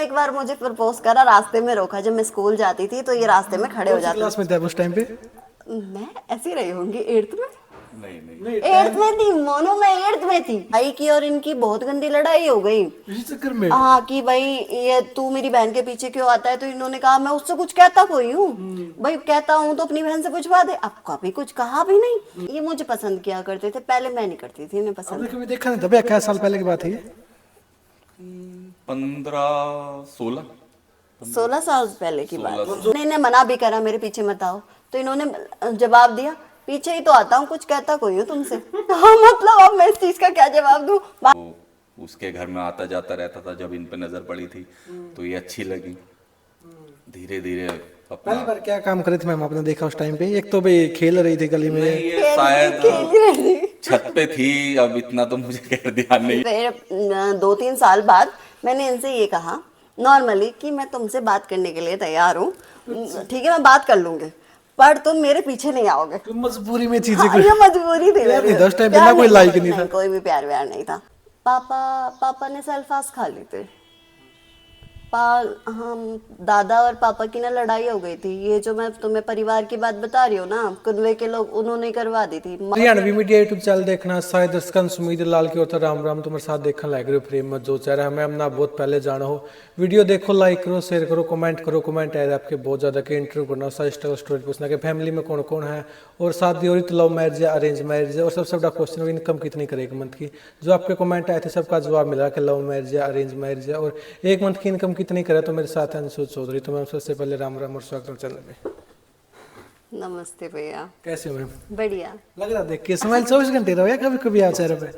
एक बार मुझे प्रपोज करा, रास्ते में रोका जब मैं स्कूल जाती थी, तो ये रास्ते में खड़े हो जाते। क्लास में थे उस टाइम पे? मैं ऐसी रही होंगी 8th में। नहीं 8th में थी मोनो, मैं 8th में थी। भाई की और इनकी बहुत गंदी लड़ाई हो गई इसी चक्कर में? हाँ, कि भाई ये तू मेरी बहन के पीछे क्यों आता है, तो इन्होंने कहा मैं उससे कुछ कहता कोई हूँ भाई, कहता हूँ तो अपनी बहन से पूछवा दे। अब कभी कुछ कहा भी नहीं। ये मुझे पसंद किया करते थे, पहले मैं नहीं करती थी इन्हें पसंद। आपने कभी देखा नहीं था भैया? क्या साल पहले की बात है ये? 16 साल पहले की बात है। इन्हें मना भी करा मेरे पीछे मत आओ, तो इन्होंने जवाब दिया पीछे ही तो आता हूँ, कुछ कहता कोई हूँ तुमसे। हाँ, मतलब अब मैं इस चीज का क्या जवाब दूँ। वो उसके घर में आता जाता रहता था, जब इन पे नजर पड़ी थी तो ये अच्छी लगी। धीरे धीरे अपना पहली बार क्या काम करे थे मैम आपने देखा उस टाइम पे? एक तो भाई खेल रही थी गली में। नहीं, ये शायद छत पे थी, अब इतना तो मुझे खैर ध्यान नहीं। फिर 2-3 साल बाद मैंने इनसे ये कहा नॉर्मली कि मैं तुमसे बात करने के लिए तैयार हूँ, ठीक है मैं बात कर लूंगी, पर तुम मेरे पीछे नहीं आओगे। मजबूरी में चीजें हाँ, ये मजबूरी थी प्यार नहीं मेरी। था उस टाइम पे, प्यार ना कोई नहीं लाइक था, नहीं था। कोई भी प्यार व्यार नहीं था। पापा ने सल्फास खा ली थी। हम दादा और पापा की ना लड़ाई हो गई थी। ये जो मैं तुम्हें परिवार की बात बता रही हूँ ना, कुनवे के लोग, उन्होंने करवा दी थी। हरियाणवी मीडिया यूट्यूब चैनल देखना शायद दर्शकन सुमीत लाल की होता राम राम तुम्हारे साथ देखने लग रहे हो प्रेम मत जो चेहरा हमें अपना बहुत पहले जाना हो। वीडियो देखो, लाइक करो, शेयर करो, कमेंट करो। कमेंट है आपके बहुत ज्यादा के इंटरव्यू करना, स्टाइल स्टोरी पूछना कि फैमिली में कौन कौन है, और शादी हो रही तो लव मैरिज है अरेंज मैरिज है, और सबसे बड़ा क्वेश्चन है इनकम कितनी करे एक मंथ की। जो आपके कमेंट आए थे सबका जवाब मिला कि लव मैरिज है अरेंज मैरिज है, और एक मंथ की इनकम कितनी करे। तो मेरे साथ है अंशु चौधरी। तो मैम सबसे पहले राम राम और स्वागत चैनल में। नमस्ते भैया। कैसे हो मैम? बढ़िया। लग रहा देख के स्माइल 24 घंटे रहो या कभी कभी आ चेहरे पे?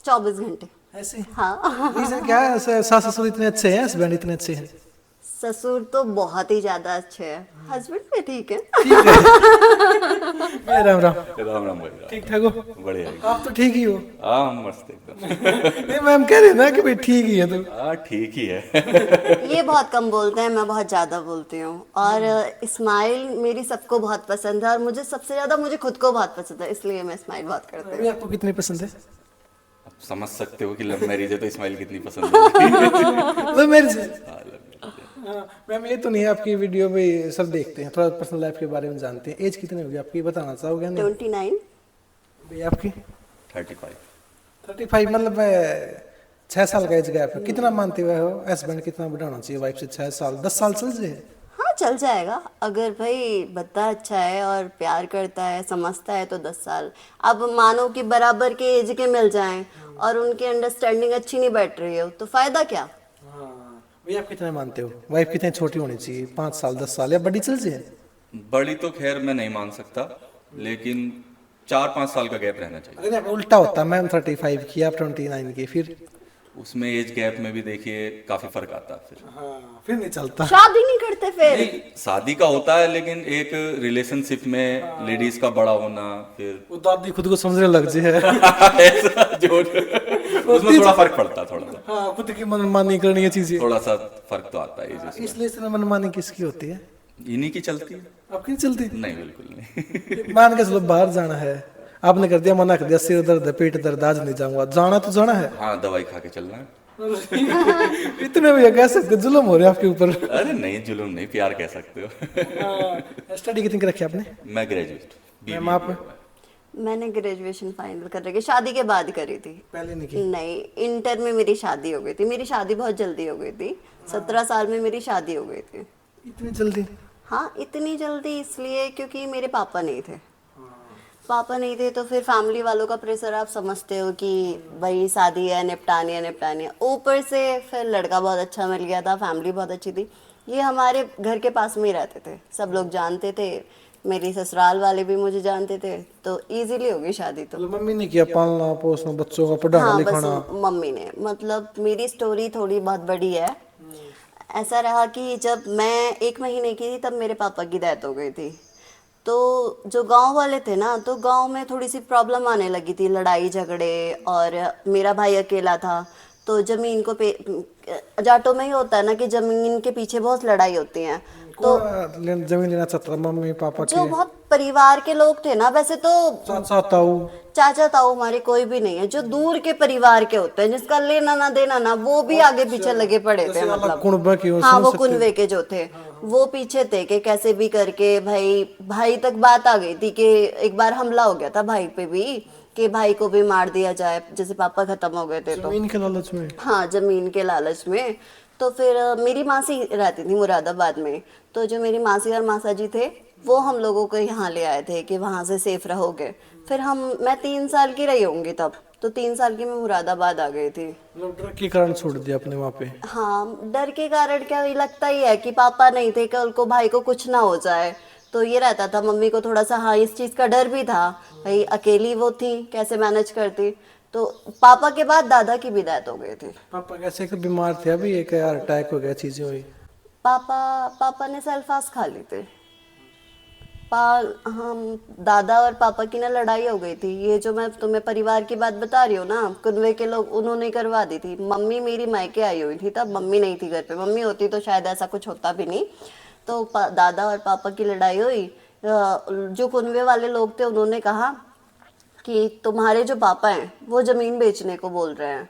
24 घंटे ऐसे? हाँ। रीजन क्या है? सास ससुर इतने अच्छे हैं, हस्बैंड इतने अच्छे हैं? ससुर तो बहुत ही ज्यादा अच्छे हैं, हस्बैंड भी ठीक है। राम राम। राम राम भाई। ठीक ठाक हो? बढ़िया। आप तो ठीक ही हो। हाँ मस्त एकदम। नहीं मैम कह रहे ना कि भाई ठीक ही है तो। हाँ ठीक ही है। ये बहुत कम बोलते हैं, मैं बहुत ज्यादा बोलती हूँ। और स्माइल मेरी सबको बहुत पसंद है, और मुझे सबसे ज्यादा मुझे खुद को बहुत पसंद है, इसलिए मैं स्माइल बहुत करती अभी हूँ। आपको कितनी पसंद है? आप समझ सकते हो कि लव मैरिज है तो इस्माइल कितनी पसंद है। Love marriage? हाँ, love marriage। मैम ये तो नहीं है, आपकी वीडियो भी सब देखते हैं, थोड़ा पर्सनल लाइफ के बारे में जानते हैं। एज कितनी होगी आपकी बताना चाहोगे? नहीं 29। भाई आपकी? 35। 35 मतलब 6 साल का एज गैप है। कितना मानते हुए हो हस्बैंड कितना बढ़ाना चाहिए वाइफ से? 6 साल 10 साल चल जाए? हाँ चल जाएगा, अगर भाई बंदा अच्छा है और प्यार करता है, समझता है, तो 10 साल। अब मानो कि बराबर के एज के मिल जाएं और उनकी अंडरस्टैंडिंग अच्छी नहीं बैठ रही हो, तो फायदा क्या। भैया आप कितने मानते हो वाइफ कितनी छोटी होनी चाहिए? 5 साल 10 साल या बड़ी चल जाए? बड़ी तो खैर मैं नहीं मान सकता, लेकिन 4-5 साल का गैप रहना चाहिए। अगर यहाँ पे उल्टा होता, मैम 35 की आप 29 की, फिर? उसमें एज गैप में भी देखिए काफी फर्क आता है। फिर नहीं चलता। शादी नहीं करते फिर। नहीं, शादी का होता है, लेकिन एक रिलेशनशिप में लेडीज का बड़ा होना, फिर वो दादी खुद को समझने लग जाए। ऐसा जो उसमें थोड़ा फर्क पड़ता है, थोड़ा सा हाँ, खुद की मनमानी करनी है चीजें। थोड़ा सा फर्क तो आता है एजेस में। इसलिए इस मनमानी किसकी होती है? इन्हीं की चलती है। आपकी नहीं चलती? नहीं बिल्कुल नहीं। मान के चलो बाहर जाना है, आपने कर दिया, मना कर दिया, सिर दर्द है, पेट दर्द, आज नहीं जाऊंगा, जाना तो जाना है। हाँ दवाई खा के चलना है। इतने भी कह सकते जुल्म हो रहे हैं आपके ऊपर। अरे नहीं जुल्म नहीं, प्यार कह सकते हो। स्टडी कितनी की रखी आपने? मैं ग्रेजुएट। मैम आप? मैंने ग्रेजुएशन फाइनल कर रखी, शादी के बाद करी थी। पहले नहीं की? नहीं, इंटर में मेरी शादी हो गई थी। मेरी शादी बहुत जल्दी हो गई थी, 17 साल में मेरी शादी हो गई थी। इतनी जल्दी? हाँ इतनी जल्दी इसलिए क्योंकि मेरे पापा नहीं थे। पापा नहीं थे तो फिर फैमिली वालों का प्रेशर आप समझते हो कि भाई शादी है, निपटानी है निपटानी है। ऊपर से फिर लड़का बहुत अच्छा मिल गया था, फैमिली बहुत अच्छी थी। ये हमारे घर के पास में ही रहते थे, सब लोग जानते थे, मेरी ससुराल वाले भी मुझे जानते थे, तो इजीली हो गई शादी। तो मम्मी ने किया पालना पोसना, बच्चों का पढ़ाना हाँ लिखाना? बस मम्मी ने। मतलब मेरी स्टोरी थोड़ी बहुत बड़ी है। ऐसा रहा कि जब मैं 1 महीने की थी तब मेरे पापा की डेथ हो गई थी। तो जो गांव वाले थे ना, तो गांव में थोड़ी सी प्रॉब्लम आने लगी थी, लड़ाई झगड़े, और मेरा भाई अकेला था। तो जमीन को पे जाटों में ही होता है ना कि जमीन के पीछे बहुत लड़ाई होती है। तो जमीन लेना चाहता था मम्मी पापा जो के बहुत परिवार के लोग थे ना, वैसे तो चाचा ताऊ? चाचा ताऊ हमारे कोई भी नहीं है। जो दूर के परिवार के होते हैं, जिसका लेना ना देना ना, वो भी आगे पीछे लगे पड़े थे, जैसे अलग मतलब कुनबा की हो, हाँ समझ वो सकते हैं। कुनवे के जो थे वो पीछे थे कि कैसे भी करके भाई तक बात आ गई थी कि एक बार हमला हो गया था भाई पे भी, कि भाई को भी मार दिया जाए, जैसे पापा खत्म हो गए थे तो। जमीन के लालच में? हाँ, जमीन के लालच में। तो फिर मेरी मासी रहती थी मुरादाबाद में, तो जो मेरी मासी और मासा जी थे वो हम लोगों को यहाँ ले आए थे कि वहाँ से सेफ रहोगे। फिर मैं 3 साल की रही होंगी तब, तो 3 साल की मैं मुरादाबाद आ गई थी। मतलब डर के कारण छोड़ दिया अपने वहाँ पे? हाँ, डर के कारण क्या, ये लगता ही है कि पापा नहीं थे, कल को भाई को कुछ ना हो जाए, तो ये रहता था। मम्मी को थोड़ा सा हाँ इस चीज़ का डर भी था, भाई अकेली वो थी, कैसे मैनेज करती। तो पापा के बाद दादा की भी डेथ हो गई थी। पापा कैसे कि बीमार थे अभी, एक यार अटैक हो गया, चीजें हुई? पापा ने सेल्फास खा ली थी। हम दादा और पापा की ना लड़ाई हो गई थी। ये जो मैं तुम्हें परिवार की बात बता रही हूँ ना, कुनवे के लोग, उन्होंने करवा दी थी। मम्मी मेरी मायके आई हुई थी तब, मम्मी नहीं थी घर पे। मम्मी होती तो शायद ऐसा कुछ होता भी नहीं। तो दादा और पापा की लड़ाई हुई। जो कुनवे वाले लोग थे उन्होंने कहा कि तुम्हारे जो पापा हैं वो जमीन बेचने को बोल रहे हैं।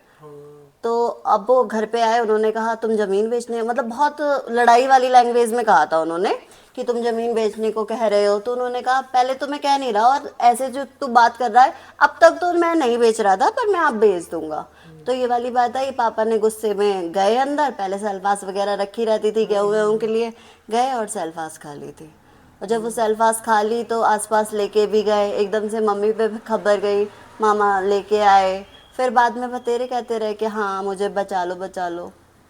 तो अब वो घर पे आए, उन्होंने कहा तुम जमीन बेचने, मतलब बहुत लड़ाई वाली लैंग्वेज में कहा था उन्होंने कि तुम जमीन बेचने को कह रहे हो। तो उन्होंने कहा पहले तो मैं कह नहीं रहा, और ऐसे जो तू बात कर रहा है, अब तक तो मैं नहीं बेच रहा था, पर मैं अब बेच दूंगा। तो ये वाली बात आई। पापा ने गुस्से में गए अंदर, पहले सेल्फास वगैरह रखी रहती थी गेहूं के लिए, गए और सेल्फास खा ली थी। और जब वो सेल्फास खा ली तो आसपास लेके भी गए, एकदम से मम्मी पे खबर गई, मामा लेके आए। फिर बाद में बतेरे कहते रहे कि हाँ मुझे बचा लो बचा लो,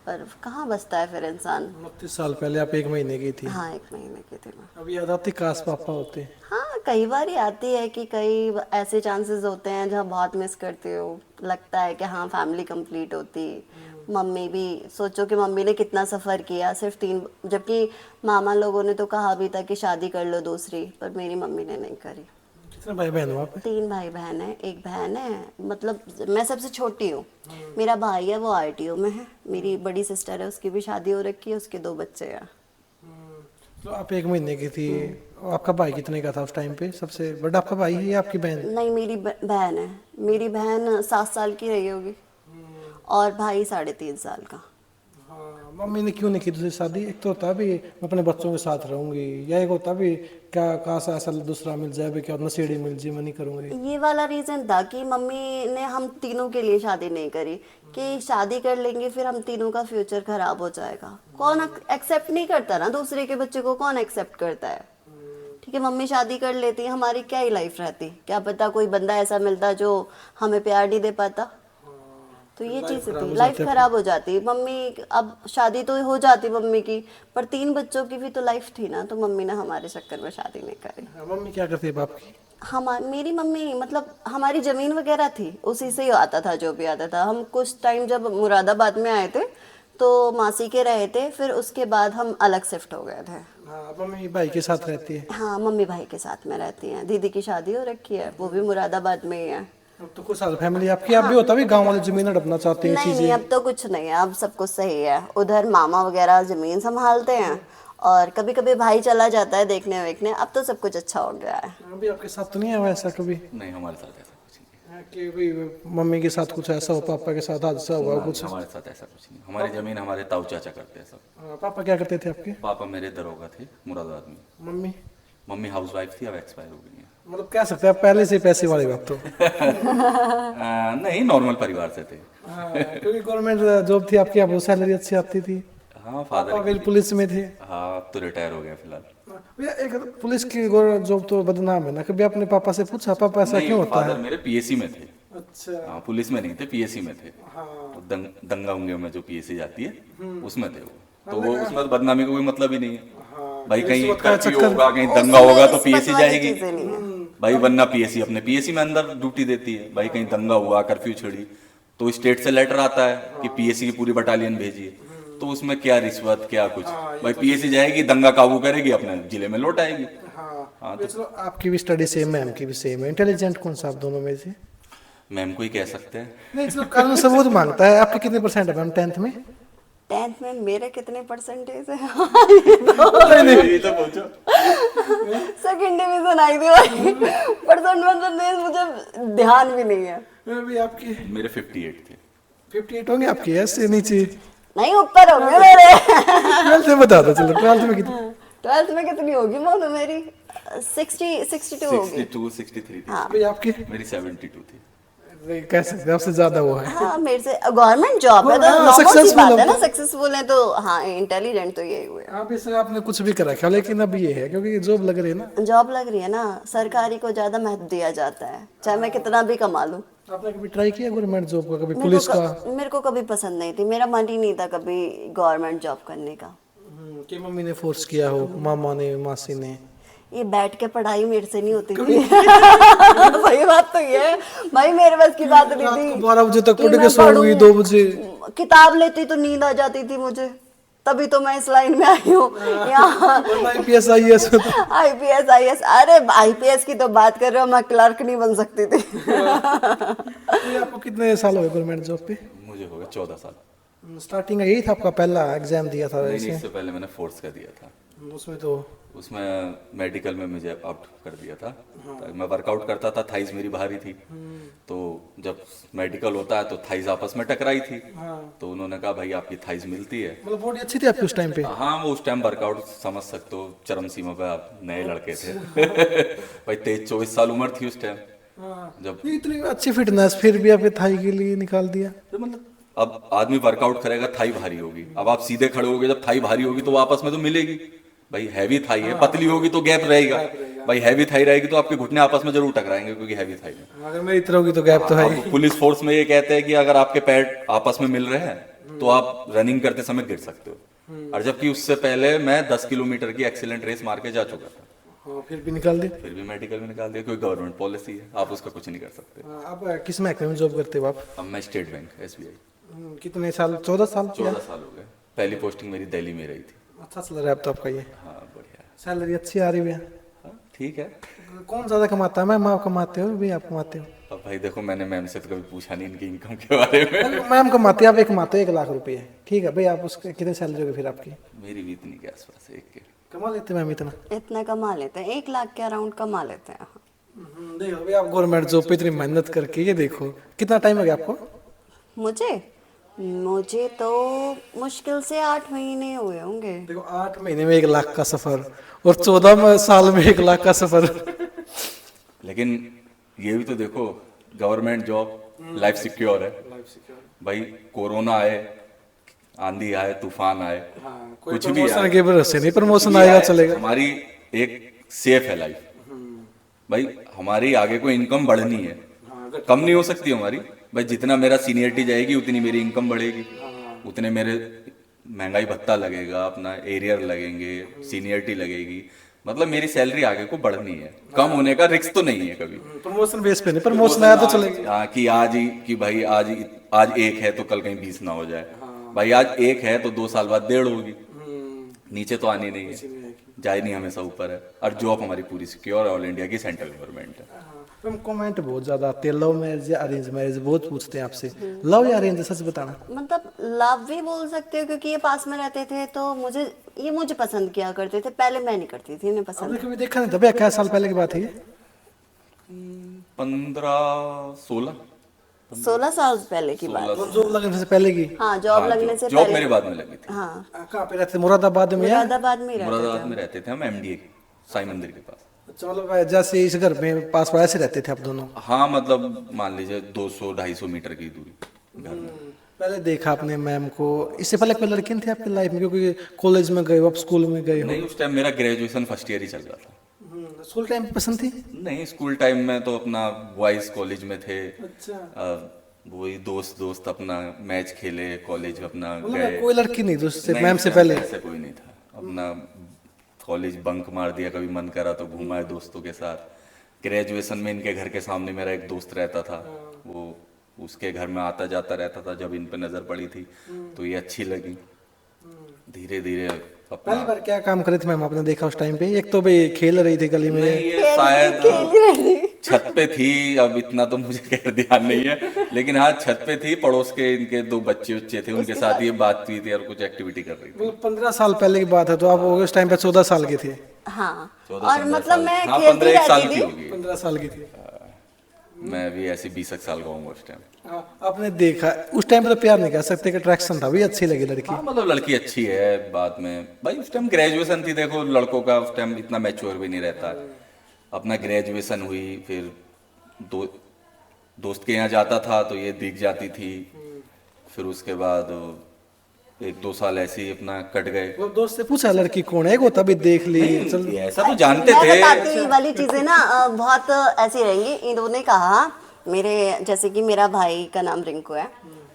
पर कहाँ बचता है फिर इंसान। 29 साल पहले आप 1 महीने की थी? हाँ, 1 महीने की थी मैं। अभी याद आती काश पापा होते? हाँ, कई बार ही आती है कि कई ऐसे चांसेस होते हैं जहाँ बहुत मिस करती हो, लगता है कि हाँ फैमिली कंप्लीट होती। मम्मी भी सोचो कि मम्मी ने कितना सफ़र किया, सिर्फ 3, जबकि मामा लोगों ने तो कहा भी था कि शादी कर लो दूसरी, पर मेरी मम्मी ने नहीं करी। कितने भाई बहन हो आप? 3 भाई बहन है, एक बहन है, मतलब मैं सबसे छोटी हूँ। मेरा भाई है वो RTO में है, मेरी बड़ी सिस्टर है उसकी भी शादी हो रखी है, उसके 2 बच्चे हैं। तो आप 1 महीने की थी, आपका भाई कितने का था उस टाइम पे? सबसे बड़ा आपका भाई है या आपकी बहन? नहीं, मेरी बहन है। मेरी बहन 7 साल की रही होगी और भाई 3.5 साल का। हाँ, मम्मी ने क्यों नहीं की दूसरी शादी? एक तो होता भी मैं अपने बच्चों के साथ रहूंगी, या एक होता भी क्या काश ऐसा दूसरा मिल जाए भी, क्या नशेड़ी मिल जाए, मैं नहीं करूंगी। ये वाला रीजन था कि मम्मी ने हम तीनों के लिए शादी नहीं करी, कि शादी कर लेंगे फिर हम तीनों का फ्यूचर खराब हो जाएगा। कौन एक्सेप्ट नहीं करता ना, दूसरे के बच्चे को कौन एक्सेप्ट करता है। ठीक है, मम्मी शादी कर लेती, हमारी क्या ही लाइफ रहती, क्या पता कोई बंदा ऐसा मिलता जो हमें प्यार नहीं दे पाता। तो ये चीज़ थी, लाइफ खराब हो जाती। मम्मी अब शादी तो हो जाती मम्मी की, पर 3 बच्चों की भी तो लाइफ थी ना, तो मम्मी ने हमारे चक्कर में शादी नहीं करी। मम्मी क्या करती है बाप की? मेरी मम्मी मतलब हमारी ज़मीन वगैरह थी, उसी से ही आता था जो भी आता था। हम कुछ टाइम जब मुरादाबाद में आए थे तो मासी के रहे थे, फिर उसके बाद हम अलग शिफ्ट हो गए थे। हाँ, मम्मी भाई के साथ रहती है? हाँ, मम्मी भाई के साथ में रहती हैं। दीदी की शादी हो रखी है, वो भी मुरादाबाद में ही है। अब तो कुछ साल फैमिली आपकी, आप भी होता भी गांव वाली जमीन हड़पना चाहते हैं नहीं, चीजें? अब तो कुछ नहीं है, अब सब कुछ सही है। उधर मामा वगैरह जमीन संभालते हैं और कभी कभी भाई चला जाता है देखने वेखने। अब तो सब कुछ अच्छा हो गया है। अभी आपके साथ तो नहीं है वैसा कभी? नहीं, हमारे साथ ऐसा कुछ नहीं है। कि भाई मम्मी के साथ कुछ ऐसा हो, पापा के साथ हादसा हुआ कुछ? हमारे साथ ऐसा कुछ नहीं। हमारी जमीन हमारे ताऊ चाचा करते हैं सब। हाँ, पापा क्या करते थे आपके? पापा मेरे दरोगा थे मुरादाबाद में। मम्मी? मम्मी हाउस वाइफ थी, अब एक्सपायर हो गई है। मतलब कह सकते हैं आप पहले से पैसे वाले बात तो। नहीं, नॉर्मल परिवार से थे। हाँ, क्योंकि गवर्नमेंट जॉब थी आपकी, आपको सैलरी अच्छी आती थी। हाँ, पापा फादर भी पुलिस में थे? हाँ, अब तो रिटायर हो गया फिलहाल। भैया एक पुलिस की जॉब तो बदनाम है ना, कभी आपने पापा से पूछा पापा ऐसा क्यों होता फादर है? मेरे पीएससी में थे। अच्छा। हाँ, पुलिस में नहीं थे, पीएससी में थे। हाँ। तो दंगा उंगे में जो पीएससी जाती है उसमें थे वो। तो वो उसमें बदनामी का कोई मतलब ही नहीं है। भाई कहीं कर्फ्यू होगा, कहीं दंगा होगा तो पीएससी जाएगी भाई, वरना पीएससी अपने पीएससी में अंदर ड्यूटी देती है। भाई कहीं दंगा हुआ, कर्फ्यू छिड़ी, तो स्टेट से लेटर आता है कि पीएससी की पूरी बटालियन भेजिए। तो उसमें क्या रिश्वत क्या कुछ, भाई पीएससी जाएगी, दंगा काबू करेगी, अपने जिले में लौट आएगी। हाँ, तो चलो आपकी भी स्टडी सेम है, मैम की भी सेम है। इंटेलिजेंट कौन सा आप दोनों में से? मैम को ही कह सकते हैं। नहीं चलो, कानून सबूत मांगता है। आपके कितने % है मैम 10th में? 10th में मेरे कितने परसेंटेज है? ये तो पूछो। सेकंड डिवीजन आई थी भाई। परसेंटेज मुझे ध्यान भी नहीं है। अभी आपके मेरे 58 थे। 58 होंगे आपके, ऐसे नीचे नहीं, ऊपर हो गए मेरे। 12th में बता दो, चलो 12th में कितनी? 12th में कितनी होगी मोनू मेरी? 62 होगी। 62 63 थी। हाँ। अभी आपकी मेरी 72 थी। कह सकते हैं आपसे ज्यादा वो है। हाँ, मेरे से गवर्नमेंट जॉब है तो हाँ, normal सी successful बात है हो ना, तो। सक्सेसफुल है तो हाँ, इंटेलिजेंट तो यही हुए। आप इसे आपने कुछ भी कर रखा है, लेकिन अब ये है क्योंकि जॉब लग रही है ना। जॉब लग रही है ना, सरकारी को ज्यादा महत्व दिया जाता है, चाहे मैं कितना भी कमा लूं। आपने कभी ट्राई किया गवर्नमेंट जॉब का, कभी पुलिस का? मेरे को कभी पसंद नहीं थी, मेरा मन ही नहीं था कभी गवर्नमेंट जॉब करने का। कि मम्मी ने फोर्स किया हो, मामा ने, मासी ने? ये बैठ के पढ़ाई मेरे से नहीं होती थी। सही बात तो ये है भाई, मेरे बस की बात नहीं थी। 12 बजे तक कि पढ़ के मैं सोऊंगी, पढूं। 2 बजे किताब लेती तो नींद आ जाती थी मुझे, तभी तो मैं इस लाइन में आई हूँ यहाँ। IPS IAS IPS IAS, अरे IPS की तो बात कर रहे हो, मैं क्लर्क नहीं बन सकती थी। आपको कितने साल हो गए गवर्नमेंट जॉब पे? मुझे हो गए 14 साल। स्टार्टिंग में यही था आपका पहला एग्जाम दिया था नहीं, वैसे? इससे पहले मैंने फोर्स का दिया था। उसमें तो उसमें मेडिकल में मुझे आउट कर दिया था। मैं वर्कआउट करता था, थाइस मेरी भारी थी, तो जब मेडिकल होता है तो थाइस आपस में टकराई थी। तो उन्होंने कहा भाई आपकी थाइस मिलती है। मतलब बॉडी अच्छी थी आपकी उस टाइम पे? हाँ, वो उस टाइम वर्कआउट समझ सकते हो, चरम सीमा पे आप नए लड़के थे। भाई 23-24 साल उम्र थी उस टाइम जब। ये इतनी अच्छी फिटनेस, फिर भी आपके थाई के लिए निकाल दिया? तो मतलब अब आदमी वर्कआउट करेगा, थाई भारी होगी। अब आप सीधे खड़े होगे, जब थाई भारी होगी तो वो आपस में तो मिलेगी। भाई हैवी थाई है, पतली होगी तो गैप रहेगा। भाई हैवी थाई रहेगी तो आपके घुटने आपस में जरूर टकराएंगे, क्योंकि हैवी थाई है। अगर मेरी तरह होगी तो गैप तो है ही। अब पुलिस फोर्स में ये कहते हैं कि अगर आपके पैर आपस में मिल रहे हैं तो आप रनिंग करते समय गिर सकते हो। और जबकि उससे पहले मैं 10 किलोमीटर की एक्सीलेंट रेस मार के जा चुका था। हाँ, फिर भी निकाल दिया? फिर भी मेडिकल में निकाल दिया, कोई गवर्नमेंट पॉलिसी है, आप उसका कुछ नहीं कर सकते। आप किस महकमे में जॉब करते हो आप? अब मैं स्टेट बैंक SBI। कितने साल? 14 साल? 14 साल हो गए। पहली पोस्टिंग मेरी दिल्ली में रही थी। अच्छा चल रहा है अब तो आपका ये? हाँ, बढ़िया। सैलरी अच्छी आ रही है? हाँ, ठीक है। कौन ज्यादा कमाता है, मैम आप कमाते हो भी आप कमाते हो? अब भाई देखो, मैंने मैम से तो कभी पूछा नहीं इनकी इनकम के बारे में। मैम कमाते हैं, आप एक कमाते हो 1 लाख रुपए, ठीक है भाई, आप उसके कितने सैलरी होगी फिर आपकी? मेरी भी इतनी के आसपास है, 1 के। कमा लेते मैम इतना? इतना कमा लेते हैं, 1 लाख के अराउंड कमा लेते हैं। देखो भाई, आप गवर्नमेंट जॉब पे इतनी मेहनत करके, ये देखो कितना टाइम हो गया आपको? मुझे तो मुश्किल से 8 महीने हुए होंगे। देखो 8 महीने में 1 लाख का सफर, और 14 साल में 1 लाख का सफर। लेकिन ये भी तो देखो, गवर्नमेंट जॉब, लाइफ सिक्योर है। भाई कोरोना आए, आंधी आए, तूफान आए, कुछ भी प्रमोशन आए, के भरोसे नहीं, प्रमोशन आएगा चलेगा। हमारी एक सेफ है लाइफ। भाई हमारी आगे को इनकम बढ़नी है, कम नहीं हो सकती हमारी। भाई जितना मेरा सीनियरिटी जाएगी उतनी मेरी इनकम बढ़ेगी, उतने मेरे महंगाई भत्ता लगेगा, अपना एरियर लगेंगे, सीनियरिटी लगेगी। मतलब मेरी सैलरी आगे को बढ़नी है, कम होने का रिस्क तो नहीं है कभी। प्रमोशन बेस पे नहीं, प्रमोशन आया तो चलेगा। हाँ, कि आज ही कि भाई आज 1 है तो कल कहीं 20 ना हो जाए। भाई आज 1 है तो 2 साल बाद 1.5 होगी, नीचे तो आनी नहीं है, जाए नहीं हमेशा ऊपर है। और जॉब हमारी पूरी सिक्योर है, ऑल इंडिया की सेंट्रल गवर्नमेंट है। मैम कमेंट बहुत ज्यादा आते हैं, लव मैरिज या अरेंज मैरिज बहुत पूछते हैं आपसे। लव या अरेंज, सच बताना? मतलब लव भी बोल सकते हो, क्योंकि ये पास में रहते थे तो मुझे पसंद किया करते थे। पहले मैं नहीं करती थी, इन्हें पसंद। आपने कभी देखा नहीं था भैया? क्या साल पहले की बात है ये? 15-16 16 साल पहले की बात। तो जॉब लगने से पहले की? हाँ, जॉब लगने से जॉब पहले। मेरे बाद में लगी थी। हाँ, कहाँ पे रहते थे? मुरादाबाद में या? मुरादाबाद में ही रहते मुरादाबाद थे। में रहते थे हम, MDA साई मंदिर के पास। अच्छा, मतलब जैसे इस घर में पास ऐसे रहते थे आप दोनों? हाँ, मतलब मान लीजिए 200-250 मीटर की दूरी घर में। पहले देखा आपने मैम को, इससे पहले कोई लड़की नहीं थी आपकी लाइफ में? क्योंकि कॉलेज में गए हो आप, स्कूल में गए हो? नहीं, उस टाइम मेरा ग्रेजुएशन फर्स्ट ईयर ही चल रहा था। स्कूल टाइम पे पसंद थी? नहीं, स्कूल टाइम में तो अपना बॉयज कॉलेज में थे। अच्छा, वही दोस्त अपना मैच खेले, कॉलेज अपना मतलब गए। कोई लड़की नहीं दोस्त नहीं, मैम से उस पहले? टाइम ऐसे कोई नहीं था। अपना कॉलेज बंक मार दिया, कभी मन करा तो घुमाए दोस्तों के साथ। ग्रेजुएशन में इनके घर के सामने मेरा एक दोस्त रहता था, वो उसके घर में आता जाता रहता था। जब इन पे नजर पड़ी थी तो ये अच्छी लगी, धीरे धीरे अपना। पहली बार क्या काम करे थे मैम आपने देखा उस टाइम पे? एक तो भाई खेल रही थी गली में, नहीं, ये शायद खेल ही रही थी। छत पे थी, अब इतना तो मुझे खैर ध्यान नहीं है, लेकिन हाँ छत पे थी, पड़ोस के इनके 2 बच्चे थे, उनके साथ ये बात हुई थी और कुछ एक्टिविटी कर रही थी। वो 15 साल पहले की बात है, तो आप उस टाइम पे 14 साल के थे। हाँ 14 और 15 मतलब साल, मैं हाँ खेलती 15 साल रहती की थी। होगी। 15 साल की थी। मैं भी ऐसे 20 साल का हूँ उस टाइम। हाँ, आपने देखा उस टाइम पे तो प्यार नहीं कह सकते कि अट्रैक्शन था, भी अच्छी लगी लड़की। हाँ मतलब लड़की अच्छी है, बाद में भाई उस टाइम ग्रेजुएशन थी, देखो लड़कों का उस टाइम इतना मैच्योर भी नहीं रहता है। अपना ग्रेजुएशन हुई, फिर दोस्त के यहाँ जाता था तो ये दिख जाती थी, फिर उसके बाद 1-2 साल ऐसे ही अपना कट गए। वो दोस्त से पूछा लड़की कौन है, वो तभी देख ली। चल ये ऐसा तो जानते मैं थे। बताती हूँ, ये वाली चीजें ना बहुत ऐसी रहेंगी। इन्होंने कहा मेरे, जैसे कि मेरा भाई का नाम रिंकू है,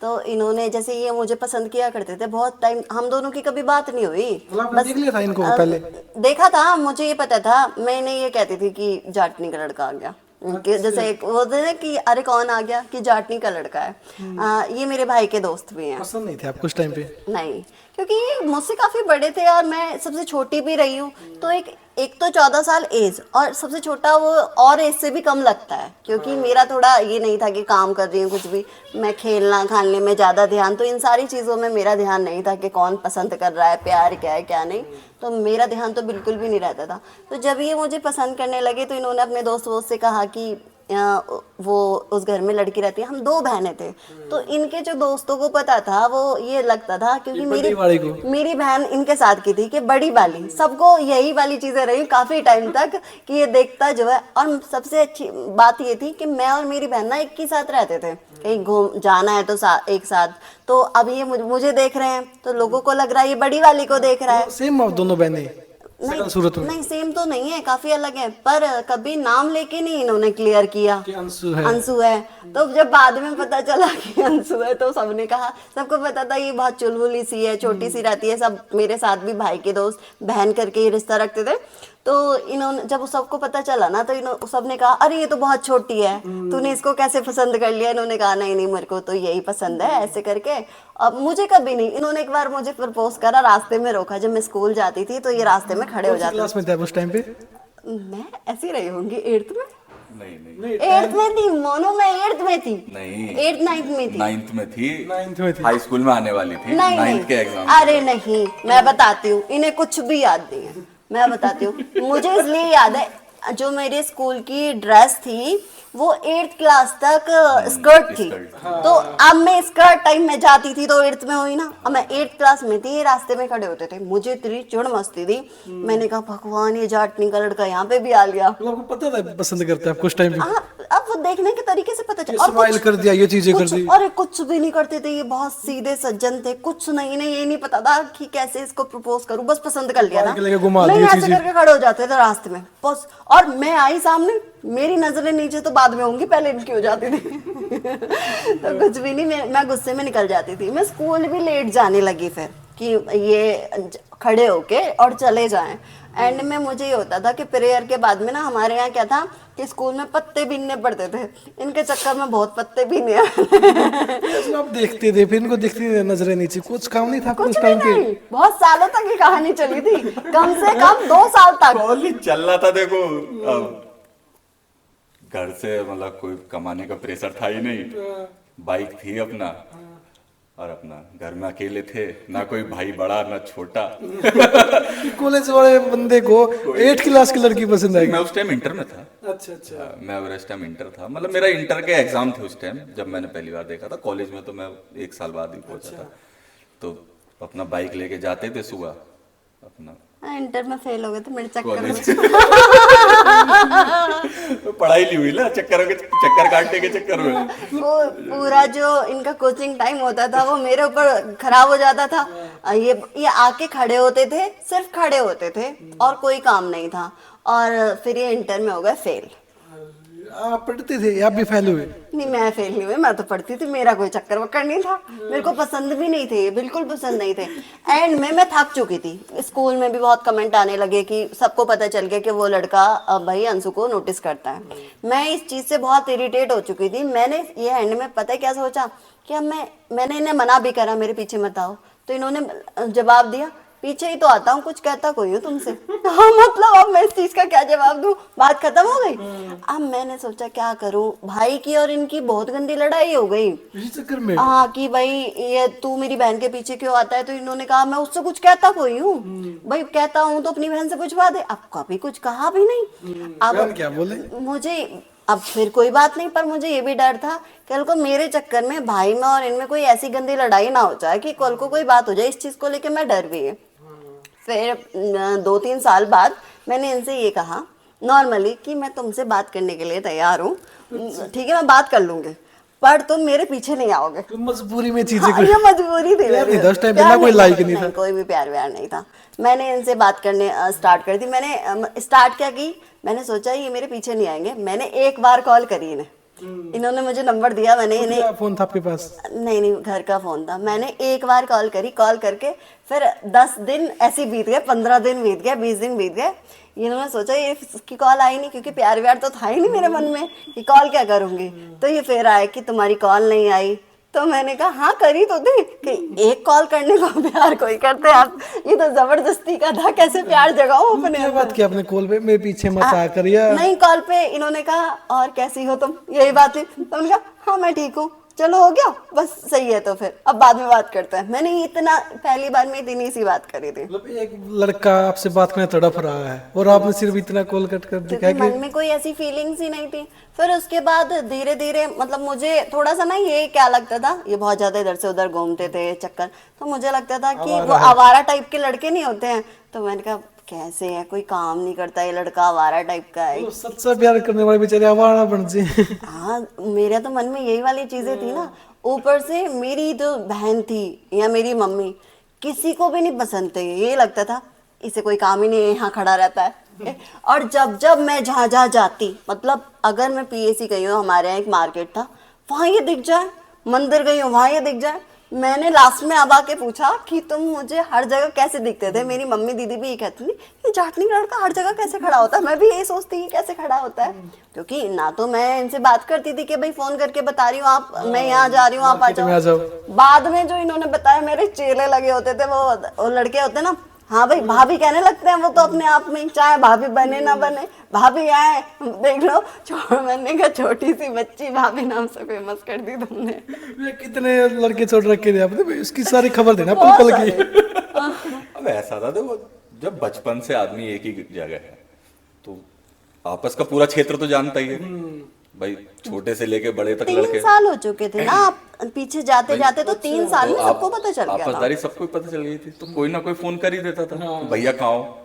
तो इन्होंने जैसे ये मुझे पसंद किया करते थे, बहुत टाइम हम दोनों की कभी बात नहीं हुई। मतलब आपने देख लिया था इनको पहले? देखा था, मुझे ये पता था, मैंने ये कहती थी कि जाटनी का लड़का आ गया, कि जैसे एक वो होते हैं ना कि अरे कौन आ गया, कि जाटनी का लड़का है। ये मेरे भाई के दोस्त भी हैं। पसंद नहीं थे आपको उस टाइम पे? नहीं, क्योंकि ये मुझसे काफी बड़े थे और मैं सबसे छोटी भी रही हूँ, तो एक तो 14 साल एज, और सबसे छोटा वो और एज से भी कम लगता है, क्योंकि मेरा थोड़ा ये नहीं था कि काम कर रही हूँ कुछ भी, मैं खेलना खाने में ज़्यादा ध्यान, तो इन सारी चीज़ों में मेरा ध्यान नहीं था कि कौन पसंद कर रहा है, प्यार क्या है क्या नहीं, तो मेरा ध्यान तो बिल्कुल भी नहीं रहता था। तो जब ये मुझे पसंद करने लगे तो इन्होंने अपने दोस्त वोस्त से कहा कि वो उस घर में लड़की रहती है, हम 2 बहनें थे, तो इनके जो दोस्तों को पता था, वो ये लगता था क्योंकि मेरी बहन इनके साथ की थी कि बड़ी वाली, सबको यही वाली चीजें रही काफी टाइम तक कि ये देखता जो है। और सबसे अच्छी बात ये थी कि मैं और मेरी बहन ना एक ही साथ रहते थे, कहीं घूम जाना है तो एक साथ, तो अब ये मुझे देख रहे हैं तो लोगों को लग रहा है ये बड़ी वाली को देख रहा है। सेम आप दोनों बहनें? नहीं सेम तो नहीं है, काफी अलग है, पर कभी नाम लेके नहीं इन्होंने क्लियर किया कि अंशु है। तो जब बाद में पता चला कि अंशु है, तो सबने कहा, सबको पता था ये बहुत चुलबुली सी है, छोटी सी रहती है, सब मेरे साथ भी भाई के दोस्त बहन करके ही रिश्ता रखते थे। तो इन्होंने जब सबको पता चला ना, तो सबने कहा अरे ये तो बहुत छोटी है, तूने इसको कैसे पसंद कर लिया। इन्होंने कहा नहीं नहीं, मेरे को तो यही पसंद है, ऐसे करके। अब मुझे कभी नहीं, इन्होंने एक बार मुझे प्रपोज करा, रास्ते में रोका, जब मैं स्कूल जाती थी तो ये रास्ते में खड़े हो जाते। क्लास में थे उस टाइम पे? मैं ऐसी रही होंगी 8th में। नहीं 8th में थी मोनो, मैं 8th में थी। नहीं 8th 9th में थी। 9th में थी। 9th में थी। हाई स्कूल में आने वाली थी। नहीं 9th के नहीं, एग्जाम। अरे नहीं, मैं बताती हूँ, इन्हें कुछ भी याद नहीं है, मैं बताती हूँ। मुझे इसलिए याद है, जो मेरे स्कूल की ड्रेस थी वो 8th क्लास तक स्कर्ट थी, तो अब मैं स्कर्ट टाइम में जाती थी तो 8th में हुई ना, अब मैं 8th क्लास में थी, रास्ते में खड़े होते थे, मुझे इतनी चिढ़ मस्ती थी, मैंने कहा भगवान ये जाटनी का लड़का यहाँ पे भी आ गया। आपको पता था पसंद करते हैं आप कुछ टाइम पे? अब वो देखने के तरीके से पता चला, स्माइल कर दिया, ये चीजें कर दी। अरे कुछ भी नहीं करते थे, ये बहुत सीधे सज्जन थे, कुछ नहीं, ये नहीं पता था कि कैसे इसको प्रपोज करूं, बस पसंद कर लिया था, नहीं ऐसे करके खड़े हो जाते थे रास्ते में बस। और मैं आई सामने, मेरी नजरें नीचे तो बाद में होंगी, पहले इनकी हो जाती थी। तो कुछ भी नहीं, मैं गुस्से में निकल जाती थी, मैं स्कूल भी लेट जाने लगी फिर कि ये खड़े होके और चले जाएं। एंड में मुझे ये होता था कि प्रेयर के बाद में ना, हमारे यहाँ क्या था कि स्कूल में पत्ते बीनने पड़ते थे, इनके चक्कर में बहुत पत्ते बीने। आप देखते थे, फिर इनको देखती थी नजरें नीचे, कुछ काम नहीं था कुछ टाइम पे? बहुत सालों तक ये कहानी चली थी, कम से कम 2 साल तक कॉलेज चल रहा था। देखो अब घर से मतलब कोई कमाने का प्रेशर था ही नहीं, बाइक थी अपना, और अपना घर में अकेले थे, ना कोई भाई बड़ा ना छोटा। कॉलेज वाले बंदे को 8th क्लास की लड़की पसंद आई? मैं उस टाइम इंटर में था। अच्छा। मैं उस टाइम इंटर था, मतलब मेरा इंटर के एग्जाम थे उस टाइम जब मैंने पहली बार देखा था। कॉलेज में तो मैं 1 साल बाद ही पहुंचा था। तो अपना बाइक लेके जाते थे सुबह अपना। इंटर में फेल हो गए थे मेरे चक्कर में। पढ़ाई नहीं हुई ना, चक्कर काटने के चक्कर में। वो पूरा जो इनका कोचिंग टाइम होता था वो मेरे ऊपर खराब हो जाता था। ये आके खड़े होते थे, सिर्फ खड़े होते थे और कोई काम नहीं था, और फिर ये इंटर में हो गए फेल। आप पढ़ते थे? आप भी फेल हुए? नहीं, मैं फेल नहीं हुई, मैं तो पढ़ती थी, मेरा कोई चक्कर वक्कर नहीं था, मेरे को पसंद भी नहीं थे, बिल्कुल पसंद नहीं थे। एंड में मैं थक चुकी थी, स्कूल में भी बहुत कमेंट आने लगे कि सबको पता चल गया कि वो लड़का भाई अंशु को नोटिस करता है। मैं इस चीज से बहुत इरिटेट हो चुकी थी। मैंने ये एंड में पता है क्या सोचा कि अब मैंने इन्हें मना भी करा मेरे पीछे मत आओ, तो इन्होंने जवाब दिया पीछे ही तो आता हूँ, कुछ कहता कोई हूँ तुमसे। हाँ मतलब अब मैं इस चीज का क्या जवाब दूँ, बात खत्म हो गई। अब मैंने सोचा क्या करूँ, भाई की और इनकी बहुत गंदी लड़ाई हो गई। इसी चक्कर में हाँ कि भाई ये तू मेरी बहन के पीछे क्यों आता है, तो इन्होंने कहा मैं उससे कुछ कहता कोई हूँ, भाई कहता हूँ तो अपनी बहन से पूछवा दे। अब कभी कुछ कहा भी नहीं। बहन अब क्या बोले? मुझे अब फिर कोई बात नहीं, पर मुझे ये भी डर था कल को मेरे चक्कर में भाई में और इनमें कोई ऐसी गंदी लड़ाई ना हो जाए कि कल को कोई बात हो जाए। इस चीज को लेके मैं डर भी है। फिर 2-3 साल बाद मैंने इनसे ये कहा नॉर्मली कि मैं तुमसे बात करने के लिए तैयार हूँ, ठीक है मैं बात कर लूंगी, पर तुम मेरे पीछे नहीं आओगे। तो मजबूरी में चीजें हाँ, ये मजबूरी थी प्यार मेरी। नहीं था उस टाइम पे, प्यार ना कोई लाइक नहीं था। कोई भी प्यार व्यार नहीं था। मैंने इनसे बात करने स्टार्ट कर दी। मैंने स्टार्ट क्या की, मैंने सोचा ये मेरे पीछे नहीं आएंगे। मैंने एक बार कॉल करी इन्हें, इन्होंने मुझे नंबर दिया, मैंने इन्हें, क्या फोन था आपके पास? नहीं घर का फोन था। मैंने एक बार कॉल करी, कॉल करके फिर 10 दिन ऐसे बीत गए, 15 दिन बीत गए, 20 दिन बीत गए। इन्होंने सोचा ये इसकी कॉल आई नहीं, क्योंकि प्यार व्यार तो था ही नहीं मेरे मन में कि कॉल क्या करूंगी। तो ये फिर आए कि तुम्हारी कॉल नहीं आई। तो मैंने कहा हाँ करी तो थी कि एक कॉल करने को प्यार कोई करते आप, ये तो जबरदस्ती का था, कैसे प्यार जगाऊं अपने क्या बात की आपने कॉल पे, मेरे पीछे मत आकर या? नहीं, कॉल पे इन्होंने कहा और कैसी हो तुम, यही बात थी। तो मैंने कहा हाँ मैं ठीक हूँ, चलो हो गया बस, सही है तो फिर अब बाद में बात करते हैं। मैंने इतना पहली बार में इतनी सी बात करी थी, मतलब एक लड़का आपसे बात करने तड़प रहा है और आपने सिर्फ इतना कॉल कट कर दिया क्योंकि कि मन में कोई ऐसी फीलिंग्स ही नहीं थी। फिर उसके बाद धीरे धीरे मतलब मुझे थोड़ा सा ना ये क्या लगता था, ये बहुत ज्यादा इधर से उधर घूमते थे चक्कर, तो मुझे लगता था कि वो आवारा टाइप के लड़के नहीं होते हैं। तो मैंने कहा कैसे है, कोई काम नहीं करता ये लड़का, आवारा टाइप का है। तो सच्चा प्यार करने वाले बेचारे आवारा बन जाए। हाँ मेरे तो मन में यही वाली चीजें थी ना। ऊपर से मेरी जो बहन थी या मेरी मम्मी, किसी को भी नहीं पसंद थे। ये लगता था इसे कोई काम ही नहीं है, यहाँ खड़ा रहता है। और जब जब मैं जहाँ जहाँ जाती, मतलब अगर मैं पीएसी गई हूँ, हमारे यहाँ एक मार्केट था, वहाँ ये दिख जाए, मंदिर गई हूँ वहाँ ये दिख जाए। मैंने लास्ट में अब आके पूछा कि तुम मुझे हर जगह कैसे दिखते थे। मेरी मम्मी दीदी भी ये कहती थी ये जाटनी लड़का हर जगह कैसे खड़ा होता है। मैं भी यही सोचती कि कैसे खड़ा होता है, क्योंकि ना तो मैं इनसे बात करती थी कि भाई फोन करके बता रही हूँ आप, मैं यहाँ जा रही हूँ आप आ जाओ। बाद में जो इन्होंने बताया मेरे चेले लगे होते थे, वो लड़के होते ना, हाँ भाई भाभी कहने लगते हैं वो तो अपने आप में, चाहे भाभी बने ना बने, भाभी आए देख लो, मैंने कहा छोटी सी बच्ची भाभी नाम से फेमस कर दी तुमने। ये कितने लड़के छोड़ रखे थे आपने, इसकी सारी खबर देना पल पल की। अब ऐसा था देखो, जब बचपन से आदमी एक ही जगह है तो आपस का पूरा क्षेत्र तो जानता ही है भाई, छोटे से लेके बड़े तक 3 लड़के। साल हो चुके थे ना आप पीछे जाते जाते, तो 3 साल में सबको पता चल गया था। आपसदारी सबको पता चल गई थी, तो कोई ना कोई फोन कर ही देता था, भैया कहाँ हो।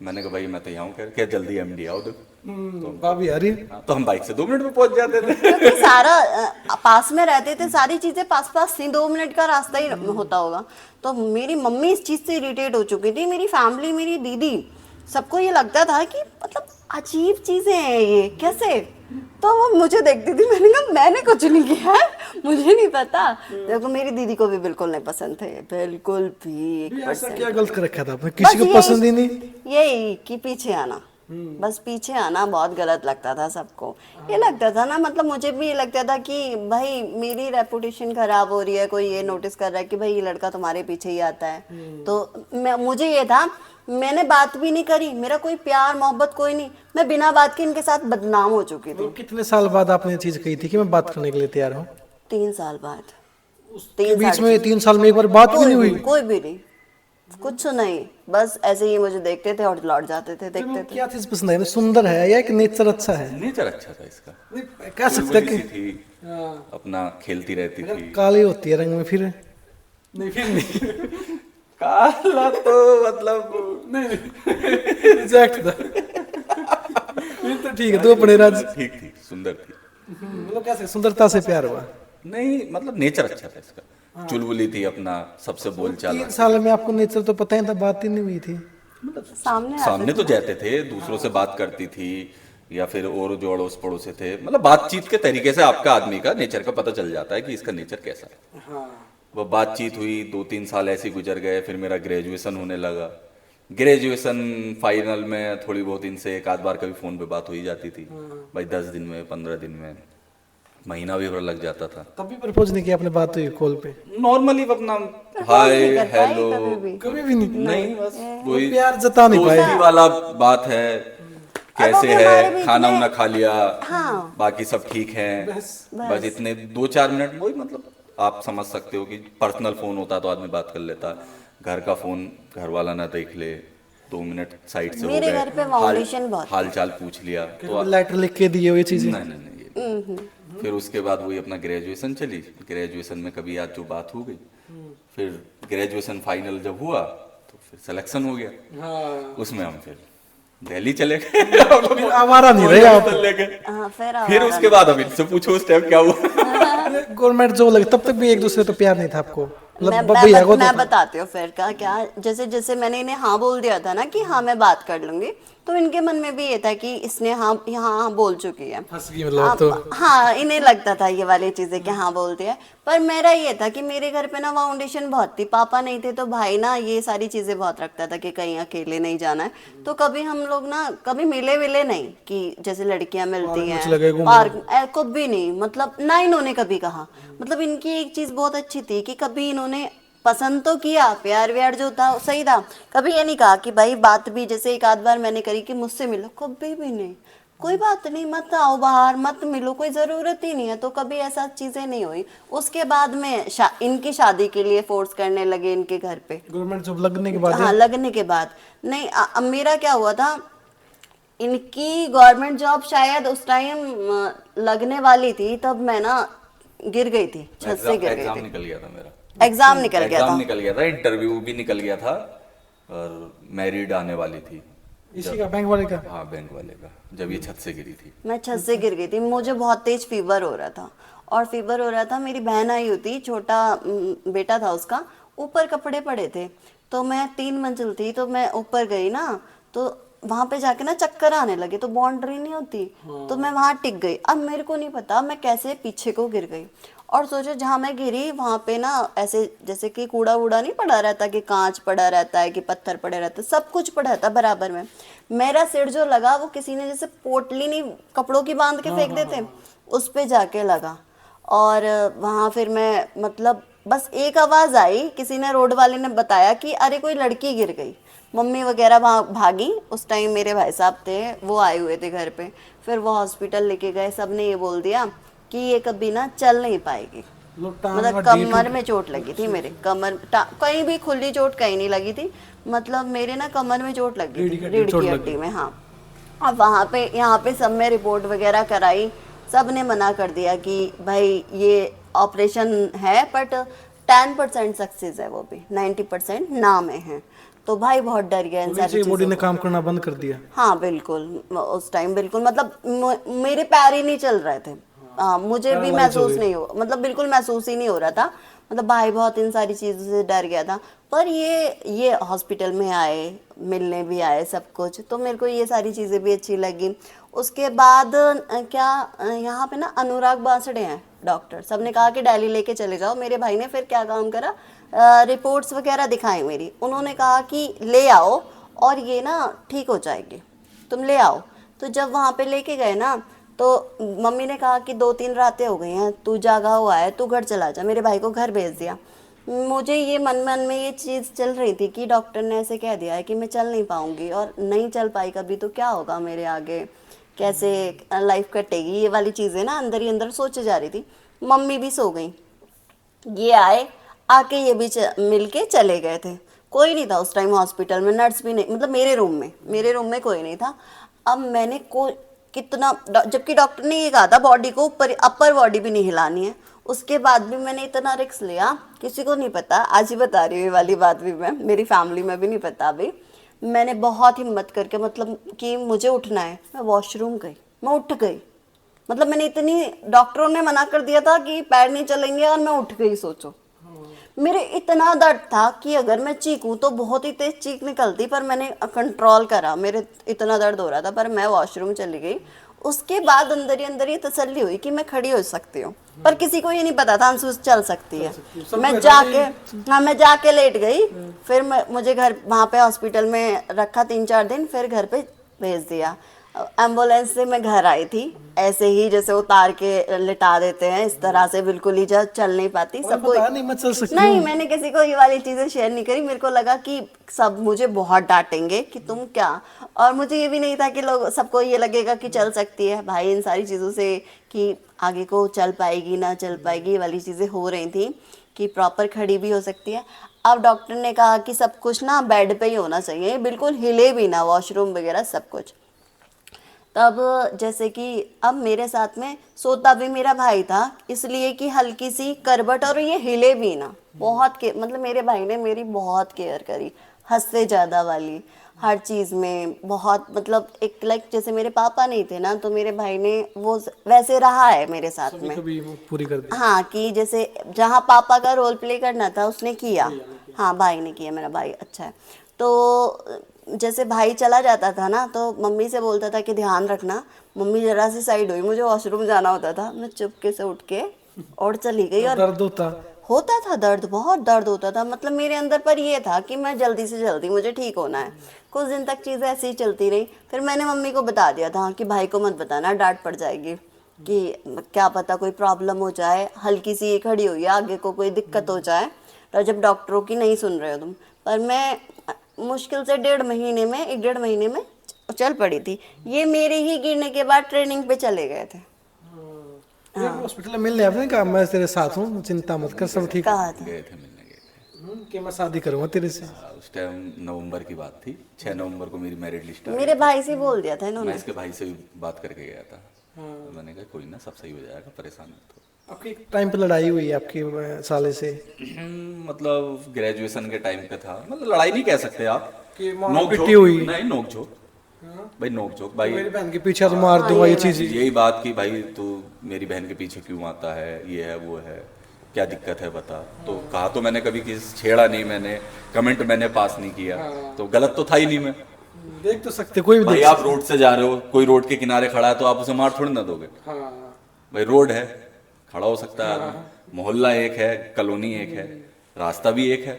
मैंने कहा भाई मैं तो यहाँ हूँ, क्या जल्दी एमडी आओ देखो। भाभी आ रही तो हम बाइक से 2 मिनट में पहुंच जाते थे। क्योंकि सारा पास में रहते थे, सारी चीजें पास पास थी, 2 मिनट का रास्ता ही होता होगा। तो मेरी मम्मी इस चीज से इरिटेट हो चुकी थी, मेरी फैमिली, मेरी दीदी, सबको ये लगता था कि मतलब अजीब चीजें हैं ये कैसे। तो वो मुझे देखती थी, मैंने कहा मैंने कुछ नहीं किया है, मुझे नहीं पता। देखो मेरी दीदी को भी बिल्कुल नहीं पसंद थे, बिल्कुल भी 1%। ऐसा क्या गलत कर रखा था आपने, किसी को पसंद ही नहीं? यही कि पीछे आना, बस पीछे आना बहुत गलत लगता था सबको। ये लगता था ना, मतलब मुझे भी ये लगता था कि भाई मेरी रेपुटेशन खराब हो रही है, कोई ये नोटिस कर रहा है कि भाई ये लड़का तुम्हारे पीछे ही आता है। तो मुझे ये था, मैंने बात भी नहीं करी, मेरा कोई प्यार मोहब्बत कोई नहीं, मैं बिना बात के इनके साथ बदनाम हो चुकी थी। तो कितने साल बाद आपने ये चीज कही थी कि मैं बात करने के लिए तैयार हूँ? 3 साल बाद। के बीच में 3 साल में एक बार बात भी नहीं हुई? कोई भी नहीं, कुछ नहीं, बस ऐसे ही मुझे देखते थे और लौट जाते थे, देखते थे। क्या चीज पसंद है, सुंदर है या एक नेचर अच्छा है? नेचर अच्छा था इसका, कह सकते बुलबुली कि सी थी, अपना खेलती रहती थी। काली होती है रंग में फिर नहीं, फिर नहीं काला तो मतलब नहीं एग्जैक्ट था। फिर तो ठीक है, 2 अपने राज ठीक थी, सुंदर थी। मतलब कैसे सुंदरता से प्यार हुआ? नहीं मतलब नेचर अच्छा था इसका, चुलबुली थी, अपना सबसे बोलचाल। 3 साल में आपको नेचर तो पता ही था, बात ही नहीं हुई थी? सामने तो जाते थे, दूसरों से बात करती थी, या फिर और जो अड़ोस पड़ोस थे, मतलब बातचीत के तरीके से आपका आदमी का नेचर का पता चल जाता है कि इसका नेचर कैसा है। वो बातचीत हुई, 2-3 साल ऐसे गुजर गए, फिर मेरा ग्रेजुएशन होने लगा। ग्रेजुएशन फाइनल में थोड़ी बहुत इनसे एक आध बार कभी फोन पे बात हो ही जाती थी भाई, 10 दिन में 15 दिन में। महीना भी भर लग जाता था। तब भी प्रपोज नहीं किया आपने, बात हुई कॉल पे? नॉर्मली अपना हाय नहीं कर पाई हेलो, कभी भी। कभी भी नहीं? नहीं बस वही प्यार जता नहीं पाए। दोस्ती वाला बात है, कैसे अभी हमारे है, बीच खाना में- वाना खा लिया, हाँ। बाकी सब ठीक है, बस इतने 2-4 मिनट, वही मतलब आप समझ सकते हो कि पर्सनल फोन होता तो आदमी बात कर लेता, घर का फोन घर वाला ना देख ले, 2 मिनट साइड से हो मेरे गए, घर पे फाउंडेशन बहुत हाल चाल पूछ लिया तो लेटर लिख के दिए हुए चीजें? नहीं नहीं नहीं ये। फिर उसके बाद वही अपना ग्रेजुएशन चली, ग्रेजुएशन में कभी आज जो बात हो गई, फिर ग्रेजुएशन फाइनल जब हुआ तो फिर सिलेक्शन हो गया, उसमें हम फिर दिल्ली चले गए। फिर आवारा नहीं रहे आप? लेके हाँ, फिर उसके बाद अब इनसे पूछो उस टाइम क्या हुआ। गवर्नमेंट जॉब लगी तब तक भी एक दूसरे तो प्यार नहीं था आपको? मैं मतलब भैया को मैं तो बताती हूँ फिर का क्या, जैसे जैसे मैंने इन्हें हाँ बोल दिया था ना कि हाँ मैं बात कर लूंगी, तो इनके मन में भी ये था कि इसने हाँ हाँ बोल चुकी है। फंस गई मतलब तो। हाँ, इन्हें लगता था ये वाली चीजें कि हाँ बोलती है, पर मेरा ये था कि मेरे घर पे ना फाउंडेशन बहुत थी, पापा नहीं थे तो भाई ना ये सारी चीजें बहुत रखता था कि कहीं अकेले नहीं जाना है, तो कभी हम लोग ना कभी मिले विले नहीं कि जैसे लड़कियां मिलती हैं पार्क, कभी नहीं, मतलब ना इन्होंने कभी कहा। मतलब इनकी एक चीज बहुत अच्छी थी कि कभी इन्होंने पसंद तो किया, प्यार व्यार जो था सही था, कभी ये नहीं कहा कि भाई बात भी, जैसे एक आध बार मैंने करी कि मुझसे मिलो, कभी भी नहीं, कोई बात नहीं, मत आओ बाहर, मत मिलो, कोई जरूरत ही नहीं है, तो कभी ऐसा चीजें नहीं हुई। उसके बाद में इनकी शादी के लिए फोर्स करने लगे इनके घर पे, गवर्नमेंट जॉब लगने के बाद? हाँ, लगने के बाद नहीं। अब मेरा क्या हुआ था, इनकी गवर्नमेंट जॉब शायद उस टाइम लगने वाली थी, तब मैं ना गिर गई थी, छत से गिर गई एग्जाम थी, निकल गया था मेरा, एग्जाम निकल गया था, निकल गया था, इंटरव्यू भी निकल गया था, और मैरिड आने वाली थी। इसी का, बैंक वाले का? हाँ, बैंक वाले का, जब ये छत से गिरी थी। मैं छत से गिर गई थी, मुझे बहुत तेज फीवर हो रहा था, और फीवर हो रहा था, मेरी बहन आई हुई थी, छोटा बेटा था उसका, ऊपर कपड़े पड़े थे, तो मैं 3 मंजिल थी, तो मैं ऊपर गई ना, तो वहां पे जाके ना चक्कर आने लगे, तो बाउंड्री नहीं होती, तो मैं वहां टिक गई। अब मेरे को नहीं पता मैं कैसे पीछे को गिर गई, और सोचो जहाँ मैं गिरी वहां पे ना ऐसे जैसे कि कूड़ा वूड़ा नहीं पड़ा रहता, कि कांच पड़ा रहता है, कि पत्थर पड़े रहते, सब कुछ पड़ा रहता बराबर में। मेरा सिर जो लगा वो किसी ने जैसे पोटली नहीं कपड़ों की बांध के फेंक देते, उस पे जाके लगा। और वहां फिर मैं मतलब बस एक आवाज आई, किसी ने, रोड वाले ने बताया कि अरे कोई लड़की गिर गई, मम्मी वगैरह वहाँ भागी। उस टाइम मेरे भाई साहब थे, वो आए हुए थे घर पे, फिर वो हॉस्पिटल लेके गए, सब ने ये बोल दिया कि ये कभी ना चल नहीं पाएगी, मतलब कमर में चोट लगी थी मेरे, कमर कहीं भी खुली चोट कहीं नहीं लगी थी, मतलब मेरे ना कमर में चोट लगी थी, रीढ़ की हड्डी में। हाँ, अब वहाँ पे यहाँ पे सब में रिपोर्ट वगैरह कराई, सब ने मना कर दिया कि भाई ये ऑपरेशन है, बट 10% सक्सेस है, वो भी 90% ना में है। तो भाई बहुत डर गया इन सारी बॉडी ने काम करना बंद कर दिया। हाँ बिल्कुल, उस टाइम बिल्कुल, मतलब मेरे पैर ही नहीं चल रहे थे। मुझे भी महसूस नहीं हो, मतलब बिल्कुल महसूस ही नहीं हो रहा था, मतलब भाई बहुत इन सारी चीज़ों से डर गया था। पर ये हॉस्पिटल में आए, मिलने भी आए, सब कुछ, तो मेरे को ये सारी चीज़ें भी अच्छी लगी। उसके बाद क्या यहाँ पे ना अनुराग बासड़े हैं डॉक्टर, सबने कहा कि दिल्ली लेके चले जाओ। मेरे भाई ने फिर क्या काम करा, रिपोर्ट्स वगैरह दिखाई मेरी, उन्होंने कहा कि ले आओ और ये ना ठीक हो जाएगी, तुम ले आओ। तो जब वहाँ पे लेके गए ना, तो मम्मी ने कहा कि 2-3 रातें हो गई हैं, तू जागा हुआ है, तू घर चला जा। मेरे भाई को घर भेज दिया। मुझे ये मन में ये चीज़ चल रही थी कि डॉक्टर ने ऐसे कह दिया है कि मैं चल नहीं पाऊंगी, और नहीं चल पाई कभी तो क्या होगा मेरे आगे, कैसे लाइफ कटेगी, ये वाली चीज़ें ना अंदर ही अंदर सोचे जा रही थी। मम्मी भी सो गई, ये आए, आके ये भी मिल के चले गए थे। कोई नहीं था उस टाइम हॉस्पिटल में, नर्स भी नहीं, मतलब मेरे रूम में कोई नहीं था। अब मैंने कितना, जबकि डॉक्टर ने ये कहा था बॉडी को ऊपर, अपर बॉडी भी नहीं हिलानी है, उसके बाद भी मैंने इतना रिस्क लिया, किसी को नहीं पता, आज ही बता रही हूँ ये वाली बात भी मैं, मेरी फैमिली में भी नहीं पता अभी। मैंने बहुत हिम्मत करके, मतलब कि मुझे उठना है, मैं वॉशरूम गई, मैं उठ गई, मतलब मैंने इतनी, डॉक्टरों ने मना कर दिया था कि पैर नहीं चलेंगे, और मैं उठ गई। सोचो मेरे इतना दर्द था कि अगर मैं चीखूं तो बहुत ही तेज चीख निकलती, पर मैंने कंट्रोल करा, मेरे इतना दर्द हो रहा था, पर मैं वॉशरूम चली गई। उसके बाद अंदर ही तसल्ली हुई कि मैं खड़ी हो सकती हूँ, पर किसी को ये नहीं पता था अंशु चल सकती है। मैं जाके लेट गई, फिर मुझे घर वहाँ पे हॉस्पिटल में रखा 3-4 दिन, फिर घर पे भेज दिया। एम्बुलेंस से मैं घर आई थी, ऐसे ही जैसे उतार के लिटा देते हैं इस तरह से, बिल्कुल ही जब चल नहीं पाती। सबको नहीं मैं चल सकती नहीं, मैंने किसी को ये वाली चीजें शेयर नहीं करी। मेरे को लगा कि सब मुझे बहुत डांटेंगे कि तुम क्या, और मुझे ये भी नहीं था कि लोग सबको ये लगेगा कि चल सकती है भाई इन सारी चीज़ों से, कि आगे को चल पाएगी ना चल पाएगी, ये वाली चीज़ें हो रही थी कि प्रॉपर खड़ी भी हो सकती है। अब डॉक्टर ने कहा कि सब कुछ ना बेड पे ही होना चाहिए, बिल्कुल हिले भी ना, वॉशरूम वगैरह सब कुछ। तब जैसे कि अब मेरे साथ में सोता भी मेरा भाई था, इसलिए कि हल्की सी करबट और ये हिले भी ना, बहुत के मतलब मेरे भाई ने मेरी बहुत केयर करी, हद से ज़्यादा वाली, हर चीज़ में बहुत, मतलब एक लाइक जैसे मेरे पापा नहीं थे ना, तो मेरे भाई ने वो वैसे रहा है मेरे साथ में। कभी वो पूरी कर दी। हाँ, कि जैसे जहाँ पापा का रोल प्ले करना था उसने किया, हाँ भाई ने किया, मेरा भाई अच्छा है। तो जैसे भाई चला जाता था ना, तो मम्मी से बोलता था कि ध्यान रखना, मम्मी जरा सी साइड हुई, मुझे वॉशरूम जाना होता था, मैं चुपके से उठ के और चली गई। और दर्द होता था दर्द, बहुत दर्द होता था, मतलब मेरे अंदर पर ये था कि मैं जल्दी से जल्दी मुझे ठीक होना है। कुछ दिन तक चीज़ें ऐसी ही चलती रही, फिर मैंने मम्मी को बता दिया था कि भाई को मत बताना, डांट पड़ जाएगी, कि क्या पता कोई प्रॉब्लम हो जाए, हल्की सी ये खड़ी हुई है, आगे को कोई दिक्कत हो जाए, तो जब डॉक्टरों की नहीं सुन रहे हो तुम। पर मैं मुश्किल से 1.5 महीने में, 1.5 महीने में चल पड़ी थी। ये मेरे ही गिरने के बाद ट्रेनिंग पे चले गए थे। हॉस्पिटल में मिलने आपने कहा मैं तेरे साथ हूँ, चिंता मत कर, सब ठीक। कहा था गए थे, मिलने गए थे। कि मैं शादी करूंगा तेरे से। उस टाइम नवंबर की बात थी, 6 नवंबर को मेरी मैरिड लिस्ट आ मेरे गई। भाई से बोल दिया था मैं इन्होंने। इसके भाई से भी बात करके गया था, मैंने कहा कोई ना, सब सही हो जाएगा, परेशान मत हो। आपकी टाइम पे लड़ाई हुई है आपकी साले से? मतलब ग्रेजुएशन के टाइम पे था, मतलब लड़ाई नहीं कह सकते आप, कि नोक पिट्टी हुई? नहीं, नोक झोंक भाई, नोक झोंक भाई। मेरी बहन के पीछे तो मार दूंगा, ये चीज। यही बात कि भाई तू मेरी बहन के पीछे क्यों आता है, ये है वो है, क्या दिक्कत है बता। तो कहा तो मैंने कभी किसी छेड़ा नहीं, मैंने कमेंट मैंने पास नहीं किया, तो गलत तो था ही नहीं। मैं देख तो सकते, कोई भी भाई देख आप रोड से जा रहे हो, कोई रोड के किनारे खड़ा है तो आप उसे मार थोड़ी ना दोगे। भाई रोड है, खड़ा हो सकता है आदमी, मोहल्ला एक है, कॉलोनी एक है, रास्ता भी एक है,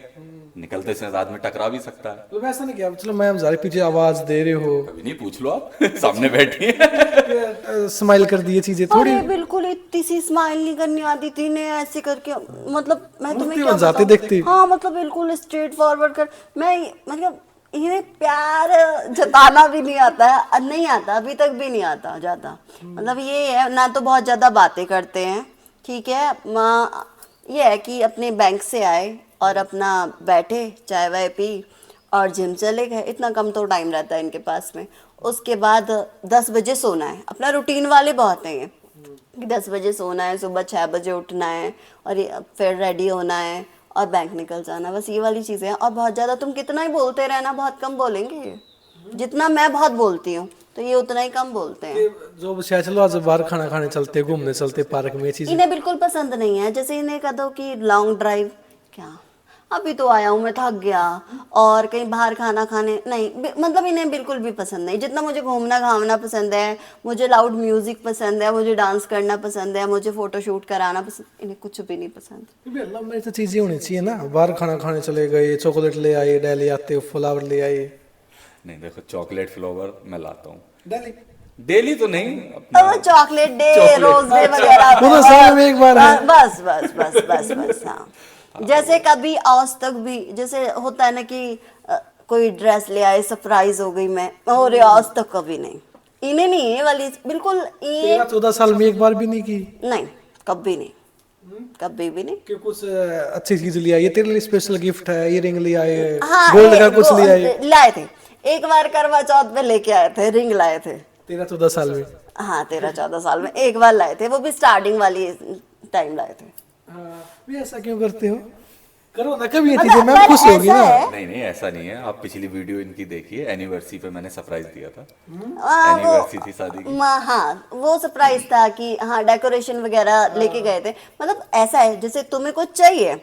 निकलते से आदमी टकरा भी सकता है। तो वैसा नहीं किया, चलो मैम ज़रा पीछे आवाज दे रहे हो, कभी नहीं, पूछ लो आप सामने बैठी है। स्माइल कर दी, ये चीजें थोड़ी अरे बिल्कुल इतनी सी स्माइल नहीं करनी आती थी ने, ऐसे करके, मतलब मैं तुम्हें मूर्ति क्या बन जाती बताऊं? देखती। हाँ, मतलब बिल्कुल स्ट्रेट फॉरवर्ड कर, मैं मतलब इन्हें प्यार जताना भी नहीं आता है, नहीं आता, अभी तक भी नहीं आता जाता। मतलब ये है ना, तो बहुत ज्यादा बातें करते हैं, ठीक है माँ, ये है कि अपने बैंक से आए और अपना बैठे, चाय वाय पी और जिम चले गए, इतना कम तो टाइम रहता है इनके पास में। उसके बाद 10 बजे सोना है, अपना रूटीन वाले बहुत हैं ये, कि 10 बजे सोना है, सुबह 6 बजे उठना है, और फिर रेडी होना है और बैंक निकल जाना, बस ये वाली चीज़ें हैं। और बहुत ज़्यादा तुम कितना ही बोलते रहना, बहुत कम बोलेंगे ये, जितना मैं बहुत बोलती हूँ तो ये उतना ही कम बोलते हैं। जो बस चलो आज बाहर खाना खाने चलते, घूमने चलते पार्क में, ये चीजें इन्हें बिल्कुल पसंद नहीं है। जैसे इन्हें कह दो कि लॉन्ग ड्राइव, क्या अभी तो आया हूँ मैं, थक गया, और कहीं बाहर खाना खाने नहीं, मतलब इन्हें बिल्कुल भी पसंद नहीं। जितना मुझे घूमना घामना पसंद है, मुझे लाउड म्यूजिक पसंद है, मुझे डांस करना पसंद है, मुझे फोटो शूट कराना पसंद, इन्हें कुछ भी नहीं पसंद। अल्लाह में तो चीजें होनी चाहिए ना, बाहर खाना खाने चले गए, चॉकलेट ले आए, डेली आते हो फ्लावर ले आए। नहीं देखो, चॉकलेट फ्लावर मैं लाता हूँ डेली डेली तो नहीं, तो चॉकलेट डे, रोज डे वगैरह वो तो साल में एक बार है। बस बस बस बस बस हाँ। जैसे कभी आज तक भी जैसे होता है ना कि कोई ड्रेस ले आए, सरप्राइज हो गई मैं, और आज तक कभी नहीं, इन्हें नहीं ये वाली बिल्कुल, ये 13-14 साल में एक बार भी नहीं की? नहीं, कभी नहीं, कभी भी नहीं। कि कुछ अच्छी चीज ले आई, तेरे लिए स्पेशल गिफ्ट है, ये रिंग ले आए, हाँ, गोल्ड का कुछ ले आए? लाए थे, एक बार करवा चौथ पे लेके आए थे, रिंग लाए थे। 13-14 साल में? हाँ, 13-14 साल में एक बार लाए थे, वो भी स्टार्टिंग वाली टाइम लाए थे। भी ऐसा क्यों करते हो? करो ना कभी ये चीजें, मैं खुश होगी ना। नहीं नहीं ऐसा नहीं है, आप पिछली वीडियो इनकी देखिए, एनिवर्सरी पे मैंने सरप्राइज दिया था, वो एनिवर्सरी थी शादी की। हाँ, वो सरप्राइज था कि हाँ डेकोरेशन वगैरह लेके गए थे। मतलब ऐसा है जैसे तुम्हें कुछ चाहिए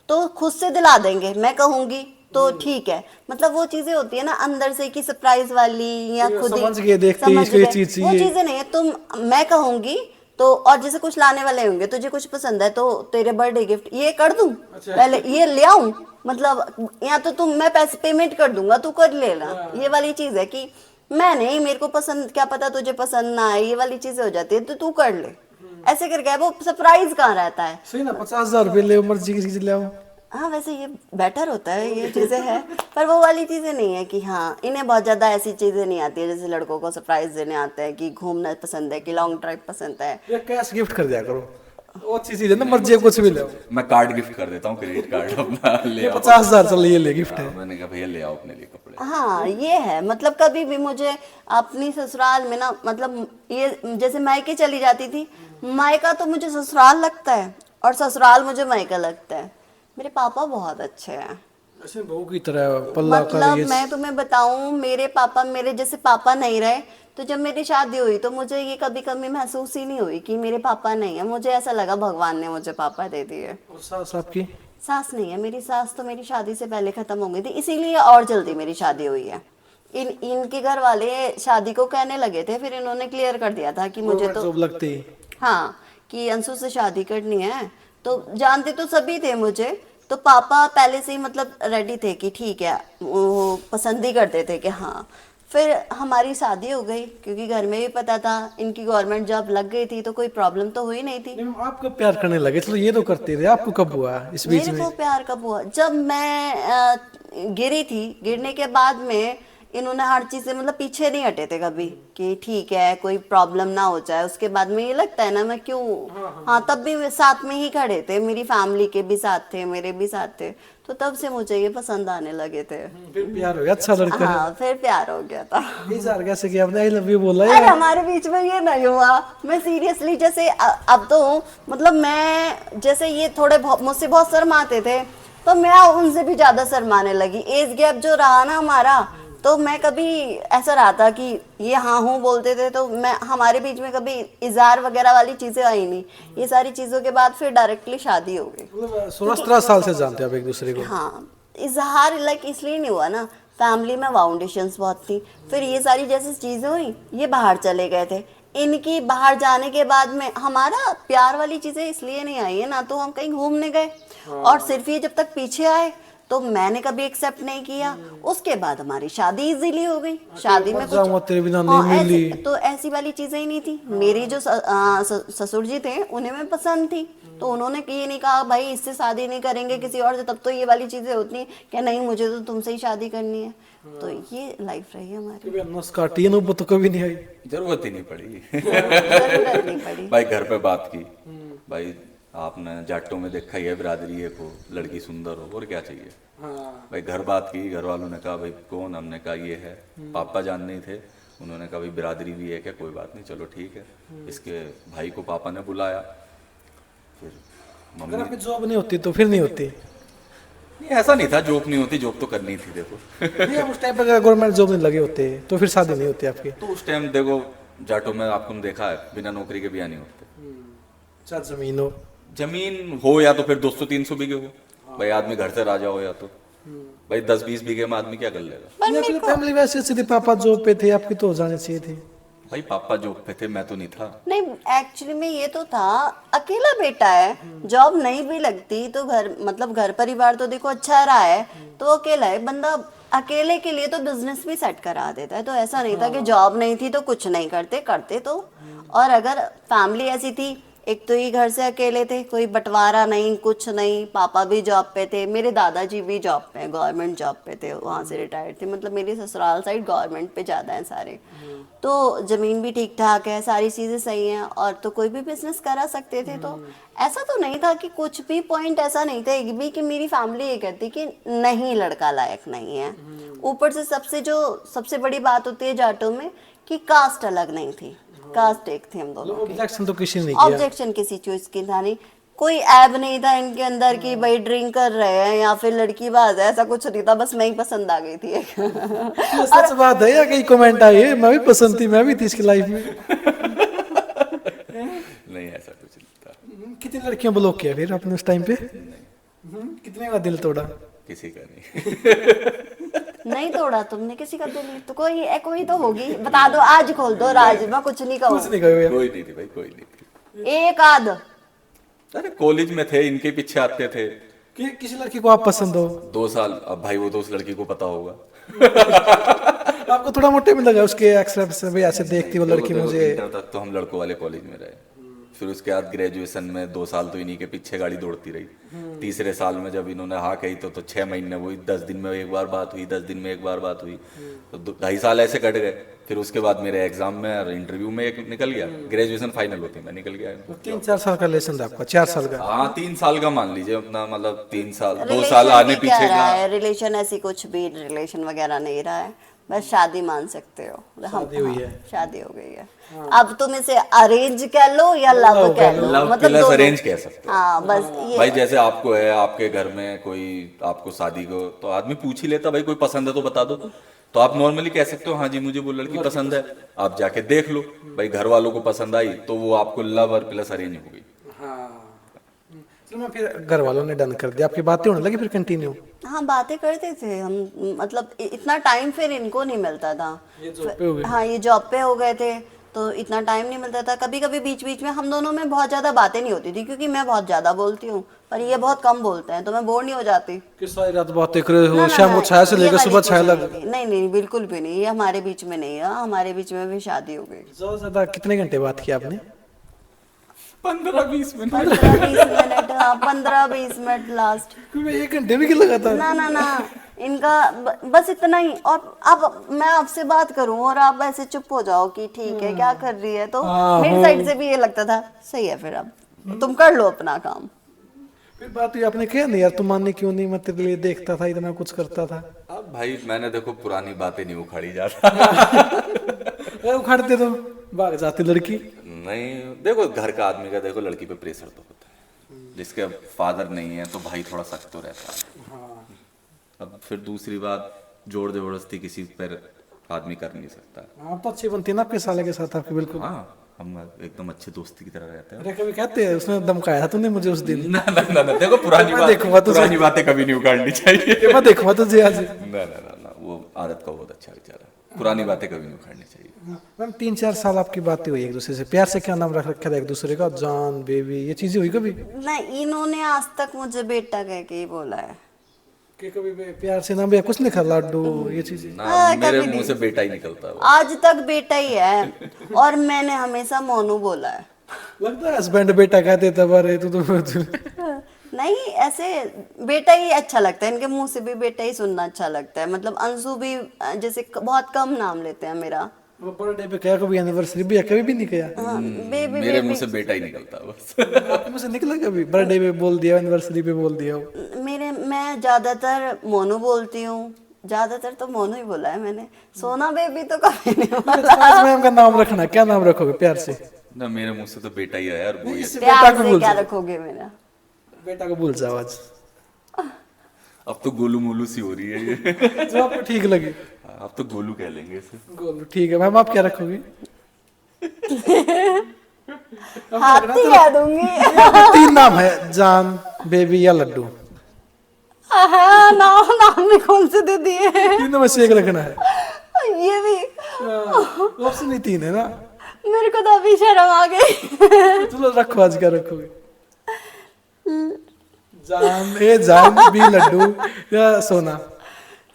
तो खुद से दिला देंगे, मैं कहूंगी तो ठीक है, मतलब वो चीजें होती है ना अंदर से कि सरप्राइज वाली, या खुद ही समझ गए, देखते ही समझ इसको ये गए। चीज वो चाहिए। चीजें नहीं है, तुम मैं कहूंगी तो, और जैसे कुछ लाने वाले होंगे, तुझे कुछ पसंद है तो तेरे बर्थडे गिफ्ट ये कर दूं, पहले ये ले आऊं, मतलब या तो तुम मैं पैसे पेमेंट कर दूंगा, तू कर लेना, ये वाली चीज है कि मैं नहीं, मेरे को पसंद, क्या पता तुझे पसंद ना आए, ये वाली चीजें हो जाती है, तो तू कर ले, ऐसे करके। वो सरप्राइज कहाँ रहता है। सही ना, 50,000 रुपये ले, मर्जी की चीज ले आओ। हाँ वैसे ये बेटर होता है, ये चीजें हैं, पर वो वाली चीजें नहीं है कि हाँ, इन्हें बहुत ज्यादा ऐसी चीजें नहीं आती है जैसे लड़कों को सरप्राइज देने आता है कि घूमना पसंद है, कि लॉन्ग ड्राइव पसंद है। या कैश गिफ्ट कर दिया करो, वो अच्छी चीज है ना, मर्जी कुछ भी ले आओ। मैं कार्ड गिफ्ट कर देता हूँ, क्रेडिट कार्ड अपना ले आओ। 50,000 चल ये ले गिफ्ट है। मैंने कहा भैया ले आओ अपने लिए कपड़े। हाँ ये है, मतलब कभी भी मुझे अपनी ससुराल में ना, मतलब ये जैसे मायके चली जाती थी, मायका तो मुझे ससुराल लगता है और ससुराल मुझे मायका लगता है। मेरे पापा बहुत अच्छे हैं, ऐसे बहू की तरह पल्ला कर मतलब ये। मैं तुम्हें बताऊं, मेरे पापा मेरे जैसे पापा नहीं रहे, तो जब मेरी शादी हुई तो मुझे ये कभी कभी महसूस ही नहीं हुई कि मेरे पापा नहीं है। मुझे ऐसा लगा भगवान ने मुझे पापा दे दिए। और सास आपकी? सास नहीं है मेरी, सास तो मेरी शादी से पहले खत्म हो गई थी, इसीलिए और जल्दी मेरी शादी हुई है। इनके घर वाले शादी को कहने लगे थे, फिर इन्होंने क्लियर कर दिया था कि मुझे तो जॉब लगती। हाँ, कि अंशु से शादी करनी है। तो जानते तो सभी थे मुझे, तो पापा पहले से ही मतलब रेडी थे कि ठीक है, वो पसंद ही करते थे कि हाँ। फिर हमारी शादी हो गई, क्योंकि घर में भी पता था इनकी गवर्नमेंट जॉब लग गई थी, तो कोई प्रॉब्लम तो हुई नहीं थी। आप कब प्यार करने लगे? चलो ये तो करते थे, आपको कब हुआ इस बीच मेरे में? को प्यार कब हुआ, जब मैं गिरी थी, गिरने के बाद में इन्होंने हर चीज से मतलब पीछे नहीं हटे थे कभी कि ठीक है कोई प्रॉब्लम ना हो जाए। उसके बाद में ये लगता है ना, मैं क्यों, हाँ तब भी साथ में ही खड़े थे, मेरी फैमिली के भी साथ थे, मेरे भी साथ थे, तो तब से मुझे ये पसंद आने लगे थे। फिर प्यार हो गया, अच्छा लड़का। हाँ फिर प्यार हो गया था। इजहार कैसे किया आपने? आई लव यू बोला अरे या? हमारे बीच में ये नहीं हुआ, मैं सीरियसली जैसे अब तो मतलब मैं जैसे ये थोड़े मुझसे बहुत शर्माते थे, तो मैं उनसे भी ज्यादा शर्माने लगी। एज गैप जो रहा ना हमारा, तो मैं कभी ऐसा रहा था कि ये हाँ हूँ बोलते थे, तो मैं हमारे बीच में कभी इजहार वगैरह वाली चीजें आई नहीं। ये सारी चीजों के बाद फिर डायरेक्टली शादी हो गई। मतलब 16-17 साल से जानते हैं आप एक दूसरे को? हाँ, इजहार लाइक इसलिए नहीं हुआ ना, फैमिली में फाउंडेशंस बहुत थी, फिर ये सारी जैसी चीजें हुई, ये बाहर चले गए थे। इनकी बाहर जाने के बाद में हमारा प्यार वाली चीजें इसलिए नहीं आई है ना, तो हम कहीं घूमने गए, और सिर्फ ये जब तक पीछे आए तो मैंने कभी एक्सेप्ट नहीं किया। उसके बाद हमारी शादी इजीली हो गई। शादी में जाऊंगा तेरे बिना हाँ, नहीं मिली। तो ऐसी वाली चीजें ही नहीं थी। मेरी जो ससुर जी थे उन्हें मैं पसंद थी, तो उन्होंने ये नहीं कहा भाई इससे शादी नहीं करेंगे किसी और से, तब तो ये वाली चीजें होती कि नहीं मुझे तो तुमसे ही शादी करनी है। तो ये लाइफ रही है हमारी। कभी नस काटी ना, वो तो कभी नहीं आई। जरूरत ही नहीं पड़ी। जरूरत नहीं पड़ी। भाई घर पे बात की, भाई आपने जाटों में देखा ही है बिरादरी है को, लड़की सुंदर हो और क्या चाहिए। भाई घर बात की, घर वालों ने कहा भाई कौन, हमने कहा ये है, पापा जान नहीं थे, उन्होंने कहा भाई बिरादरी भी है क्या, कोई बात नहीं चलो ठीक है। इसके भाई को पापा ने बुलाया, फिर अगर मम्मी, आपकी जॉब नहीं होती तो फिर नहीं होती? नहीं ऐसा नहीं था जॉब नहीं होती, जॉब तो करनी थी देखो। नहीं, उस टाइम पे अगर गवर्नमेंट जॉब नहीं लगे होते तो फिर शादी नहीं होती आपकी? तो उस टाइम देखो जाटों में आपने देखा है बिना नौकरी के भी नहीं होते। चार जमीन हो, जमीन हो या तो फिर 200-300 बीघे हो, भाई आदमी घर से राजा हो, या तो भाई 10-20 बीघे में आदमी क्या कर लेगा। या फिर फैमिली वैसे अच्छी थी, पापा जॉब पे थे, आपकी तो हो जानी चाहिए थी। भाई पापा जॉब पे थे, मैं तो नहीं था। नहीं एक्चुअली में ये तो था, अकेला बेटा है, जॉब नहीं भी लगती तो घर मतलब घर परिवार तो देखो अच्छा रहा है, तो अकेला है बंदा, अकेले के लिए तो बिजनेस भी सेट करा देता है। तो ऐसा नहीं था कि जॉब नहीं थी तो कुछ नहीं करते, करते तो। और अगर फैमिली ऐसी थी, एक तो ये घर से अकेले थे, कोई बंटवारा नहीं कुछ नहीं, पापा भी जॉब पे थे, मेरे दादाजी भी जॉब पे, गवर्नमेंट जॉब पे थे, वहाँ से रिटायर्ड थे, मतलब मेरी ससुराल साइड गवर्नमेंट पे ज़्यादा है सारे, तो ज़मीन भी ठीक ठाक है, सारी चीज़ें सही हैं, और तो कोई भी बिजनेस करा सकते थे। तो ऐसा तो नहीं था कि कुछ भी पॉइंट ऐसा नहीं था एक भी कि मेरी फैमिली ये कहती कि नहीं लड़का लायक नहीं है। ऊपर से सबसे बड़ी बात होती है जाटों में कि कास्ट अलग नहीं थी, कास्ट एक थी हम दोनों की। ऑब्जेक्शन तो किसी ने नहीं किया? ऑब्जेक्शन किसी चीज की था नहीं, कोई ऐब नहीं था इनके अंदर कि भाई ड्रिंक कर रहे हैं या फिर लड़की बाज है, ऐसा कुछ नहीं था, बस मैं ही पसंद आ गई थी एक। ये सच बात है या कहीं कमेंट आई है? मैं भी पसंद थी, मैं भी थी इसकी लाइफ में। नहीं ऐसा कुछ नहीं था। कितनी लड़कियां ब्लॉक किया फिर आपने उस टाइम पे? कितने का दिल तोड़ा? किसी का नहीं। नहीं तोड़ा तुमने किसी का दिल? तो कोई तो होगी, बता दो, आज खोल दो राज, मैं कुछ नहीं कुछ कहूँ। नहीं कहो। कोई नहीं थी भाई, कोई नहीं थी। एक आध अरे कॉलेज में थे, इनके पीछे आते थे। कि किसी लड़की को आप पसंद हो? 2 साल, अब भाई वो तो उस लड़की को पता होगा। आपको आपको थोड़ा मोटे में लगा उसके एक्सप्रेशन में, ऐसे देखती वो लड़की देखो, मुझे। इंटर तक तो हम लड़कों वाले कॉलेज में रहे, फिर उसके बाद ग्रेजुएशन में 2 साल तो इन्हीं के पीछे गाड़ी दौड़ती रही। तीसरे साल में जब इन्होंने हाँ कही तो 6 महीने हुई, 10 दिन में एक बार बात हुई, 10 दिन में एक बार बात हुई, तो 2.5 साल ऐसे कट गए। फिर उसके बाद मेरे एग्जाम में और इंटरव्यू में एक निकल गया, ग्रेजुएशन फाइनल होती मैं निकल गया। 3-4 साल का रिलेशन था आपका, 4 साल का? हाँ 3 साल का मान लीजिए अपना, मतलब 3 साल 2 रिलेशन साल आने भी क्या पीछे रहा का। है, रिलेशन ऐसी कुछ भी रिलेशन वगैरह नहीं रहा है, बस शादी मान सकते हो। शादी हुई है। शादी हो गई है। अब तुम इसे अरेंज कह लो या लव कह लो, लव मतलब प्लस दोनों। अरेंज कह सकते हो। हाँ बस ये भाई जैसे आपको है, आपके घर में कोई आपको शादी को तो आदमी पूछ ही लेता, भाई कोई पसंद है तो बता दो, तो आप नॉर्मली कह सकते हो हाँ जी मुझे वो लड़की पसंद है, आप जाके देख लो, भाई घर वालों को पसंद आई तो वो आपको लव और प्लस अरेंज हो गई। चलो मैं फिर घर वालों ने डन कर दिया, आपकी बातें होने लगी फिर कंटिन्यू? हाँ बातें करते थे हम, मतलब इतना टाइम फिर इनको नहीं मिलता था। ये जॉब पे हो गए? हाँ ये जॉब पे हो गए थे तो इतना टाइम नहीं मिलता था। कभी कभी बीच बीच में हम दोनों में बहुत ज्यादा बातें नहीं होती थी, क्योंकि मैं बहुत ज्यादा बोलती हूँ पर ये बहुत कम बोलते हैं, तो मैं बोर नहीं हो जाती। कि सारी रात बातें कर रहे ना, हो, ना, शाम को ना, 6 से ये लेकर वाली सुबह कुछ 6 नहीं लग? थी। नहीं नहीं बिल्कुल भी नहीं, ये हमारे बीच में नहीं है। हमारे बीच में भी शादी हो गई। ज्यादा से ज्यादा कितने घंटे बात किया आपने? 15-20 मिनट। 15-20 मिनट, हाँ 15-20 मिनट लास्ट। मैं 1 घंटे भी क्यों लगाता? ना ना ना इनका बस इतना ही। और अब मैं आपसे बात करूं और आप ऐसे चुप हो जाओ कि ठीक है क्या कर रही है, तो मेरी साइड से भी ये लगता था सही है, फिर अब तुम कर लो अपना काम। फिर बात हुई, आपने कहा नहीं यार तुम मानने क्यों नहीं, मैं तेरे लिए देखता था, इतना कुछ करता था। अब भाई मैंने देखो पुरानी बातें नहीं उखाड़ी जाता। उखाड़ते तो भाग जाती लड़की। नहीं देखो घर का आदमी का देखो लड़की पे प्रेशर तो होता है, जिसके फादर नहीं है तो भाई थोड़ा सख्त तो रहता है। अब फिर दूसरी बात, जोर जबरदस्ती किसी पर आदमी कर नहीं सकता। आप तो अच्छी बनती है ना आपके साले के साथ आपकी, बिल्कुल। हाँ हम एकदम अच्छे दोस्ती की तरह रहते हैं। अरे कभी कहते हैं उसने धमकाया था तूने मुझे उस दिन? ना ना ना ना देखो मैं देखूंगा तुझे। पुरानी बातें कभी नहीं उखाड़नी चाहिए। मैं देखूंगा तुझे आज। ना ना ना ना वो आदत का बहुत अच्छा विचार है, पुरानी बातें कभी नहीं उखाड़नी चाहिए। मैम 3-4 साल आपकी बातें हुई एक दूसरे से, प्यार से क्या नाम रख रखा था एक दूसरे का? जान, बेबी, ये चीजें हुई कभी? नहीं इन्होंने आज तक मुझे बेटा कह के ही बोला है। कि कभी प्यार से नाम या कुछ लिखा, लाडू, ये चीजें? ना हाँ, मेरे कभी मुंह नहीं। से बेटा ही निकलता है वो। आज तक बेटा ही है और मैंने हमेशा मोनू बोला है। लगता है हस्बैंड बेटा कहते तब, अरे तो नहीं ऐसे बेटा ही अच्छा लगता है, इनके मुंह से भी बेटा ही सुनना अच्छा लगता है। मतलब अंशु भी जैसे बहुत कम नाम लेते हैं मेरा। बर्थडे पे क्या, कभी एनिवर्सरी भी कभी भी नहीं किया? हाँ, बेबी मेरे बेबी मुंह से बेटा ही निकलता है बस। आपके मुंह से निकला कभी? बर्थडे पे बोल दिया, एनिवर्सरी पे बोल दिया हो? मैं ज्यादातर मोनू बोलती हूँ, ज्यादातर तो मोनू ही बोला है मैंने। सोना बेबी तो कभी नहीं बोला। आज मैम का नाम रखना, क्या नाम रखोगे प्यार से? ना मेरे मुंह से तो बेटा ही है यार, वो ही है। बेटा प्यार को से भूल क्या जाओ, रखोगे मेरा? बेटा को भूल जाओ आज, अब तो गोलू मोलू सी हो रही है ये। जो आपको ठीक लगे। अब तो गोलू कह लेंगे इसे। गोलू ठीक है। मैम आप क्या रखोगे? हाथी कह दूंगी। 3 नाम है, जान, बेबी या लड्डू। हाँ, नाम भी कौन से दे दिए? तीनों में से एक रखना है। ये भी ऑप्शन ही 3 है ना? मेरे को तो अभी शर्म आ गई। चलो रखो, आज क्या रखोगे? जान, जान, बी लड्डू या सोना?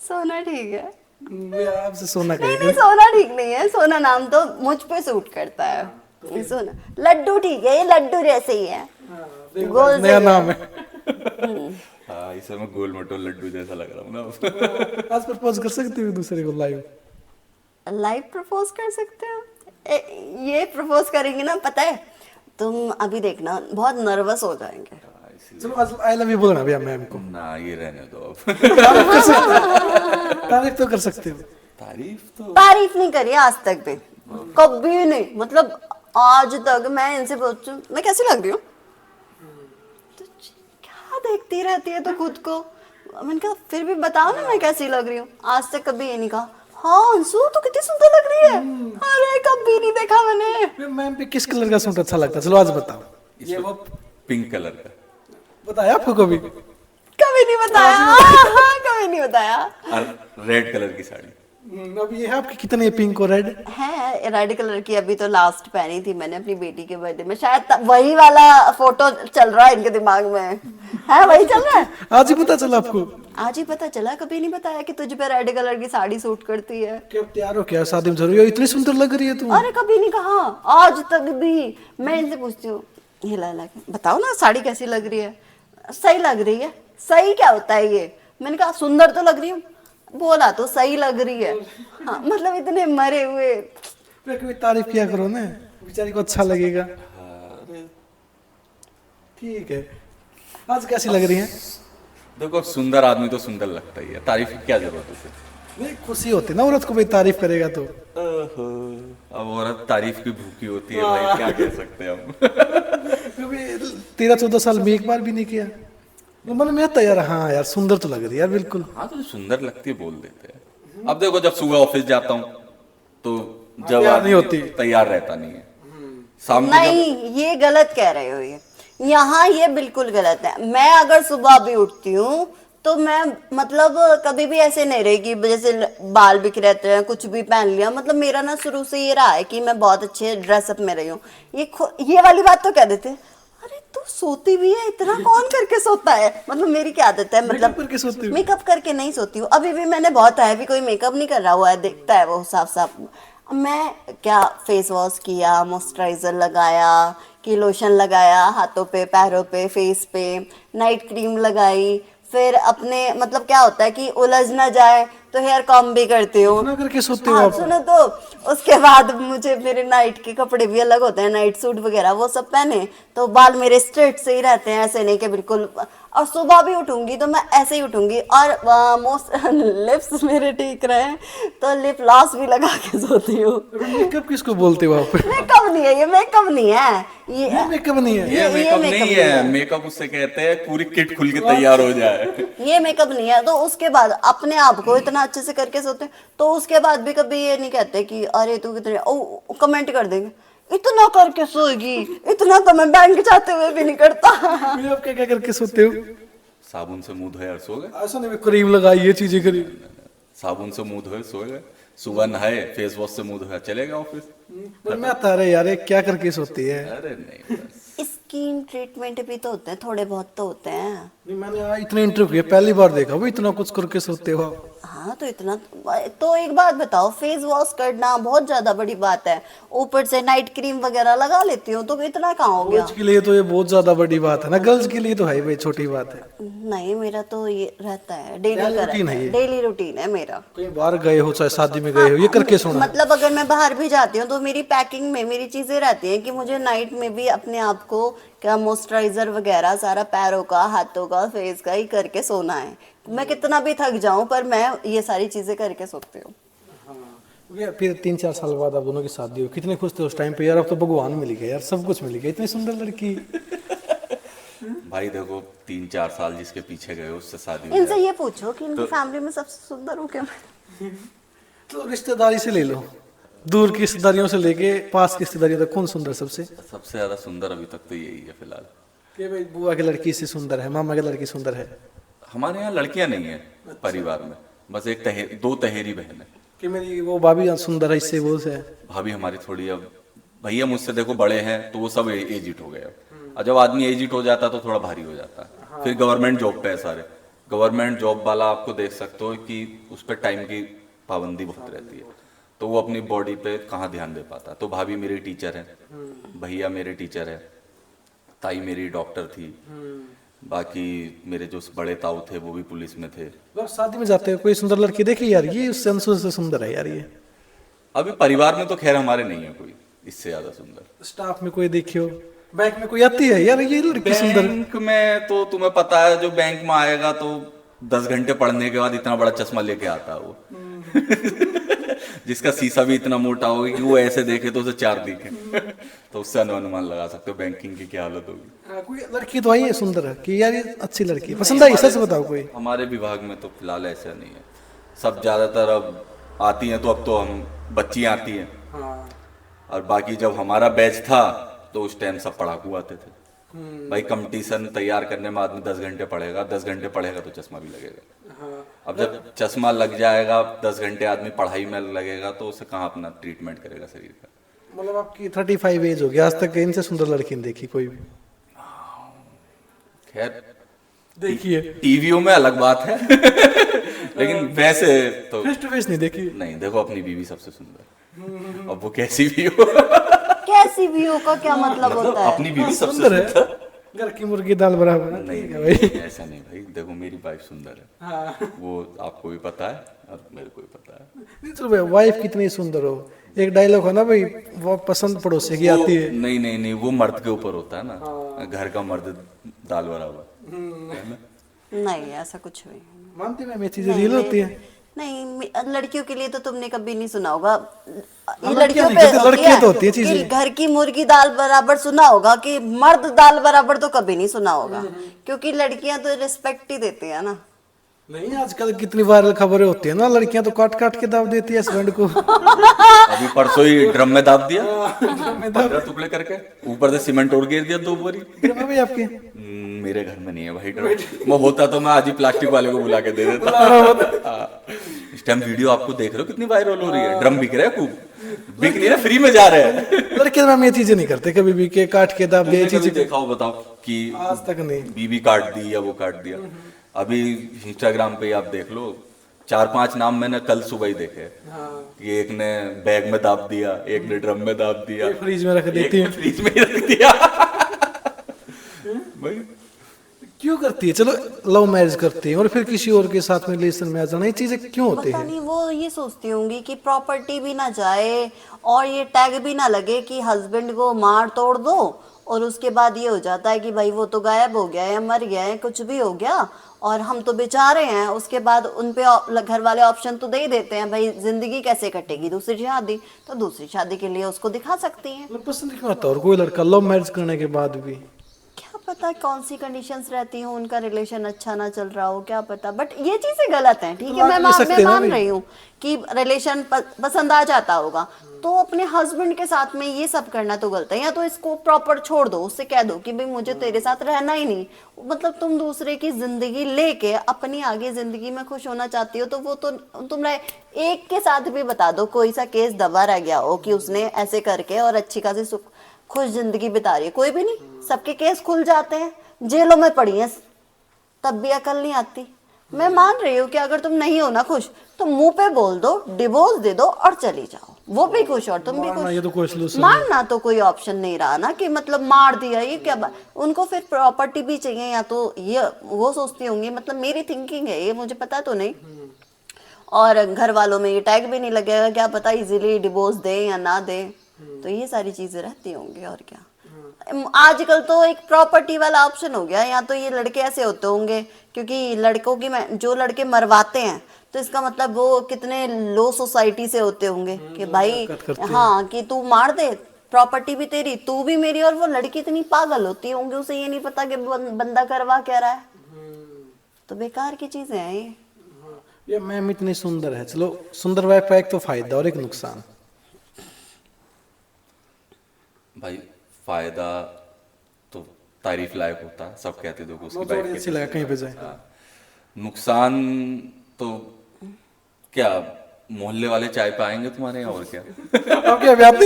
सोना ठीक है। मैं आपसे सोना नहीं कहेगा। नहीं सोना ठीक नहीं है, सोना नाम तो मुझ पे सूट करता है। सोना लड्डू ठीक है, ये लड्डू जैसे ही है, गोल नया से नाम है। हाँ इसे मैं गोल मटोल लड्डू जैसा लग रहा हूँ ना। आज प्रपोज कर सकते हो दूसरे को लाइव? लाइव प्रपोज कर सकते हो। ये प्रपोज करेंगे ना, पता है तुम अभी देखना बहुत नर्वस हो जाएंगे। चलो आज आई लव यू बोलना भैया मैम को। ना ये रहने दो अब। तारीफ तो कर सकते हो। तारीफ नहीं करी आज तक भी, कभी नहीं। मतलब आज तक मैं इनसे पूछूं मैं कैसी लग रही हूँ, तो क्या देखती रहती है तो खुद को। मैंने कहा फिर भी बताओ ना मैं कैसी लग रही हूँ। आज तक कभी ये नहीं कहा हाँ अंशु तो कितनी सुंदर लग रही है। अरे कभी नहीं देखा मैंने। मैम पे किस कलर का सूट अच्छा लगता है? चलो आज बताओ। ये वो पिंक कलर का बताया आपको कभी? कभी नहीं बताया। हाँ, कभी नहीं बताया। और रेड कलर की साड़ी। अब ये है आपकी कितने पिंक और रेड? है रेड कलर की, अभी तो लास्ट पहनी थी मैंने अपनी बेटी के बर्थडे में, शायद वही वाला फोटो चल रहा है इनके दिमाग में, है वही चल रहा है। आज ही पता चला आपको? आज ही पता चला, कभी नहीं बताया कि तुझ पे रेड कलर की साड़ी सूट करती है। क्या तैयार हो क्या शादी में जरूरी हो? इतनी सुंदर लग रही है तू। अरे कभी नहीं कहा, आज तक भी मैं इनसे पूछती हूँ, ये लाला बताओ ना साड़ी कैसी लग रही है, सही लग रही है। सही क्या होता है ये? मैंने कहा सुंदर तो लग रही हूँ, बोला तो सही लग रही है। हाँ मतलब इतने मरे हुए। फिर कभी तारीफ किया करो ना, बेचारी को अच्छा लगेगा। ठीक है, आज कैसी लग रही है? देखो सुंदर आदमी तो सुंदर लगता ही है, तारीफ की क्या जरूरत है उसे? नहीं खुशी होती ना औरत को, भाई तारीफ करेगा तो। अब औरत तारीफ की भूखी होती है भाई, क्या कह सकते हैं हम। कभी 13-14 साल में एक बार भी नहीं किया? मन में आता यार, हाँ यार सुंदर तो लग रही है यार बिल्कुल। हाँ तो सुंदर लगती है बोल देते हैं। अब देखो जब सुबह ऑफिस जाता हूँ तो जब तैयार नहीं होती, तैयार रहता नहीं है, शाम को नहीं ये गलत कह रहे हो, ये यहाँ ये बिल्कुल गलत है। मैं अगर सुबह भी उठती हूँ तो मैं मतलब कभी भी ऐसे नहीं रही कि जैसे बाल बिखरे रहते हैं कुछ भी पहन लिया, मतलब मेरा ना शुरू से ये रहा है कि मैं बहुत अच्छे ड्रेसअप में रही हूँ। ये वाली बात तो कह देते हैं, अरे तू सोती भी है, इतना कौन करके सोता है। मतलब मेरी क्या आदत है, मतलब करके सोती हूँ? मेकअप करके नहीं सोती हूँ। अभी भी मैंने बहुत हैवी कोई मेकअप नहीं कर रहा हुआ है, दिखता है वो साफ साफ। मैं क्या फेस वॉश किया, मॉइस्चराइजर लगाया, कि लोशन लगाया हाथों पे, पैरों पे, फेस पे, नाइट क्रीम लगाई, फिर अपने मतलब क्या होता है कि उलझ ना जाए तो हेयर कॉम भी करती हूँ। इतना करके सोते हो हाँ आप? सुनो तो उसके बाद मुझे मेरे नाइट के कपड़े भी अलग होते हैं, नाइट सूट वगैरह वो सब पहने तो बाल मेरे स्ट्रेट से ही रहते हैं, ऐसे नहीं कि बिल्कुल। और सुबह भी उठूंगी तो मैं ऐसे ही उठूंगी। और मोस्ट लिप्स मेरे ठीक रहे तो लिप ग्लॉस भी लगा के सोती हूँ। मेकअप किसको बोलते हो आप? मेकअप नहीं है ये, मेकअप नहीं है ये, मेकअप नहीं है ये मेकअप नहीं है, मेकअप उससे कहते हैं पूरी किट खुल के तैयार हो जाए। ये मेकअप नहीं है। तो उसके बाद अपने आप को इतना अच्छे से करके सोते हैं तो उसके बाद भी कभी ये नहीं कहते कि अरे तू कितने, कमेंट कर देंगे इतना करके सोएगी, इतना तो मैं बैंक जाते हुए भी नहीं करता। आप क्या क्या करके सोते हो? साबुन से मुंह धोए और सो गए, ऐसा नहीं क्रीम लगाई, ये चीजें करी? साबुन से मुंह धोए सो गए, सुबह नहाए फेस वॉश से मुंह धोया चले गए ऑफिस। मन में आता है यार ये क्या करके सोती है? अरे नहीं बस। स्किन ट्रीटमेंट भी तो होते हैं, थोड़े बहुत तो होते हैं। नहीं मैंने इतने इंटरव्यू किया, पहली बार देखा वो इतना कुछ करके सोते हो आप। हाँ तो इतना तो एक बात बताओ, फेस वॉश करना बहुत ज्यादा बड़ी बात है, ऊपर से नाइट क्रीम वगैरह लगा लेती हूँ तो इतना कहाँ हो गया। बॉयज के लिए तो ये बहुत ज्यादा बड़ी बात है ना, गर्ल्स के लिए तो है भाई छोटी बात है। नहीं मेरा तो ये रहता है, डेली का रूटीन रहता है है, ये? डेली रूटीन है मेरा। कहीं बाहर गए हो चाहे शादी में गए हो, ये करके सोना? मतलब अगर मैं बाहर भी जाती हूँ तो मेरी पैकिंग में मेरी चीजें रहती हैं कि मुझे नाइट में भी अपने आप को क्या मॉइस्चराइजर वगैरह सारा पैरों का, हाथों का, फेस का ही करके सोना है। मैं कितना भी थक जाऊं पर मैं ये सारी चीजें करके सोती हूँ। हाँ। फिर 3-4 साल बाद आप दोनों की शादी हो, कितने खुश थे उस टाइम पे यार? अब तो भगवान मिल गया यार, सब कुछ मिल गया, इतनी सुंदर लड़की। भाई देखो 3-4 साल जिसके पीछे गए उससे शादी हो इनसे जाए। ये पूछो कि इनकी फैमिली में सबसे सुंदर हूँ क्या मैं? तो रिश्तेदारी से ले लो, दूर की रिश्तेदारियों से लेके पास की रिश्तेदारियों तक, कौन सुंदर सबसे? सबसे ज्यादा सुंदर अभी तक तो यही है फिलहाल। कि भाई बुआ की लड़की से सुंदर है, मामा की लड़की सुंदर है? हमारे यहाँ लड़कियां नहीं है परिवार में, बस एक दो तहेरी बहन है। कि मेरी वो भाभी सुंदर है, इससे वो से है। भाभी हमारी थोड़ी, अब भैया मुझसे देखो बड़े हैं तो वो सब एजिट हो गए अब। और जब आदमी एजिट हो जाता है तो थोड़ा भारी हो जाता है। फिर गवर्नमेंट जॉब पे है सारे, गवर्नमेंट जॉब वाला आपको देख सकते हो कि उस पर टाइम की पाबंदी बहुत रहती है, तो वो अपनी बॉडी पे कहाँ ध्यान दे पाता। तो भाभी मेरी टीचर है, भैया मेरे टीचर है, ताई मेरी डॉक्टर थी, बाकी मेरे जो बड़े ताऊ थे वो भी पुलिस में थे। जब शादी में जाते हो कोई सुंदर लड़की देखी यार, ये उससे अंशु से सुंदर है यार ये? अभी परिवार में तो खैर हमारे नहीं है कोई इससे ज्यादा सुंदर। स्टाफ में कोई देखी हो, बैंक में कोई आती है यार ये लड़की सुंदर? बैंक में तो तुम्हें पता है, जो बैंक में आएगा तो 10 घंटे पढ़ने के बाद इतना बड़ा चश्मा लेके आता है वो। जिसका शीशा भी इतना मोटा होगा कि वो ऐसे देखे तो उसे 4 दिखे। तो उससे अनुमान लगा सकते हो बैंकिंग की क्या हालत होगी। कोई लड़की तो आई है सुंदर है कि यार ये अच्छी लड़की पसंद आई, सच बताओ कोई? हमारे विभाग में तो फिलहाल ऐसा नहीं है, सब ज्यादातर अब आती हैं तो अब तो हम बच्चियां आती हैं। और बाकी जब हमारा बैच था तो उस टाइम सब पढ़ाकू आते थे। भाई कंपटीशन तैयार करने में आदमी 10 घंटे पढ़ेगा, 10 घंटे पढ़ेगा तो चश्मा भी लगेगा। अब जब चश्मा लग जाएगा, 10 घंटे आदमी पढ़ाई में लगेगा, तो उसे कहाँ अपना ट्रीटमेंट करेगा शरीर का। मतलब आपकी 35 एज हो गई, आज तक इनसे सुंदर लड़की नहीं देखी कोई भी? खैर देखिए टीवियों में अलग बात है लेकिन वैसे तो फेस टू फेस नहीं देखी। नहीं, देखो अपनी बीवी सबसे सुंदर, अब वो कैसी भी हो कैसी भी हो का क्या मतलब होता है? अपनी बीवी सबसे सुंदर है, सुंदर। घर की मुर्गी दाल बराबर है। नहीं ठीक है भाई। नहीं, ऐसा नहीं भाई, देखो मेरी वाइफ सुंदर है, वो आपको भी पता है और मेरे को भी पता है। नहीं चलो भाई, वाइफ कितनी सुंदर हो, एक डायलॉग है ना भाई, वो पसंद पड़ोसी की आती है। नहीं नहीं नहीं, वो मर्द के ऊपर होता है ना, घर का मर्द दाल बराबर है ना। नहीं, ऐसा कुछ भी नहीं। मानती मैं, ये चीजें रियल होती है। नहीं, लड़कियों के लिए तो तुमने कभी नहीं सुना होगा। ये लड़कियां लड़कियों नहीं पे कहते, लड़कियां तो होती है कि चीजें। घर की मुर्गी दाल बराबर सुना होगा, कि मर्द दाल बराबर तो कभी नहीं सुना होगा, क्योंकि लड़कियां तो रिस्पेक्ट ही देती है ना। नहीं, आजकल कितनी वायरल खबरें होती है ना, लड़कियां तो काट काट के दाव देती है हस्बैंड को। अभी परसों ही ड्रम में दाब दिया 15 टुकड़े करके, ऊपर से सीमेंट और गिर दिया 2 बोरी। ड्रम भी आपके? मेरे घर में नहीं है भाई ड्रम, वो होता तो मैं आज ही प्लास्टिक वाले को बुला के दे देता। हाँ। इस टाइम वीडियो आपको देख रहे हो कितनी वायरल हो रही है, ड्रम बिक रहा है खूब, बिक नहीं रहा, फ्री में जा रहे हैं। लड़के मैम ये चीजें नहीं करते कभी भी, के काट के दाब दे तुमने कभी चीजें। देखा हो बताओ कि आज तक नहीं। बीवी काट दी या वो काट दिया? अभी इंस्टाग्राम पे आप देख लो, 4-5 नाम मैंने कल सुबह ही देखे कि एक ने बैग में दाब दिया, एक ने ड्रम में दाब दिया, फ्रिज में रख देती है। फ्रिज में ही रख दिया भाई क्यों करती है? चलो लव मैरिज करती है और फिर किसी और के साथ में रिलेशन में आ जाना, ये चीजें क्यों होती पता है? नहीं, वो ये सोचती होंगी कि प्रॉपर्टी भी ना जाए और ये टैग भी ना लगे कि हस्बैंड को मार तोड़ दो, और उसके बाद ये हो जाता है कि भाई वो तो गायब हो गया है, मर गया है, कुछ भी हो गया और हम तो बेचारे हैं। उसके बाद उन पे घर वाले ऑप्शन तो दे ही देते हैं, भाई जिंदगी कैसे कटेगी, दूसरी शादी, तो दूसरी शादी के लिए उसको दिखा सकती हैं। मतलब पसंद क्यों आता है और कोई लड़का लव मैरिज करने के बाद भी? क्या पता कौन सी कंडीशंस रहती हो, उनका रिलेशन अच्छा ना चल रहा हो, क्या पता। बट ये चीजें गलत हैं, ठीक है, मैं मान रही हूँ कि रिलेशन पसंद आ जाता होगा, तो अपने हस्बैंड के साथ में ये सब करना तो गलत है। या तो इसको प्रॉपर छोड़ दो, उससे कह दो कि भाई मुझे तेरे साथ रहना ही नहीं। मतलब तुम दूसरे की जिंदगी लेके अपनी आगे जिंदगी में खुश होना चाहती हो, तो वो तो तुम एक के साथ भी बता दो, कोई सा केस दबा रह गया हो कि उसने ऐसे करके और अच्छी खासी खुश जिंदगी बिता रही है, कोई भी नहीं, सबके केस खुल जाते हैं, जेलों में पड़ी हैं, तब भी अकल नहीं आती। मैं मान रही हूँ कि अगर तुम नहीं हो ना खुश, तो मुंह पे बोल दो, डिवोर्स दे दो और चली जाओ, वो भी खुश और तुम भी ये तो कोई खुश। solution मारना तो कोई ऑप्शन नहीं रहा ना, कि मतलब मार दिया, ये क्या बात। उनको फिर प्रॉपर्टी भी चाहिए, या तो ये वो सोचती होंगी, मतलब मेरी थिंकिंग है ये, मुझे पता तो नहीं, और घर वालों में ये टैग भी नहीं लगेगा, क्या पता इजीली डिवोर्स दे या ना दे, तो ये सारी चीजें रहती होंगी और क्या। आजकल तो एक प्रॉपर्टी वाला ऑप्शन हो गया, या तो ये लड़के ऐसे होते होंगे, क्योंकि लड़कों की जो लड़के मरवाते हैं, तो इसका मतलब वो कितने लो सोसाइटी से होते होंगे कि भाई हाँ, कि तू मार दे, प्रॉपर्टी भी तेरी, तू भी मेरी। और वो लड़की इतनी पागल होती होंगी, उसे ये नहीं पता कि बंदा करवा क्या रहा है, तो बेकार की चीजें हैं ये। मैम इतनी सुंदर है, चलो सुंदर वाइफ का एक तो फायदा और एक नुकसान। भाई फायदा तो तारीफ लायक होता है, सब कहते देखो उसकी थोड़ी वाइफ अच्छी लगा कहीं पे जाए। नुकसान तो क्या, मोहल्ले वाले चाय पे आएंगे तुम्हारे यहाँ और क्या अब क्या व्याप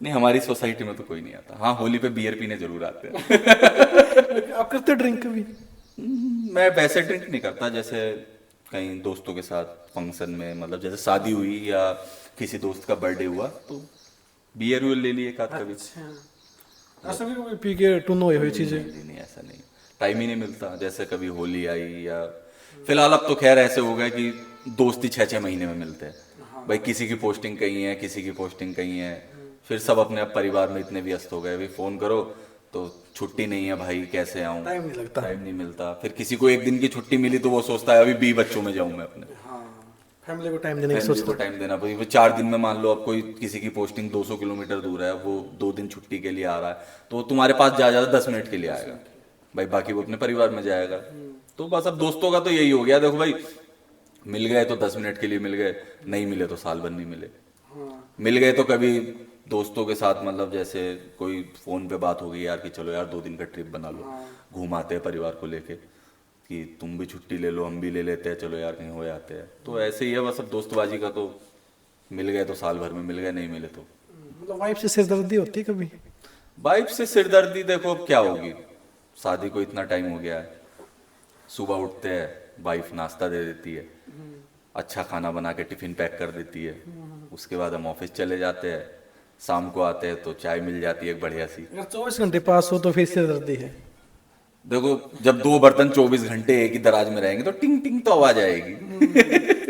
नहीं, हमारी सोसाइटी में तो कोई नहीं आता। हाँ, होली पे बियर पीने जरूर आते हैं आप करते ड्रिंक कभी? मैं वैसे ड्रिंक नहीं करता, जैसे कहीं दोस्तों के साथ फंक्शन में, मतलब जैसे शादी हुई या किसी दोस्त का बर्थडे हुआ, तो बियर वियर ले लिए एक आध कभी। ऐसा भी कभी पी के टून हुई चीजें? नहीं, ऐसा नहीं, टाइम ही नहीं मिलता। जैसे कभी होली आई, या फिलहाल अब तो खैर ऐसे हो गया कि दोस्ती 6-6 महीने में मिलते हैं। भाई किसी की पोस्टिंग कहीं है, किसी की पोस्टिंग कहीं है, फिर सब अपने अब परिवार में इतने व्यस्त हो गए, भाई फोन करो तो छुट्टी नहीं है भाई, कैसे आऊँ, टाइम नहीं लगता, टाइम नहीं मिलता। फिर किसी को एक दिन की छुट्टी मिली तो वो सोचता है अभी 20 बच्चों में जाऊँ मैं अपने, फैमिली को टाइम देने की फैमिली सोचते को टाइम देना। भाई 4 दिन में मान लो अब कोई किसी की पोस्टिंग 200 किलोमीटर दूर है, वो 2 दिन छुट्टी के लिए आ रहा है, तो वो तुम्हारे पास ज्यादा 10 मिनट के लिए आएगा भाई, बाकी वो अपने परिवार में जाएगा। तो बस अब दोस्तों का तो यही हो गया, देखो भाई मिल गए तो 10 मिनट के लिए मिल गए, नहीं मिले तो साल भर नहीं मिले। मिल गए तो कभी दोस्तों के साथ, मतलब जैसे कोई फोन पे बात हो गई यार कि चलो यार 2 दिन का ट्रिप बना लो, घूमाते हैं परिवार को लेके, कि तुम भी छुट्टी ले लो हम भी ले लेते हैं, चलो यार कहीं हो जाते हैं। तो ऐसे ही है बस। अब दोस्तबाजी का तो मिल गए तो साल भर में मिल गए, नहीं मिले तो। मतलब वाइफ से सिरदर्दी होती है कभी? वाइफ से सिरदर्दी देखो अब क्या होगी, शादी को इतना टाइम हो गया है। सुबह उठते हैं, वाइफ नाश्ता दे देती है, अच्छा खाना बना के टिफिन पैक कर देती है, उसके बाद हम ऑफिस चले जाते हैं, शाम को आते हैं तो चाय मिल जाती है एक बढ़िया सी। अगर 24 घंटे पास हो तो फिर सिरदर्दी है। देखो जब 2 बर्तन 24 घंटे एक ही दराज में रहेंगे तो टिंग टिंग तो आवाज आएगी।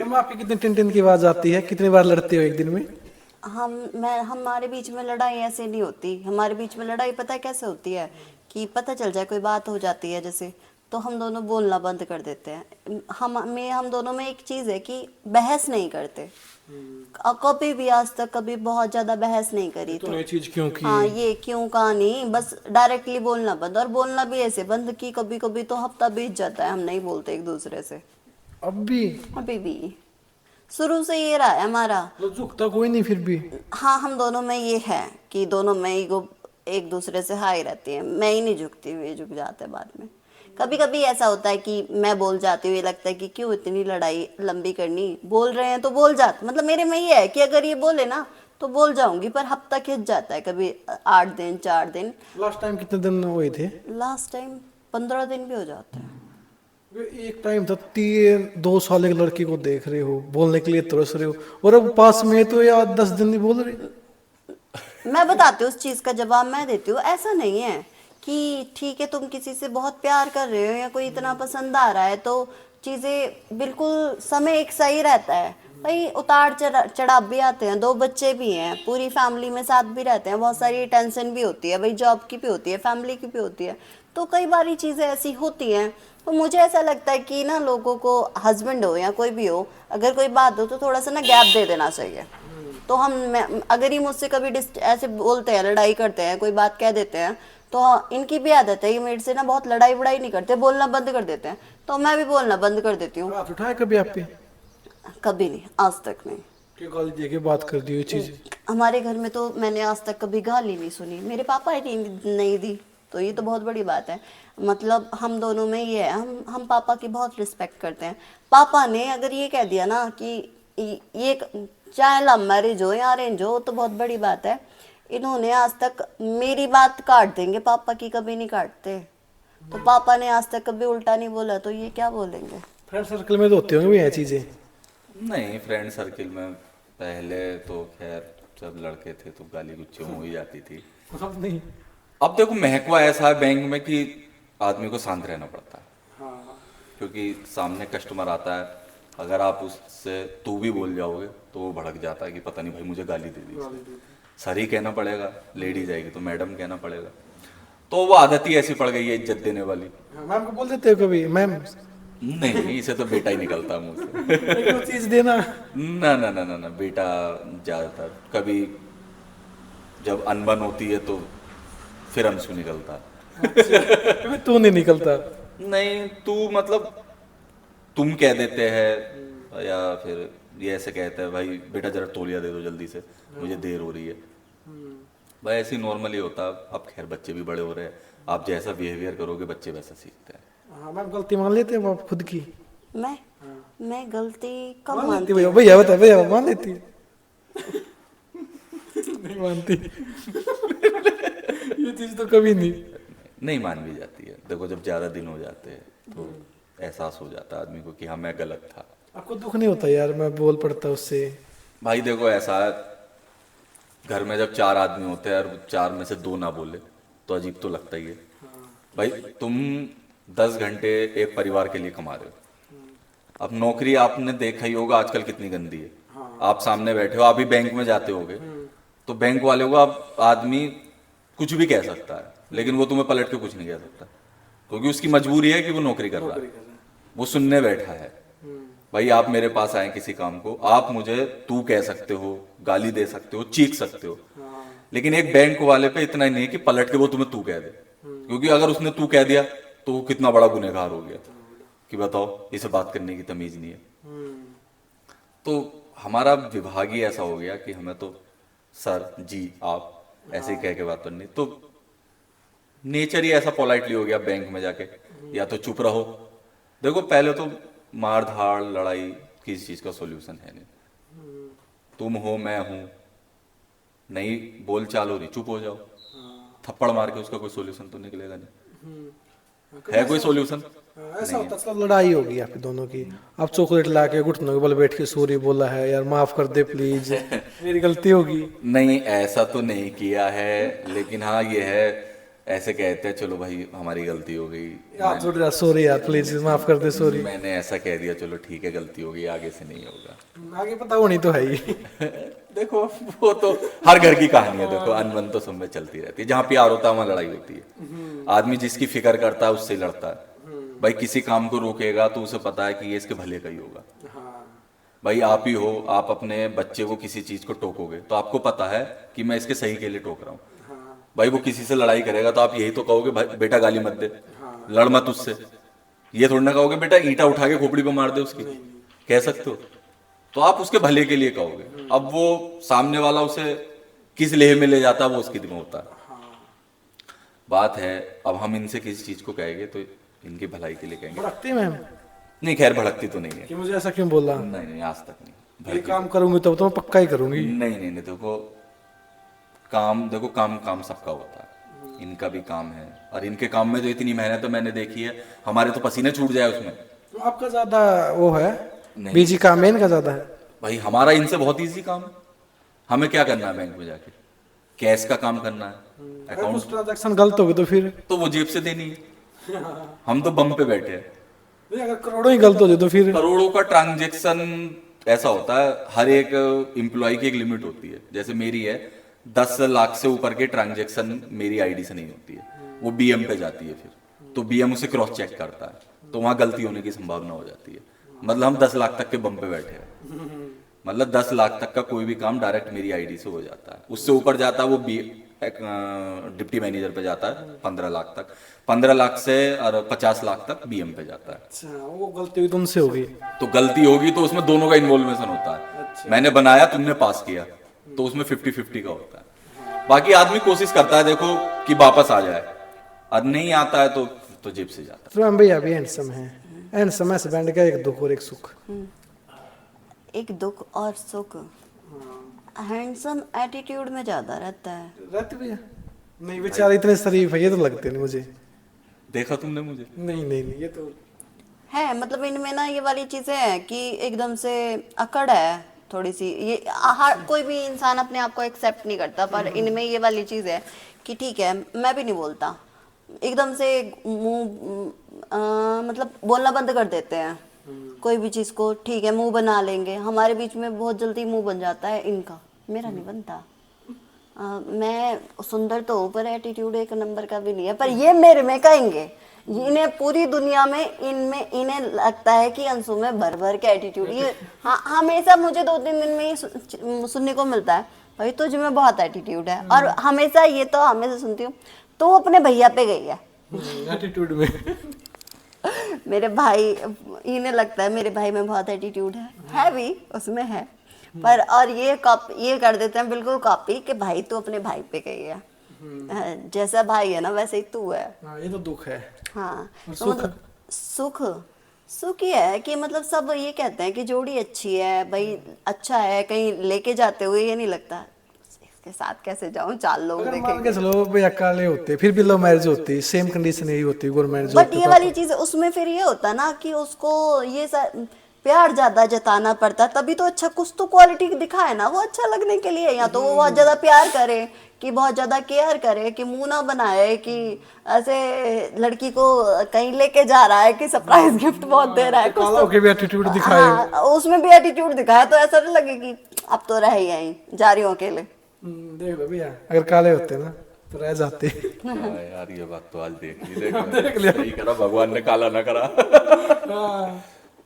हम आपकी कितने टिन टिन की आवाज आती है? कितनी बार लड़ते हो एक दिन में? हमारे बीच में लड़ाई ऐसे नहीं होती। हमारे बीच में लड़ाई पता है कैसे होती है कि पता चल जाए कोई बात हो जाती है जैसे, तो हम दोनों बोलना बंद कर देते हैं। हम दोनों में एक चीज है कि बहस नहीं करते। कभी भी आज तक कभी बहुत ज्यादा बहस नहीं करी। तो ये चीज क्यों की? हाँ, ये क्यों का नहीं, बस डायरेक्टली बोलना बंद। और बोलना भी ऐसे बंद की कभी कभी तो हफ्ता बीत जाता है हम नहीं बोलते एक दूसरे से। अब भी? अभी भी शुरू से ये रहा है हमारा। तो झुकता कोई नहीं फिर भी? हाँ, हम दोनों में ये है कि दोनों में ईगो एक दूसरे से हाई रहती है। मैं ही नहीं झुकती हूँ, ये झुक जाते हैं बाद में। कभी कभी ऐसा होता है कि मैं बोल जाती हूँ, ये लगता है कि क्यों इतनी लड़ाई लंबी करनी, बोल रहे हैं तो बोल जाते। मतलब मेरे में ये है कि अगर ये बोले ना तो बोल जाऊंगी, पर हफ्ता खिंच जाता है, कभी 8 दिन 4 दिन। लास्ट टाइम कितने दिन हुए थे? लास्ट टाइम 15 दिन भी हो जाते हैं। एक टाइम था 2 साल एक लड़की को देख रहे हो, बोलने के लिए तरस रहे हो, और अब पास में तो यार 10 दिन नहीं बोल रहे। मैं बताती हूँ, उस चीज का जवाब मैं देती हूँ। ऐसा नहीं है कि ठीक है तुम किसी से बहुत प्यार कर रहे हो या कोई इतना पसंद आ रहा है तो चीजें बिल्कुल समय एक सही रहता है। भाई उतार चढ़ाव भी आते हैं, 2 बच्चे भी हैं, पूरी फैमिली में साथ भी रहते हैं, बहुत सारी टेंशन भी होती है, भाई जॉब की भी होती है, फैमिली की भी होती है, तो कई बारी चीजें ऐसी होती हैं। तो मुझे ऐसा लगता है कि ना लोगों को, हस्बैंड हो या कोई भी हो, अगर कोई बात हो तो थोड़ा सा ना गैप दे देना चाहिए। तो अगर ही मुझसे कभी ऐसे बोलते हैं, लड़ाई करते हैं, कोई बात कह देते हैं, तो इनकी भी आदत है, ये मेरे से ना बहुत लड़ाई वड़ाई नहीं करते, बोलना बंद कर देते हैं, तो मैं भी बोलना बंद कर देती हूँ। हाथ उठाया कभी आप पे? कभी नहीं, आज तक नहीं। कि गाली दे के बात कर दी ये चीज? हमारे घर में तो मैंने आज तक कभी गाली नहीं सुनी, मेरे पापा ही नहीं दी, तो ये तो बहुत बड़ी बात है। मतलब हम दोनों में ये है, हम पापा की बहुत रिस्पेक्ट करते हैं। पापा ने अगर ये कह दिया ना कि ये चाहे लव मैरिज हो या अरेंज हो तो बहुत बड़ी बात है, इन्होंने आज तक मेरी बात काट देंगे, पापा की कभी नहीं काटते। तो पापा ने आज तक कभी उल्टा नहीं बोला, तो ये क्या बोलेंगे। फ्रेंड सर्कल में तो होते होंगे ये चीजें? नहीं, फ्रेंड सर्किल में पहले तो खैर जब लड़के थे तो गाली गुच्चे हो ही जाती थी। अब नहीं? अब देखो महकवा ऐसा है बैंक में कि आदमी को शांत रहना पड़ता है। क्योंकि सामने कस्टमर आता है, अगर आप उससे तू भी बोल जाओगे तो वो भड़क जाता है कि पता नहीं भाई मुझे गाली दे दी। सर ही कहना पड़ेगा, लेडीज आएगी तो मैडम कहना पड़ेगा। तो वो आदत ही ऐसी पड़ गई है इज्जत देने वाली। मैम को बोल देते हो कभी मैम? नहीं, इसे तो बेटा ही निकलता मुंह से। एक चीज देना। ना ना ना ना ना, बेटा ज्यादातर। कभी जब अनबन होती है तो फिर अंशु निकलता। कभी तू नहीं निकलता? नहीं, तू मतलब तुम कह देते हैं, या फिर ये ऐसे कहते हैं भाई बेटा जरा तौलिया दे दो जल्दी से, मुझे देर हो रही है। भाई ऐसे ही नॉर्मली होता। अब खैर बच्चे भी बड़े हो रहे हैं, आप जैसा बिहेवियर करोगे बच्चे वैसा सीखते हैं। हाँ, मैम गलती मान लेते हो आप खुद की? मैं गलती कब मान मानती लेती हूँ? भैया बता, भैया मान लेती है? नहीं मानती। ये चीज तो कभी नहीं मान भी जाती है। देखो जब ज्यादा दिन हो जाते हैं तो एहसास हो जाता है आदमी को कि हाँ मैं गलत था। आपको दुख नहीं होता यार मैं बोल पड़ता उससे? भाई देखो ऐसा है, घर में जब 4 आदमी होते हैं और 4 में से 2 ना बोले तो अजीब तो लगता ही है। भाई तुम 10 घंटे एक परिवार के लिए कमा रहे हो। अब नौकरी आपने देखा ही होगा आजकल कितनी गंदी है। आप सामने बैठे हो, आप भी बैंक में जाते होगे तो बैंक वाले को आप आदमी कुछ भी कह सकता है, लेकिन वो तुम्हें पलट के कुछ नहीं कह सकता, क्योंकि उसकी मजबूरी है कि वो नौकरी कर रहा है, वो सुनने बैठा है। भाई आप मेरे पास आए किसी काम को, आप मुझे तू कह सकते हो, गाली दे सकते हो, चीख सकते हो, लेकिन एक बैंक वाले पे इतना ही नहीं कि पलट के वो तुम्हें तू कह दे। क्योंकि अगर उसने तू कह दिया तो वो कितना बड़ा गुनहगार हो गया कि बताओ इसे बात करने की तमीज नहीं है। तो हमारा विभाग ही ऐसा हो गया कि हमें तो सर जी आप ऐसे ही कह के बात करनी, तो नेचर ही ऐसा पोलाइटली हो गया बैंक में जाके, या तो चुप रहो। देखो पहले तो मार धाड़ लड़ाई किसी चीज का सॉल्यूशन है नहीं, तुम हो मैं हूं, नहीं बोल चाल हो रही चुप हो जाओ, थप्पड़ मार के उसका कोई सॉल्यूशन तो निकलेगा नहीं, है कोई सॉल्यूशन? ऐसा होता है, लड़ाई होगी आपकी दोनों की, आप चॉकलेट ला के घुटनों के बल बैठ के सॉरी बोला है, यार माफ कर दे प्लीज मेरी गलती होगी। नहीं ऐसा तो नहीं किया है, लेकिन हाँ ये है ऐसे कहते हैं चलो भाई हमारी गलती हो गई, आप जोड़ रहा सॉरी यार प्लीज माफ कर दे सॉरी, मैंने ऐसा कह दिया चलो ठीक है गलती हो गई आगे से नहीं होगा। आगे पता होनी तो है ही। देखो वो तो हर घर की कहानी है, देखो अनबन तो सब में चलती रहती है, जहाँ प्यार होता है वहाँ लड़ाई होती है। आदमी जिसकी फिक्र करता है उससे ही लड़ता है। भाई किसी काम को रोकेगा तो उसे पता है कि ये इसके भले का ही होगा। भाई आप ही हो, आप अपने बच्चे को किसी चीज को टोकोगे तो आपको पता है कि मैं इसके सही के लिए टोक रहा हूँ। भाई वो किसी से लड़ाई करेगा तो आप यही तो कहोगे भाई बेटा गाली मत दे, लड़ मत उससे, ये थोड़ी ना कहोगे बेटा ईंटा उठा के खोपड़ी पे मार दे उसकी, कह सकते हो? तो आप उसके भले के लिए कहोगे। अब वो सामने वाला उसे किस लेह में ले जाता है वो उसकी में होता है। बात है अब हम इनसे किसी चीज को कहेंगे तो इनकी भलाई के लिए कहेंगे। भड़कती मैम नहीं खैर भड़कती तो नहीं है कि मुझे ऐसा क्यों बोला, नहीं नहीं आज तक नहीं। ये काम करूंगी तब तो मैं पक्का ही करूंगी। नहीं नहीं नहीं देखो देखो काम सबका होता है, इनका भी काम है और इनके काम में जो इतनी मेहनत तो मैंने देखी है, हमारे तो पसीने छूट जाए उसमें। तो आपका ज्यादा वो है नहीं। बीजी काम है इनका ज्यादा है। भाई हमारा इनसे बहुत इजी काम है, हमें क्या करना है बैंक में जाके कैश का काम करना है, अकाउंट ट्रांजैक्शन गलत होगी तो फिर तो वो जेब से देनी है, हम तो बम पे बैठे हैं। अगर करोड़ों ही गलत हो जाए तो फिर करोड़ों का ट्रांजैक्शन ऐसा होता है, हर एक एम्प्लॉय की एक लिमिट होती है। जैसे मेरी है 10 लाख से ऊपर के ट्रांजैक्शन मेरी आईडी से नहीं होती है, वो बीएम पे जाती है, फिर तो बीएम उसे क्रॉस चेक करता है, तो वहां गलती होने की संभावना हो जाती है। मतलब हम 10 लाख तक के बम पे बैठे हैं, मतलब 10 लाख तक का कोई भी काम डायरेक्ट मेरी आईडी से हो जाता है। उससे ऊपर जाता है वो डिप्टी मैनेजर पे जाता है 15 लाख तक, 15 लाख से और 50 लाख तक बीएम पे जाता है। अच्छा वो गलती हुई तो उनसे होगी, तो गलती होगी तो उसमें दोनों का इन्वॉल्वेशन होता है। मैंने बनाया तुमने पास किया तो उसमें 50-50 का होता है। बाकी आदमी कोशिश करता है देखो कि वापस आ जाए, और नहीं आता है तो जेब से जाता है। तो हम भैया भी हैंडसम है, हैंडसम है बैंड का एक दुख और एक सुख। एक दुख और सुख हैंडसम एटीट्यूड में ज्यादा रहता है। रहते भैया नहीं बेचारे इतने शरीफ है, ये तो लगते नहीं मुझे। देखा तुमने मुझे? नहीं ये तो है मतलब इनमें ना ये वाली चीजें हैं कि एकदम से अकड़ है थोड़ी सी, ये हर कोई भी इंसान अपने आप को एक्सेप्ट नहीं करता, पर इनमें ये वाली चीज है कि ठीक है मैं भी नहीं बोलता, एकदम से मुंह मतलब बोलना बंद कर देते हैं कोई भी चीज को। ठीक है मुंह बना लेंगे, हमारे बीच में बहुत जल्दी मुंह बन जाता है इनका, मेरा नहीं बनता। मैं सुंदर तो हूँ पर एटीट्यूड एक नंबर का भी नहीं है, पर ये मेरे में कहेंगे, इन्हें पूरी दुनिया में इन्हें लगता है कि अंशु में भर भर के एटीट्यूड। ये हमेशा मुझे 2-3 दिन में ही सुनने को मिलता है भाई तुझ में बहुत एटीट्यूड है, और हमेशा ये तो हमेशा सुनती हूँ तो अपने भैया पे गई है एटीट्यूड में। मेरे भाई, इन्हें लगता है मेरे भाई में बहुत एटीट्यूड है भी उसमें है, पर और ये कर देते हैं बिल्कुल कॉपी कि भाई तू अपने भाई पे गई है, जैसा भाई है ना वैसे ही तू है। ये तो दुख है। हाँ तो मतलब सुख ये है कि मतलब सब ये कहते हैं कि जोड़ी अच्छी है भाई, अच्छा है, कहीं लेके जाते हुए ये नहीं लगता इसके साथ कैसे जाऊं, 4 लोग मान देखेंगे। के चलो भैया काले होते फिर भी लव मैरिज होती, सेम कंडीशन यही होती गवर्नमेंट बट ये वाली चीज उसमें फिर ये होता ना कि उसको ये प्यार ज्यादा जताना पड़ता, तभी तो अच्छा कुछ तो क्वालिटी दिखाए ना वो अच्छा लगने के लिए, या तो वो बहुत ज्यादा प्यार करे कि बहुत ज्यादा केयर करे कि मुंह ना बनाए कि ऐसे लड़की को कहीं लेके जा रहा है कि सरप्राइज गिफ्ट बहुत दे रहा है, कुछ तो भी एटीट्यूड दिखाए। हाँ, उसमें भी एटीट्यूड दिखाया तो ऐसा नहीं लगे कि अब तो रह ही यहीं जा रही हूँ अकेले। देख लो भैया अगर काले होते ना तो रह जाते। यार ये बात तो आज देख लिया, सही करा भगवान ने काला ना करा।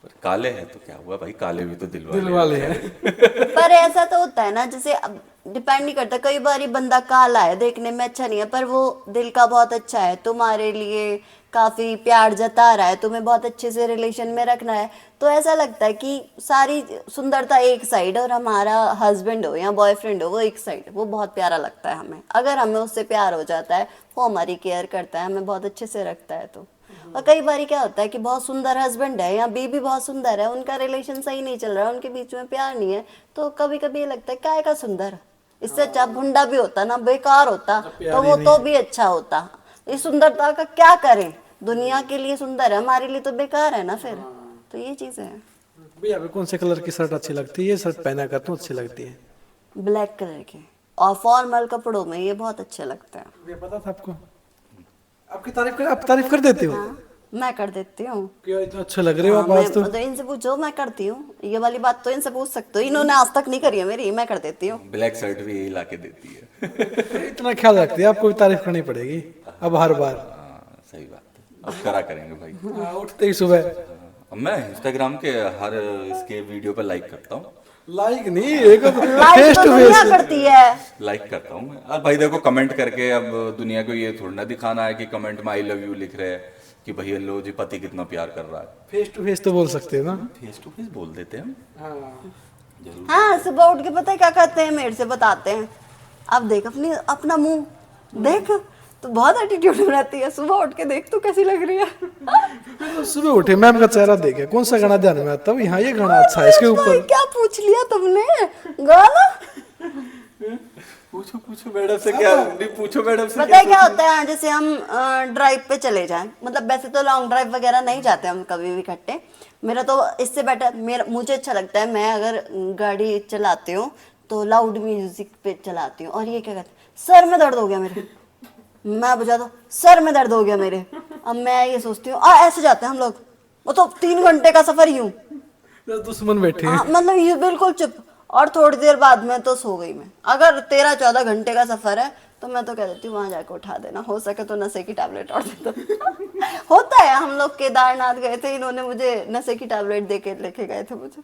पर काले हैं तो क्या हुआ भाई, काले भी तो दिल वाले हैं। पर ऐसा तो होता है ना, जैसे अब डिपेंड नहीं करता, कई बार बंदा काला है देखने में अच्छा नहीं है पर वो दिल का बहुत अच्छा है, तुम्हारे लिए काफी प्यार जता रहा है, तुम्हें बहुत अच्छे से रिलेशन में रखना है, तो ऐसा लगता है कि सारी सुंदरता एक साइड और हमारा हस्बैंड हो या बॉयफ्रेंड हो वो एक साइड, वो बहुत प्यारा लगता है हमें। अगर हमें उससे प्यार हो जाता है, वो हमारी केयर करता है, हमें बहुत अच्छे से रखता है तो। और कई बार क्या होता है कि बहुत सुंदर हस्बैंड है या बीवी बहुत सुंदर है, उनका रिलेशन सही नहीं चल रहा है, उनके बीच में प्यार नहीं है, तो कभी कभी ये लगता है काय का सुंदर, इससे अच्छा भुंडा भी होता ना, बेकार होता तो वो तो भी अच्छा होता। इस सुंदरता का क्या करें, दुनिया के लिए सुंदर है, हमारे लिए तो बेकार है ना फिर। तो ये चीजें हैं। भैया अभी कौन से कलर की शर्ट अच्छी लगती है? ये शर्ट पहना करता हूँ, अच्छी लगती है। ब्लैक कलर के और फॉर्मल कपड़ों में ये बहुत अच्छे लगते हैं। ये पता था आपको? आपकी आप तारीफ कर देते हो? हाँ, मैं कर देती हूँ। क्या इतना अच्छा लग रहे हो आप हाँ, आज तो। तो इनसे पूछो, मैं करती हूँ, ये वाली बात तो इनसे पूछ सकते हो, इन्होंने आज तक नहीं करी है मेरी, मैं कर देती हूँ। ब्लैक शर्ट भी यही ला के देती है। इतना ख्याल रखती है, आपको भी तारीफ करनी पड़ेगी अब हर बार। हाँ, सही बात है, अब करा करेंगे भाई। हाँ, उठते ही सुबह मैं इंस्टाग्राम के हर इसके वीडियो पे लाइक करता हूँ। लाइक नहीं, एक लाइक फेस तो टू दुनिया फेस करती है। लाइक करता हूँ मैं। और भाई देखो कमेंट करके अब दुनिया को ये थोड़ा ना दिखाना है कि कमेंट में आई लव यू लिख रहे हैं कि भैया लो जी पति कितना प्यार कर रहा है। फेस टू फेस तो बोल सकते हो ना। फेस टू फेस बोल देते हैं हम। जरूर। हाँ, सुबह उठ के पता है क्या करते हैं, मेरे से बताते हैं, अब देख अपना मुंह देख, तो बहुत एटीट्यूड में रहती है, सुबह उठ के देख तो कैसी लग रही है। तो सुबह उठे मैम का चेहरा देखे, कौन सा गाना ध्यान में आता है? यहाँ ये गाना अच्छा है, इसके ऊपर क्या पूछ लिया तुमने गाना? पूछो पूछो मैडम से, क्या नहीं पूछो मैडम से। पता है क्या होता है, जैसे हम ड्राइव पे चले जाएं, मतलब वैसे तो लॉन्ग ड्राइव वगैरह नहीं जाते हम कभी भी इकट्ठे, मेरा तो इससे बेटर, मुझे अच्छा लगता है, मैं अगर गाड़ी चलाती हूँ तो लाउड म्यूजिक पे चलाती हूँ। और ये क्या कहते हैं, सर में दर्द हो गया मेरे, मैं बजा दो, सर में दर्द हो गया मेरे। अब मैं ये सोचती हूँ ऐसे जाते हैं हम लोग, वो तो 3 घंटे का सफर यूं, दुश्मन बैठे हैं। हाँ, मतलब ये बिल्कुल चुप, और थोड़ी देर बाद में तो सो गई मैं। अगर 13-14 घंटे का सफर है तो मैं तो कह देती हूँ वहां जाकर उठा देना, हो सके तो नशे की टैबलेट और दे दो। होता है, हम लोग केदारनाथ गए थे, इन्होंने मुझे नशे की टैबलेट दे के लेके गए थे मुझे।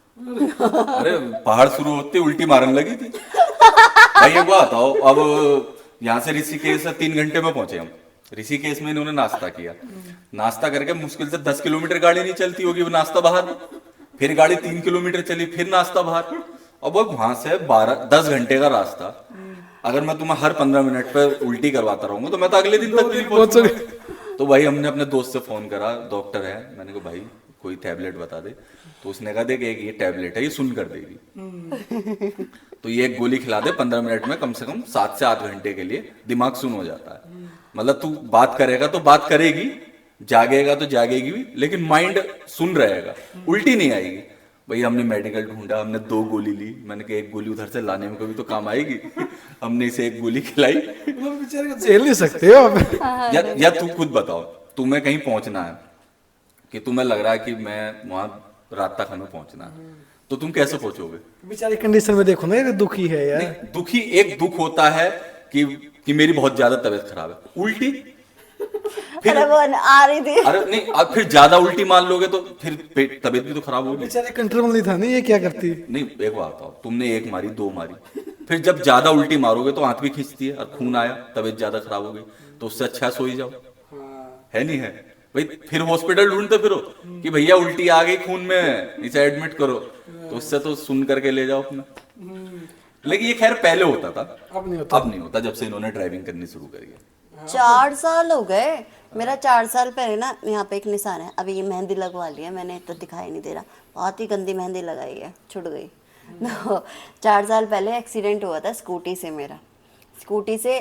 अरे पहाड़ शुरू होते उल्टी मारने लगी थी। भाई ये बात आओ, अब यहाँ से ऋषिकेश 3 घंटे में पहुंचे हम। ऋषिकेश में इन्होंने नाश्ता किया, नाश्ता करके मुश्किल से 10 किलोमीटर गाड़ी नहीं चलती होगी, वो नाश्ता बाहर, फिर गाड़ी 3 किलोमीटर चली, फिर नाश्ता बाहर। अब वहां से 10 घंटे का रास्ता, अगर मैं तुम्हें हर 15 मिनट पर उल्टी करवाता रहूंगा तो मैं तो अगले दिन तक नहीं पहुंचूंगा। तो भाई हमने अपने दोस्त से फोन करा, डॉक्टर है, मैंने कहा भाई कोई टैबलेट बता दे, तो उसने कहा देख एक ये टैबलेट है, ये सुन कर देगी। तो ये एक गोली खिला दे, 15 मिनट में कम से कम 7 से 8 घंटे के लिए दिमाग सुन हो जाता है। मतलब तू बात करेगा तो बात करेगी, जागेगा तो जागेगी भी, लेकिन माइंड सुन रहेगा, उल्टी नहीं आएगी। भाई हमने मेडिकल ढूंढा, हमने 2 गोली ली, मैंने कहा एक गोली उधर से लाने में कभी तो काम आएगी। हमने इसे एक गोली खिलाई। बेचारे को झेल नहीं सकते हो आप। या तू खुद बताओ, तुम्हें कहीं पहुंचना है कि तुम्हें लग रहा है कि मैं वहां रात तक हमें पहुंचना है, तो तुम कैसे पहुंचोगे? बेचारी कंडीशन में देखो ना, ये दुखी है यार। नहीं, दुखी एक दुख होता है कि मेरी बहुत ज्यादा तबीयत खराब है, उल्टी अरे वो आ रही थी। अरे नहीं, अब फिर ज्यादा उल्टी मान लोगे तो फिर तबीयत भी तो खराब होगी। बेचारे कंट्रोल नहीं था, नहीं ये क्या करती? नहीं एक बात बताओ, तुमने 1 मारी 2 मारी, फिर जब ज्यादा उल्टी मारोगे तो आंख भी खींचती है और खून आया, तबीयत ज्यादा खराब हो गई, तो उससे अच्छा सो ही जाओ। है नहीं है भाई, फिर हॉस्पिटल ढूंढते फिरो कि भैया उल्टी आ गई खून में, इसे एडमिट करो, तो उससे तो सुन करके ले जाओ अपना। लेकिन ये खैर पहले होता था, अब नहीं होता। अब नहीं होता, जब से इन्होंने ड्राइविंग करनी शुरू करी है। 4 साल हो गए, मेरा 4 साल पहले ना यहाँ पे एक निशान है, अभी ये मेहंदी लगवा ली है मैंने, तो दिखाई नहीं दे रहा, बहुत ही गंदी मेहंदी लगाई है, छुट गई। तो 4 साल पहले एक्सीडेंट हुआ था स्कूटी से मेरा, स्कूटी से,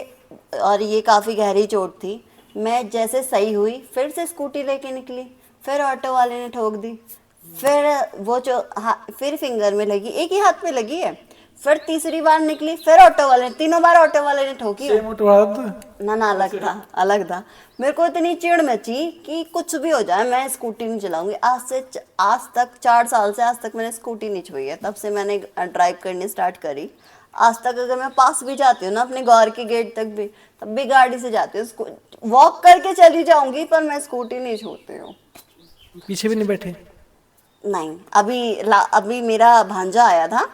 और ये काफ़ी गहरी चोट थी। मैं जैसे सही हुई फिर से स्कूटी लेके निकली, फिर ऑटो वाले ने ठोक दी, फिर वो जो फिर फिंगर में लगी, एक ही हाथ पे लगी है, फिर तीसरी बार निकली, फिर ऑटो वाले, 3 बार ऑटो वाले ने ठोकी। ना अलग था। मेरे को इतनी चिढ़ मची कि कुछ भी हो जाए मैं स्कूटी नहीं चलाऊंगी। आज तक 4 साल से आज तक मैंने स्कूटी नहीं छुई है, तब से मैंने ड्राइव करनी स्टार्ट करी। आज तक अगर मैं पास भी जाती हूँ ना अपने घर के गेट तक भी, तब भी गाड़ी से जाती हूँ, वॉक करके चली जाऊंगी, पर मैं स्कूटी नहीं छूती हूँ। पीछे भी नहीं बैठे? नहीं, अभी मेरा भांजा आया था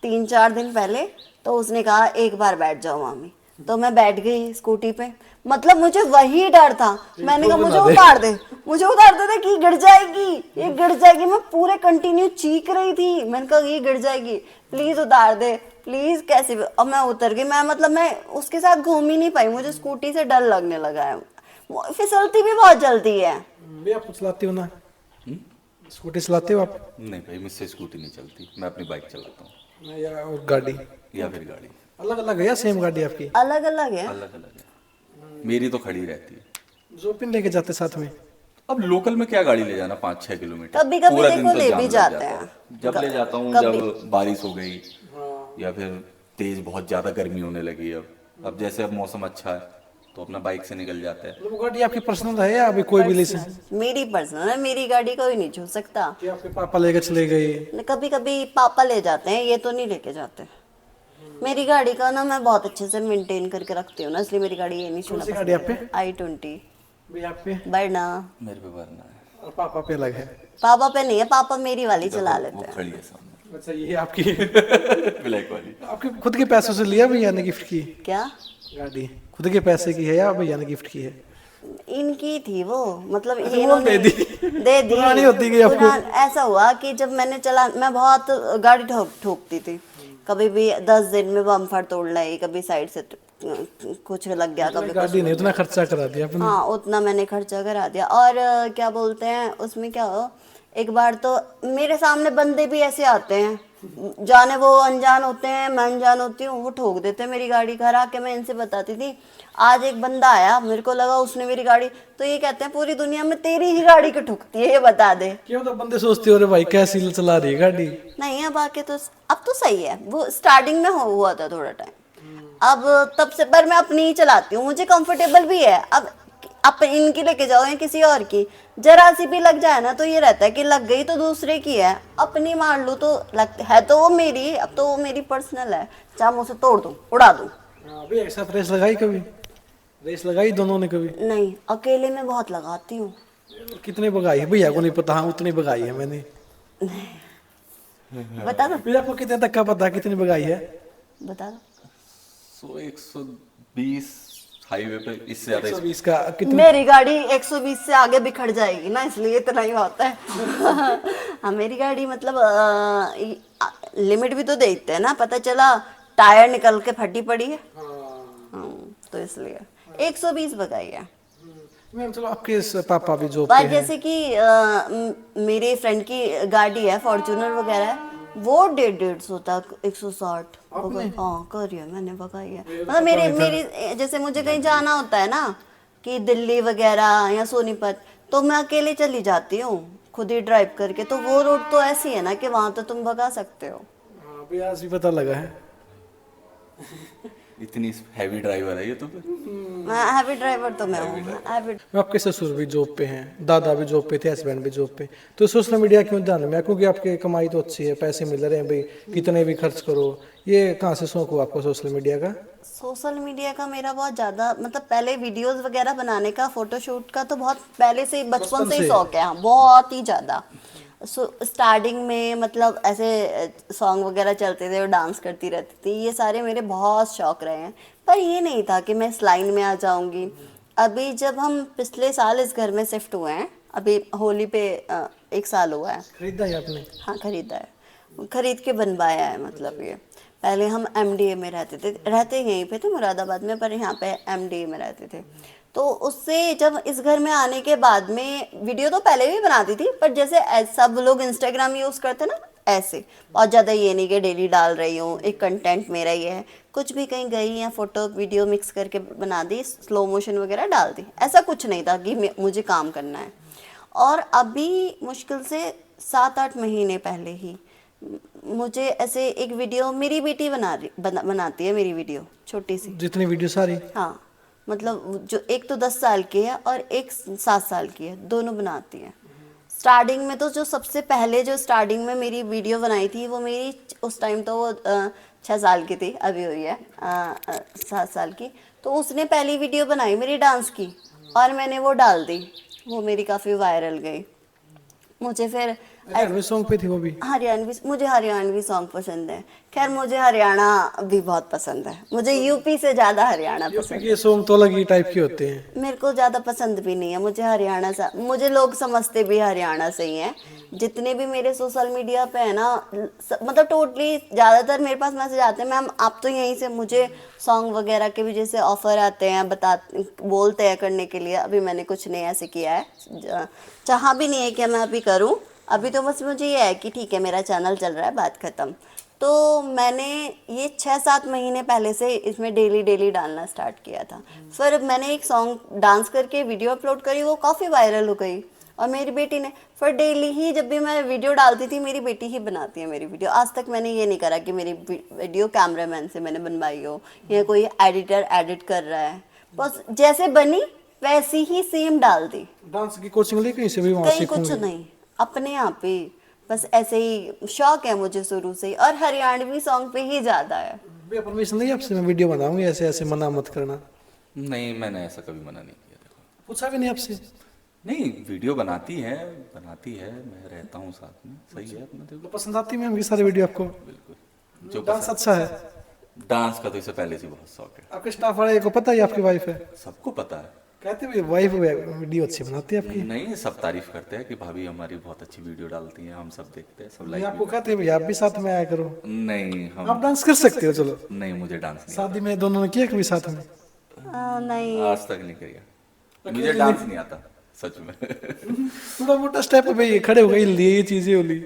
3-4 दिन पहले, तो उसने कहा एक बार बैठ जाओ मामी, तो मैं बैठ गई स्कूटी पे, मतलब मुझे वही डर था, मैंने कहा मुझे उतार दे, मुझे उतार दे कि गिर जाएगी, ये गिर जाएगी। मैं पूरे कंटिन्यू चीख रही थी, मैंने कहा ये गिर जाएगी, प्लीज उतार दे प्लीज, कैसे भी। और मैं उतर गई, मैं मतलब मैं उसके साथ घूम ही नहीं पाई, मुझे स्कूटी से डर लगने लगा है, फिसलती भी बहुत जल्दी है। भैया आप चलाते हो ना, स्कूटी चलाते हो आप? नहीं भाई, मुझसे स्कूटी नहीं चलती, मैं अपनी बाइक चलाता हूँ या और गाड़ी? या फिर गाड़ी। अलग अलग है या सेम गाड़ी आपकी? अलग अलग है। अलग अलग है, मेरी तो खड़ी रहती है। जो पिन लेके जाते साथ में? अब लोकल में क्या गाड़ी ले जाना 5-6 किलोमीटर, कभी कभी पूरा देखो दिन तो ले जाम भी लग जाते जाता है। हैं। जब ले जाता हूँ कभी। जब बारिश हो गई या फिर तेज बहुत ज्यादा गर्मी होने लगी। अब जैसे अब मौसम अच्छा है तो अपना बाइक से निकल जाते हैं। वो गाड़ी आपकी पर्सनल है या अभी कोई भी ले सकता? मेरी पर्सनल है, मेरी गाड़ी कोई नहीं छू सकता। कि आपके पापा लेके चले गए? कभी कभी पापा ले जाते हैं, ये तो नहीं लेके जाते। मेरी गाड़ी का ना मैं बहुत अच्छे से मेंटेन करके रखती हूँ ना, इसलिए मेरी गाड़ी ये नहीं छूना कौन सी गाड़ी आप पे? i20 भी आप पे? बरना। मेरे पे भरना है, और पापा पे अलग है? पापा पे नहीं है, पापा मेरी वाली चला वो लेते हैं। खड़ी है सामने अच्छा ये आपकी ब्लैक वाली। आपके खुद के पैसों से लिया भैया ने गिफ्ट की क्या? गाड़ी? खुद के पैसे की है या भैया ने गिफ्ट की है? इनकी थी वो, मतलब वो ये इन्होंने दे दी? दे दी। पुरानी होती गई आपको? ऐसा हुआ कि जब मैंने चला, मैं बहुत गाड़ी ठोकती थी, कभी भी 10 दिन में बम्पर तोड़ लाई, कभी साइड से कुछ लग गया, कभी कुछ। गाड़ी नहीं, उतना खर्चा करा दिया आपने? हाँ उतना मैंने खर्चा करा दिया। और क्या बोलते हैं उसमें, क्या हो, एक बार तो मेरे सामने बंदे भी ऐसे आते हैं, जाने वो अनजान होते हैं, मैं अनजान होती हूँ, वो ठोक देते हैं मेरी गाड़ी। घर आके मैं इनसे बताती थी, आज एक बंदा आया, मेरे को लगा उसने मेरी गाड़ी, तो ये कहते हैं पूरी दुनिया में तेरी ही गाड़ी क्यों ठुकती है, ये बता दे। क्यों? तो बंदे सोचते हो अरे भाई कैसी चला रही है गाड़ी। नहीं अब आके तो अब तो सही है, वो स्टार्टिंग में हुआ था थोड़ा टाइम, अब तब से। पर मैं अपनी ही चलाती हूँ, मुझे कंफर्टेबल भी है। अब इनकी लेके जाओ या किसी और की, जरा सी भी लग जाए ना तो ये रहता है कि लग गई तो दूसरे की है, अपनी मार लूँ तो लगती है तो वो मेरी, अब तो वो मेरी पर्सनल है, चाहे मैं उसे तोड़ दूँ उड़ा दूँ। अभी एक साथ रेस लगाई कभी? रेस लगाई दोनों ने कभी? नहीं, अकेले में बहुत लगाती हूँ। कितने भगाई है भैया को नहीं पता? हाँ उतनी भगाई है मैंने। बता दो, भैया आपको कितने तक का पता है कितनी भगाई है? बता दो। 120 हाईवे पे, इससे ज्यादा 120 का कितने? मेरी गाड़ी 120 से आगे बिखर जाएगी ना, इसलिए इतना ही होता है। हाँ मेरी गाड़ी मतलब लिमिट भी तो देखते हैं ना, पता चला टायर निकल के फटी पड़ी है। तो इसलिए 120 भगाई है। मैम चलो आपके पापा भी जॉब पर पे हैं। जैसे कि मेरे फ्रेंड की गाड़ी है, फॉर्च्यूनर वगैरह है, वो 150 तक 160 हाँ करी है, मैंने भगाई है। मतलब मेरी जैसे मुझे कहीं जाना होता है ना, कि दिल्ली वगैरह या सोनीपत, तो मैं अकेले चली जाती हूँ खुद ही ड्राइव करके, तो वो रोड तो ऐसी है ना कि वहां तो तुम भगा सकते हो। हाँ, अभी आज भी पता लगा है। इतनी हैवी ड्राइवर है ये तो फिर। मैं हैवी ड्राइवर तो मैं हूँ, हैवी। आपके ससुर भी जॉब पे हैं, दादा भी जॉब पे थे, हस्बैंड भी जॉब पे, तो सोशल मीडिया क्यों ध्यान में? क्योंकि आपकी कमाई तो अच्छी है, पैसे मिल रहे हैं भाई, कितने भी खर्च करो। ये कहाँ से शौक हुआ आपको सोशल मीडिया का? सोशल मीडिया का मेरा बहुत ज़्यादा, मतलब पहले वीडियोस वगैरह बनाने का, फोटोशूट का तो बहुत पहले से, बचपन से ही शौक है। हाँ बहुत ही ज़्यादा। स्टार्टिंग में मतलब ऐसे सॉन्ग वगैरह चलते थे और डांस करती रहती थी, ये सारे मेरे बहुत शौक रहे हैं। पर ये नहीं था कि मैं इस लाइन में आ जाऊंगी। अभी जब हम पिछले साल इस घर में शिफ्ट हुए हैं, अभी होली पे 1 साल हुआ है। खरीदा है आपने? हाँ खरीदा है, खरीद के बनवाया है। मतलब ये पहले हम MDA में रहते यहीं पे थे मुरादाबाद में, पर यहाँ पे MDA में रहते थे। तो उससे जब इस घर में आने के बाद में, वीडियो तो पहले भी बनाती थी, पर जैसे सब लोग इंस्टाग्राम यूज़ करते ना, ऐसे बहुत ज़्यादा ये नहीं कि डेली डाल रही हूँ, एक कंटेंट मेरा ये है, कुछ भी कहीं गई या फोटो वीडियो मिक्स करके बना दी, स्लो मोशन वगैरह डाल दी, ऐसा कुछ नहीं था कि मुझे काम करना है। और अभी मुश्किल से 7-8 महीने पहले ही मुझे ऐसे एक वीडियो, मेरी बेटी बनाती है मेरी वीडियो, छोटी सी। जितनी वीडियो सारी? हाँ मतलब जो एक तो 10 साल की है और एक 7 साल की है, दोनों बनाती है। स्टार्टिंग में तो जो सबसे पहले जो स्टार्टिंग में मेरी वीडियो बनाई थी, वो मेरी उस टाइम तो वो 6 साल की थी, अभी हुई है 7 साल की। तो उसने पहली वीडियो बनाई मेरी डांस की और मैंने वो डाल दी, वो मेरी काफ़ी वायरल गई। मुझे फिर हरियाणवी सॉन्ग पे थी वो भी। हरियाणवी, मुझे हरियाणवी सॉन्ग पसंद है। खैर मुझे हरियाणा भी बहुत पसंद है, मुझे यूपी से ज्यादा हरियाणा पसंद ये सॉन्ग तो अलग ही टाइप के होते हैं। है। मेरे को ज्यादा पसंद भी नहीं है, मुझे हरियाणा से, मुझे लोग समझते भी हरियाणा से ही हैं। जितने भी मेरे सोशल मीडिया पे है ना, मतलब टोटली ज्यादातर मेरे पास मैसेज आते हैं, मैम आप तो यहीं से, मुझे सॉन्ग वगैरह के भी जैसे ऑफर आते हैं, बोलते हैं करने के लिए। अभी मैंने कुछ नहीं ऐसे किया है, चाहा भी नहीं है कि मैं अभी करूँ। अभी तो बस मुझे ये है कि ठीक है मेरा चैनल चल रहा है, बात खत्म। तो मैंने ये 6-7 महीने पहले से इसमें डेली डालना स्टार्ट किया था। फिर मैंने एक सॉन्ग डांस करके वीडियो अपलोड करी, वो काफ़ी वायरल हो गई। और मेरी बेटी ने फिर डेली ही जब भी मैं वीडियो डालती थी, मेरी बेटी ही बनाती है मेरी वीडियो। आज तक मैंने ये नहीं करा कि मेरी वीडियो कैमरामैन से मैंने बनवाई हो या कोई एडिटर एडिट कर रहा है। बस जैसे बनी वैसी ही सेम डाल दी। डांस की कोचिंग ली कहीं से भी, वहां कहीं कुछ नहीं, अपने आप ही, बस ऐसे ही शौक है मुझे शुरू से ही। और हरियाणवी सॉन्ग पे ही ज्यादा है। भैया परमिशन नहीं आपसे, मैं वीडियो बनाऊंगी ऐसे ऐसे, मना मत करना। नहीं, मैंने ऐसा कभी मना नहीं किया। देखो, पूछा भी नहीं आपसे? नहीं, वीडियो बनाती है, मैं रहता हूँ साथ में, सही है अपना। देखो, पसंद आती है मैम की सारी वीडियो आपको? बिल्कुल। जो डांस अच्छा है? डांस का तो इससे पहले से बहुत शौक है। आपके स्टाफ वाले को पता है आपकी वाइफ है? सबको पता है। कहते हैं वाइफ वीडियो अच्छी बनाती है आपकी। नहीं, सब तारीफ करते हैं कि भाभी हमारी बहुत अच्छी वीडियो डालती हैं, हम सब देखते हैं, सब नहीं, लाइक आपको कहते हैं भैया आप भी साथ में आया करो। नहीं, आप हम डांस कर सकते हो, चलो। नहीं, मुझे डांस नहीं शादी में दोनों ने किया कभी साथ में? नहीं, आज तक नहीं किया। मुझे डांस नहीं आता सच में। थोड़ा मोटा स्टेप पे ये खड़े हो गए, ये चीजें होली।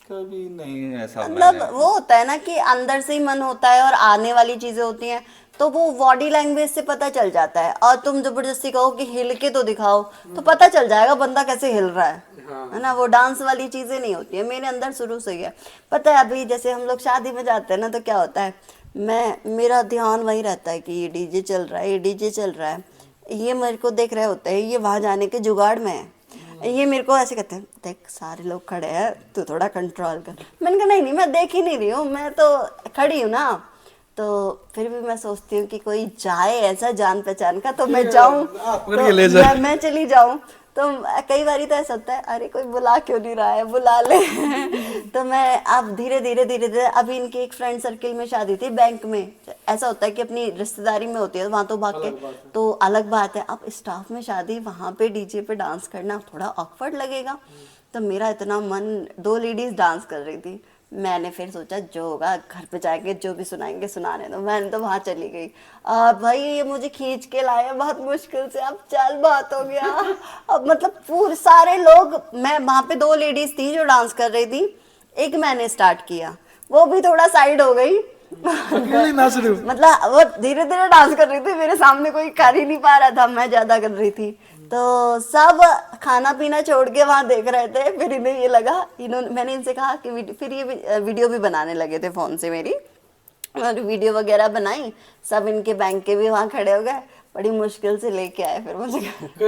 कभी नहीं ऐसा मतलब वो होता है ना कि अंदर से ही मन होता है और आने वाली चीजें होती हैं, तो वो बॉडी लैंग्वेज से पता चल जाता है। और तुम जबरदस्ती कहो कि हिल के तो दिखाओ, तो पता चल जाएगा बंदा कैसे हिल रहा है ना। वो डांस वाली चीजें नहीं होती है, मेरे अंदर शुरू से ही है। पता है अभी जैसे हम लोग शादी में जाते हैं ना, तो क्या होता है, मेरा ध्यान वही रहता है कि ये डीजे चल रहा है, ये डीजे चल रहा है, ये मेरे को देख रहे होते हैं, ये वहां जाने के जुगाड़ में है, ये मेरे को ऐसे कहते हैं, देख सारे लोग खड़े हैं, तू थोड़ा कंट्रोल कर। मैंने कहा नहीं मैं देख ही नहीं रही हूँ, मैं तो खड़ी हूँ ना। तो फिर भी मैं सोचती हूँ कि कोई जाए ऐसा जान पहचान का, तो मैं जाऊँ, तो मैं चली जाऊँ। तो कई बार तो ऐसा होता है, अरे कोई बुला क्यों नहीं रहा है, बुला ले। तो मैं अब धीरे धीरे अभी इनकी एक फ्रेंड सर्किल में शादी थी बैंक में। ऐसा होता है कि अपनी रिश्तेदारी में होती है वहां तो भाग के, तो अलग बात है। अब स्टाफ में शादी, वहां पे डीजे पे डांस करना थोड़ा ऑकवर्ड लगेगा। तो मेरा इतना मन, 2 लेडीज डांस कर रही थी, मैंने फिर सोचा जो होगा घर पे जाके जो भी सुनाएंगे सुनाने दो। मैंने तो वहां चली गई, भाई ये मुझे खींच के लाया बहुत मुश्किल से, अब चल बहुत हो गया। अब मतलब पूरे सारे लोग, मैं वहां पे 2 लेडीज थी जो डांस कर रही थी, एक मैंने स्टार्ट किया, वो भी थोड़ा साइड हो गई। मतलब वो धीरे धीरे डांस कर रही थी, मेरे सामने कोई कर ही नहीं पा रहा था, मैं ज्यादा कर रही थी। तो सब खाना पीना छोड़ के वहां देख रहे थे। फिर इन्हें ये लगा, मैंने इनसे कहा कि फिर ये वीडियो भी बनाने लगे थे फोन से मेरी, और वीडियो वगैरह बनाई। सब इनके बैंक के भी वहां खड़े हो गए, बड़ी मुश्किल से लेके आए फिर मुझे।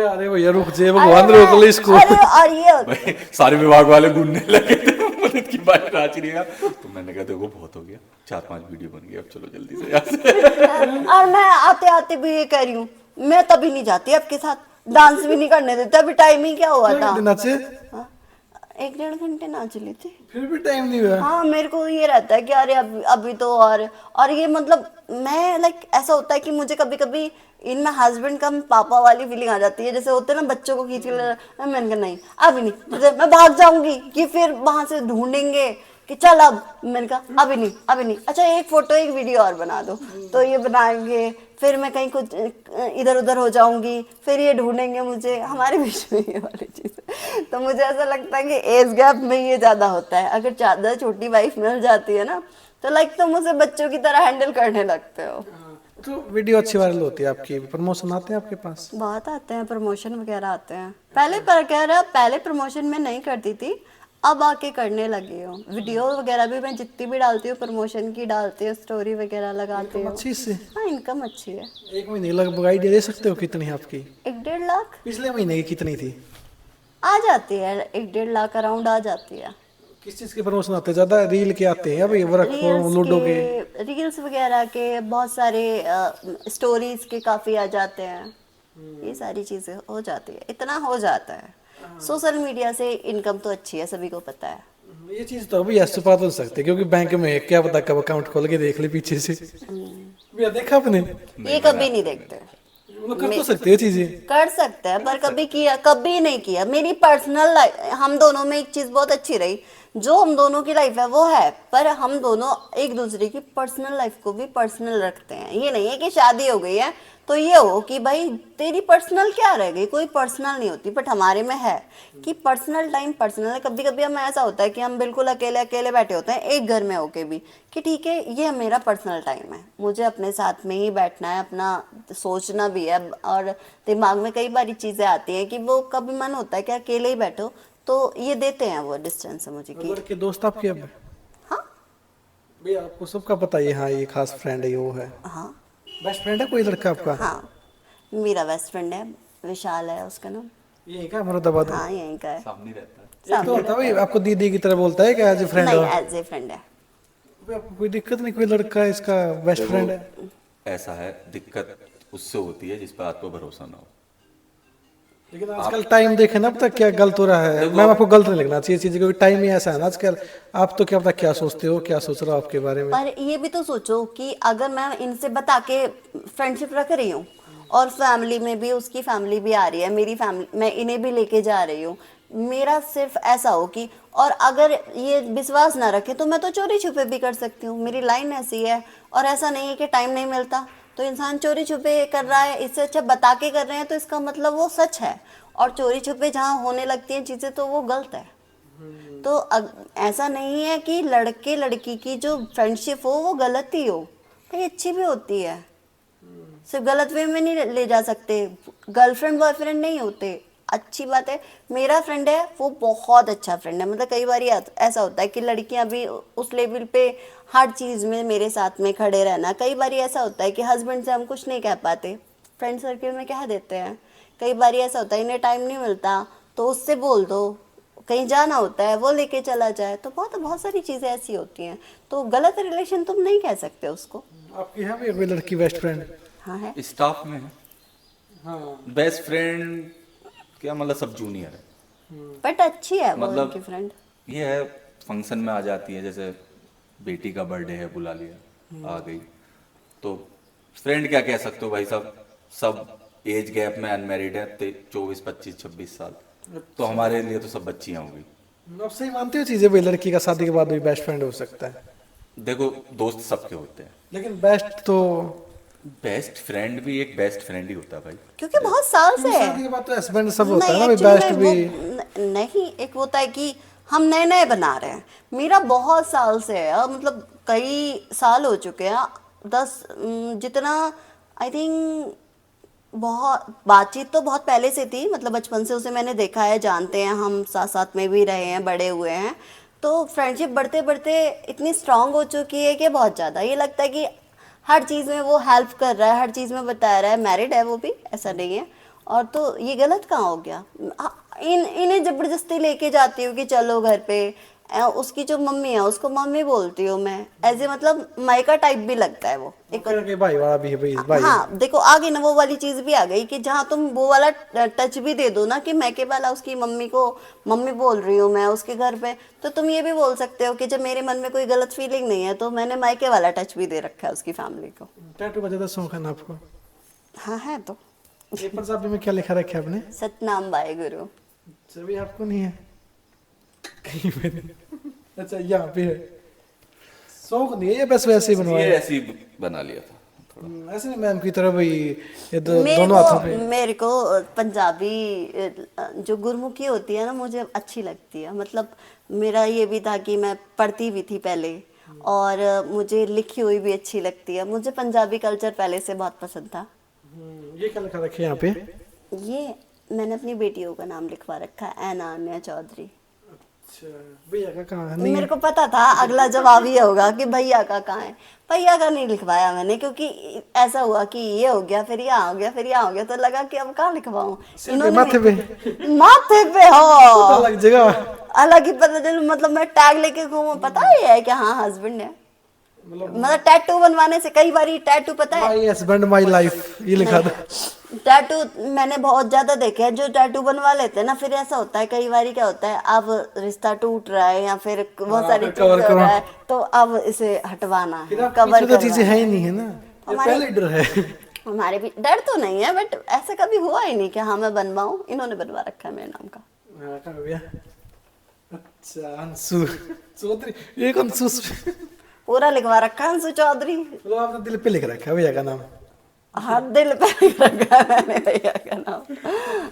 अरे भैया रुक जाए, भगवान रोक ले इसको। अरे और ये सारे विभाग वाले ढूंढने लगे थे, मदद की बात नाच रही है। तो मैंने कहा देखो बहुत हो गया, 4-5 वीडियो बन गई, अब चलो जल्दी से यहाँ से। और मैं आते आते भी ये कह रही हूँ, मैं तभी नहीं जाती आपके साथ, डांस भी नहीं करने देते। अभी टाइम ही क्या हुआ था, 1-1.5 घंटे नाच ली थी, फिर भी टाइम नहीं हुआ। हाँ मेरे को ये रहता है कि अरे अभी तो और ये मतलब मैं ऐसा होता है कि मुझे कभी कभी इनमें हस्बैंड कम पापा वाली फीलिंग आ जाती है, जैसे होते हैं ना बच्चों को खींच के मैंने कहा नहीं अभी नहीं, मैं भाग जाऊंगी कि फिर वहां से ढूंढेंगे कि चल अब। मैंने कहा अभी नहीं, अच्छा एक फोटो एक वीडियो और बना दो, तो ये बनाएंगे, फिर मैं कहीं कुछ इधर उधर हो जाऊंगी, फिर ये ढूंढेंगे मुझे, हमारे बीच में ये वाली चीज। तो मुझे ऐसा लगता है कि एज गैप में ये ज्यादा होता है। अगर ज्यादा छोटी वाइफ मिल जाती है ना, तो तुम उसे बच्चों की तरह हैंडल करने लगते हो। तो वीडियो अच्छी वायरल होती है आपकी, प्रमोशन आते हैं आपके पास? बहुत आते हैं, प्रमोशन वगैरह आते हैं। पहले प्रमोशन में नहीं करती थी, अब आके करने लगी हूँ। वीडियो वगैरह भी मैं जितनी भी डालती हूँ प्रमोशन की डालती हूँ, स्टोरी वगैरह लगाती हूँ। अच्छी से हाँ इनकम अच्छी है। एक महीने लगभग आइडिया दे सकते हो कितनी है आपकी? 1-1.5 लाख पिछले महीने की कितनी थी? आ जाती है, 1-1.5 लाख अराउंड आ जाती है। किस चीज के प्रमोशन आते हैं ज्यादा? रील के आते हैं अभी, वर्क फ्रॉम लूडो के, रील्स वगैरह के, बहुत सारे स्टोरीज के काफी आ जाते हैं। ये सारी चीजें हो जाती है, इतना हो जाता है। सोशल मीडिया से इनकम तो अच्छी है, सभी को पता है। ये चीज तो अभी ऐसे पता तो सकते क्योंकि बैंक में है, क्या पता कब अकाउंट खोल के देख ले पीछे से। भैया देखा आपने? ये कभी नहीं देखते। मतलब कर तो सकते हैं चीजें। कर सकते हैं पर कभी किया, कभी नहीं किया। मेरी पर्सनल लाइफ, हम दोनों में एक चीज बहुत अच्छी रही, जो हम दोनों की लाइफ है वो है, पर हम दोनों एक दूसरे की पर्सनल लाइफ को भी पर्सनल रखते हैं। ये नहीं है कि शादी हो गई है तो ये हो कि भाई तेरी पर्सनल क्या रह गई, कोई पर्सनल नहीं होती। बट हमारे में है कि पर्सनल टाइम पर्सनल है। कभी कभी हमें ऐसा होता है कि हम बिल्कुल अकेले अकेले बैठे होते हैं एक घर में होके भी, कि ठीक है ये मेरा पर्सनल टाइम है, मुझे अपने साथ में ही बैठना है, अपना सोचना भी है। और दिमाग में कई बारी चीजें आती हैं कि वो कभी मन होता है कि अकेले ही बैठो, तो ये देते हैं वो डिस्टेंस है मुझे कि लड़के दोस्त आपके अब? हाँ भैया आपको सबका पता है हाँ ये खास फ्रेंड है, ये वो है, हाँ बेस्ट फ्रेंड है कोई लड़का आपका? हाँ, मेरा बेस्ट फ्रेंड है, विशाल है उसका नाम। ये क्या मुरादाबाद? हाँ यहीं का है। सामने रहता है। ये तो होता है भाई, आपको दीदी की तरह बोलता है क्या एज ए फ्रेंड? नहीं, एज ए फ्रेंड है। आपको कोई दिक्कत नहीं, कोई लड़का इसका बेस्ट फ्रेंड है? ऐसा है, दिक्कत उससे होती है जिस पर आपको भरोसा ना हो। लेकिन आजकल टाइम देखे ना, अब तक क्या गलत हो रहा है। मैम आपको गलत नहीं लगना चाहिए चीजें, क्योंकि टाइम ही ऐसा है ना आजकल। आप तो क्या पता क्या सोचते हो, क्या सोच रहा हो आपके बारे में। पर ये भी तो सोचो कि अगर मैं इनसे बता के फ्रेंडशिप रख रही हूँ और फैमिली में भी उसकी फैमिली भी आ रही है, मेरी फैमिली, मैं इन्हें भी लेके जा रही हूँ, मेरा सिर्फ ऐसा हो कि, और अगर ये विश्वास ना रखे तो मैं तो चोरी छुपे भी कर सकती हूँ। मेरी लाइन ऐसी है। और ऐसा नहीं है कि टाइम नहीं मिलता तो इंसान चोरी छुपे कर रहा है, इससे अच्छा बता के कर रहे हैं तो इसका मतलब वो सच है। और चोरी छुपे जहाँ होने लगती हैं चीजें तो वो गलत है। तो ऐसा नहीं है कि लड़के लड़की की जो फ्रेंडशिप हो वो गलत ही हो, भाई अच्छी भी होती है। सिर्फ गलत वे में नहीं ले जा सकते, गर्लफ्रेंड बॉयफ्रेंड नहीं होते। अच्छी बात है, मेरा फ्रेंड है वो बहुत अच्छा फ्रेंड है। मतलब कई बार ऐसा होता है कि लड़कियां भी उस लेवल पे हर चीज़ में मेरे साथ में खड़े रहना। कई बार ऐसा होता है कि हस्बैंड से हम कुछ नहीं कह पाते, फ्रेंड सर्कल में कह देते हैं। कई बार ऐसा होता है इन्हें टाइम नहीं मिलता तो उससे बोल दो, कहीं जाना होता है वो लेके चला जाए, तो बहुत सारी चीज़ें ऐसी होती हैं। तो गलत रिलेशन तुम नहीं कह सकते उसको। आपकी है भी कोई लड़की बेस्ट फ्रेंड? हाँ है। स्टाफ में है हाँ। बेस्ट फ्रेंड, क्या मतलब सब जूनियर है। बट अच्छी है वो मतलब उनकी फ्रेंड। ये है, फंक्शन में आ जाती है, जैसे बेटी का बर्थडे है बुला लिया, आ गई। तो फ्रेंड क्या कह सकते हो भाई साहब, सब एज गैप में अनमैरिड है, 24, 25, 26 साल। तो हमारे लिए तो सब बच्चियां हो गई। आप सही मानते हो चीजें भाई, लड़की का शादी के बाद भी बेस्ट फ्रेंड हो सकता है? देखो दोस्त सबके होते हैं, लेकिन बेस्ट तो बेस्ट फ्रेंड भी एक बेस्ट फ्रेंड ही होता है भाई। क्योंकि बहुत साल से है। शादी के बाद तो हस्बैंड सब होता है ना भाई, actually बेस्ट में भी। नहीं, एक होता है कि हम नए नए बना रहे हैं। मेरा बहुत साल से है, मतलब कई साल हो चुके हैं, 10 जितना आई थिंक। बहुत बातचीत तो बहुत पहले से थी, मतलब बचपन से उसे मैंने देखा है, जानते हैं, हम साथ साथ में भी रहे हैं, बड़े हुए हैं। तो फ्रेंडशिप बढ़ते बढ़ते इतनी स्ट्रांग हो चुकी है कि बहुत ज़्यादा ये लगता है कि हर चीज़ में वो हेल्प कर रहा है, हर चीज़ में बता रहा है। मैरिड है वो भी, ऐसा नहीं है। और तो ये गलत कहाँ हो गया? इन्हें ज़बरदस्ती लेके जाती हूँ कि चलो घर पे। उसकी जो मम्मी है उसको मम्मी बोलती हूँ मैं, ऐसे मतलब मायका टाइप भी लगता है वो एक। के भाई वाला भी है भाई, भाई। हाँ देखो आ गई ना वो वाली चीज भी आ गई कि जहाँ तुम वो वाला टच भी दे दो ना कि मैके वाला, उसकी मम्मी को मम्मी बोल रही हूँ मैं उसके घर पे, तो तुम ये भी बोल सकते हो कि जब मेरे मन में कोई गलत फीलिंग नहीं है तो मैंने मायके वाला टच भी दे रखा है उसकी फैमिली को। टैटू का ज्यादा शौक है ना आपको? हाँ है तो। पेपर साहब में क्या लिखा रखा है आपने? सतनाम बाय गुरु। सभी आपको नहीं है कहीं पे नहीं। अच्छा यहाँ पे है, शौक नहीं है ये, बस वैसे ही ये बनवाया? ऐसे ही बना लिया था थोड़ा। ऐसे नहीं मैम की तरह भाई, ये दोनों हाथों पे। मेरे को पंजाबी जो गुरमुखी होती है ना मुझे अच्छी लगती है। मतलब मेरा ये भी था कि मैं पढ़ती भी थी पहले, और मुझे लिखी हुई भी अच्छी लगती है। मुझे पंजाबी कल्चर पहले से बहुत पसंद था। ये क्या लिखा रखे यहाँ पे? ये मैंने अपनी बेटियों का नाम लिखवा रखा है, ऐना अन्या चौधरी। अच्छा भैया का कहाँ है? नहीं मेरे को पता था अगला जवाब ये होगा कि भैया का कहाँ है। भैया का नहीं लिखवाया मैंने, क्योंकि ऐसा हुआ कि ये हो गया फिर यहाँ हो गया फिर यहाँ हो गया, तो लगा कि अब कहाँ लिखवाऊं। माथे पे? माथे पे हो अलग जगह अलग ही पता चल, मतलब मैं टैग लेके घूमूं, पता ही है कि हाँ हस्बैंड है। मतलब टैटू बनवाने से कई बार टैटू पता है माय हस्बैंड माय लाइफ ये लिखा था। टैटू मैंने बहुत ज्यादा देखे हैं जो टैटू बनवा लेते हैं ना, फिर ऐसा होता है कई बार क्या होता है, अब रिश्ता टूट रहा है या फिर बहुत सारी फिर चीजें cover हो करो। रहा है, तो अब इसे हटवाना है, फिर कवर आपकी तो चीजें करवाना है है। ही नहीं है ना, ये हमारे- पहले डर है। हमारे भी डर तो नहीं है, बट ऐसा कभी हुआ ही नहीं कि हाँ मैं बनवाऊं, इन्होंने बनवा रखा है मेरे नाम का। हाँ, कहाँ गया? अच्छा अंशु चौधरी, एक अंशु पूरा लिखवा रखा है अंशु चौधरी। मतलब आपने दिल पे लिख रखा है भैया का नाम। हाथ दिल पे लिख रखा है मैंने भैया का नाम।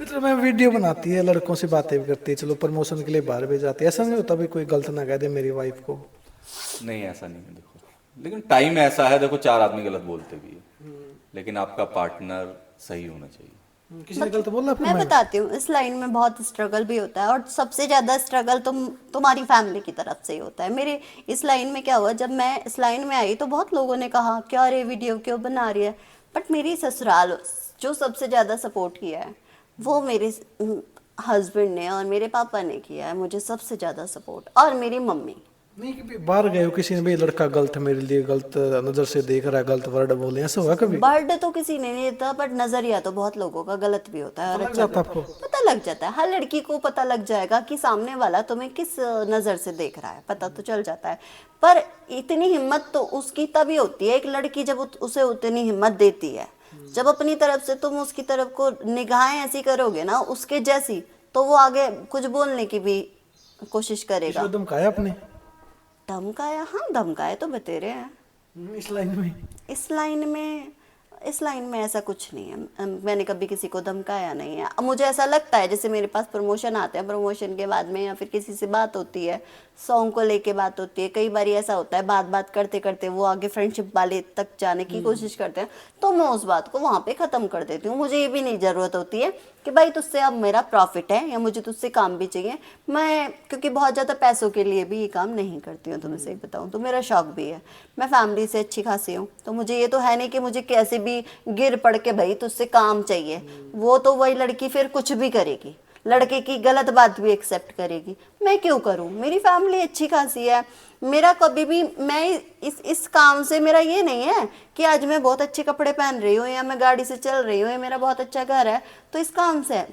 मतलब मैं वीडियो बनाती है, लड़कों से बातें भी करती है, चलो प्रमोशन के लिए बाहर भी जाती है, ऐसा नहीं होता भाई कोई गलत ना कह दे मेरी वाइफ को। नहीं ऐसा नहीं है देखो, लेकिन टाइम ऐसा है देखो, 4 आदमी गलत बोलते भी है, लेकिन आपका पार्टनर सही होना चाहिए। किसी ने गलत बोला मैं बताती हूँ, इस लाइन में बहुत स्ट्रगल भी होता है, और सबसे ज्यादा स्ट्रगल तुम्हारी फैमिली की तरफ से ही होता है। मेरे इस लाइन में क्या हुआ, जब मैं इस लाइन में आई तो बहुत लोगों ने कहा क्या रे वीडियो क्यों बना रही है, बट मेरी ससुराल जो सबसे ज्यादा सपोर्ट किया है वो मेरे हस्बैंड ने और मेरे पापा ने किया है, मुझे सबसे ज्यादा सपोर्ट, और मेरी मम्मी। नहीं कि बाहर गए हो किसी ने भाई लड़का गलत मेरे लिए गलत नजर से देख रहा है, गलत वर्ड बोले, ऐसा हुआ कभी? बर्ड तो किसी ने नहीं देता, बट नजरिया तो बहुत लोगों का गलत भी होता है और लग अच्छा जाता भी। आपको? पता लग जाता है, हर लड़की को पता लग जाएगा कि सामने वाला तुम्हें किस नजर से देख रहा है, पता तो चल जाता है। पर इतनी हिम्मत तो उसकी तभी होती है, एक लड़की जब उसे उतनी हिम्मत देती है, जब अपनी तरफ से तुम उसकी तरफ को निगाहें ऐसी करोगे ना उसके जैसी, तो वो आगे कुछ बोलने की भी कोशिश करेगा। किसी को धमकाया आपने धमकाया? हाँ धमकाए तो बतेरे हैं। इस लाइन में? इस लाइन में ऐसा कुछ नहीं है, मैंने कभी किसी को धमकाया नहीं है। अब मुझे ऐसा लगता है जैसे मेरे पास प्रमोशन आते हैं, प्रमोशन के बाद में या फिर किसी से बात होती है, सॉन्ग को लेके बात होती है, कई बार ऐसा होता है बात करते करते वो आगे फ्रेंडशिप वाले तक जाने की कोशिश करते हैं, तो मैं उस बात को वहाँ पे ख़त्म कर देती हूँ। मुझे ये भी नहीं ज़रूरत होती है कि भाई तुझसे अब मेरा प्रॉफिट है या मुझे तुझसे काम भी चाहिए। मैं क्योंकि बहुत ज़्यादा पैसों के लिए भी ये काम नहीं करती हूँ, तुम्हें सही बताऊँ तो मेरा शौक भी है। मैं फैमिली से अच्छी खासी हूँ, तो मुझे ये तो है नहीं कि मुझे कैसे भी गिर पड़ के भाई तुझसे काम चाहिए, वो तो वही लड़की फिर कुछ भी करेगी, लड़के की गलत बात भी एक्सेप्ट करेगी। मैं क्यों करूं, मेरी फैमिली अच्छी खासी है। मेरा कभी भी मैं इस काम से मेरा ये नहीं है कि आज मैं बहुत अच्छे कपड़े पहन रही हूँ या मैं गाड़ी से चल रही हूँ या मेरा बहुत अच्छा घर है तो इस काम से,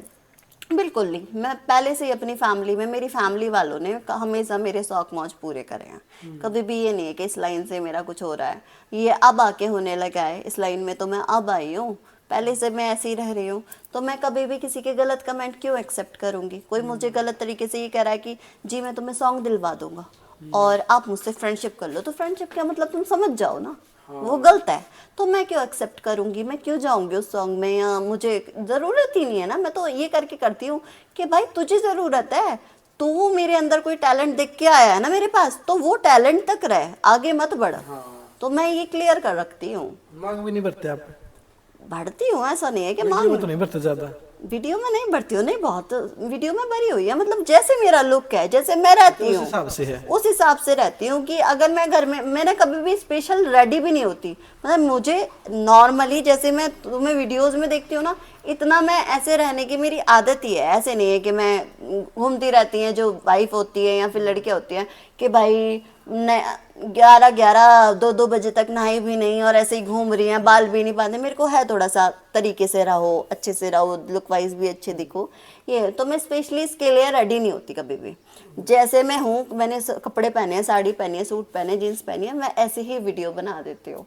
बिल्कुल नहीं। मैं पहले से ही अपनी फैमिली में, मेरी फैमिली वालों ने हमेशा मेरे शौक मौज पूरे करे हैं। कभी भी ये नहीं है कि इस लाइन से मेरा कुछ हो रहा है, ये अब आके होने लगा है। इस लाइन में तो मैं अब आई हूँ, पहले से मैं ऐसी ही रह रही हूँ, तो मैं कभी भी किसी के गलत कमेंट क्यों एक्सेप्ट करूंगी। कोई मुझे गलत तरीके से ये कह रहा है कि जी मैं तुम्हें सॉन्ग दिलवा दूंगा और आप मुझसे फ्रेंडशिप कर लो, तो फ्रेंडशिप क्या मतलब तुम समझ जाओ ना, वो गलत है। तो मैं क्यों एक्सेप्ट करूंगी, मैं क्यों जाऊंगी उस सॉन्ग में, या मुझे ज़रूरत ही नहीं है ना। मैं तो ये करके करती हूँ कि भाई तुझे ज़रूरत है, तू मेरे अंदर कोई टैलेंट देख के आया है ना मेरे पास, तो वो टैलेंट तक रहे, आगे मत बढ़। तो मैं ये क्लियर कर रखती हूँ। मांग भी नहीं भरते आप? बढ़ती हूँ, ऐसा नहीं है कि वीडियो मांग, में तो नहीं भरते ज्यादा? वीडियो में नहीं बढ़ती हूँ, नहीं बहुत वीडियो में भरी हुई है, मतलब जैसे मेरा लुक है, जैसे मैं रहती उस हूँ हिसाब से है। उस हिसाब से रहती हूँ। कि अगर मैं घर में, मैंने कभी भी स्पेशल रेडी भी नहीं होती, मतलब मुझे नॉर्मली जैसे मैं तुम्हें वीडियोस में देखती हूँ ना, इतना मैं ऐसे रहने की मेरी आदत ही है। ऐसे नहीं है कि मैं घूमती रहती हैं जो वाइफ होती है या फिर लड़कियाँ होती हैं कि भाई 11 2 बजे तक नहाई भी नहीं और ऐसे ही घूम रही हैं, बाल भी नहीं बांधे। मेरे को है थोड़ा सा तरीके से रहो, अच्छे से रहो, लुक वाइज भी अच्छे दिखो, ये तो मैं स्पेशली इसके लिए रेडी नहीं होती कभी भी। जैसे मैं हूँ, मैंने कपड़े पहने हैं, साड़ी पहनी है, सूट पहने, जीन्स पहनी है, मैं ऐसे ही वीडियो बना देती हूँ।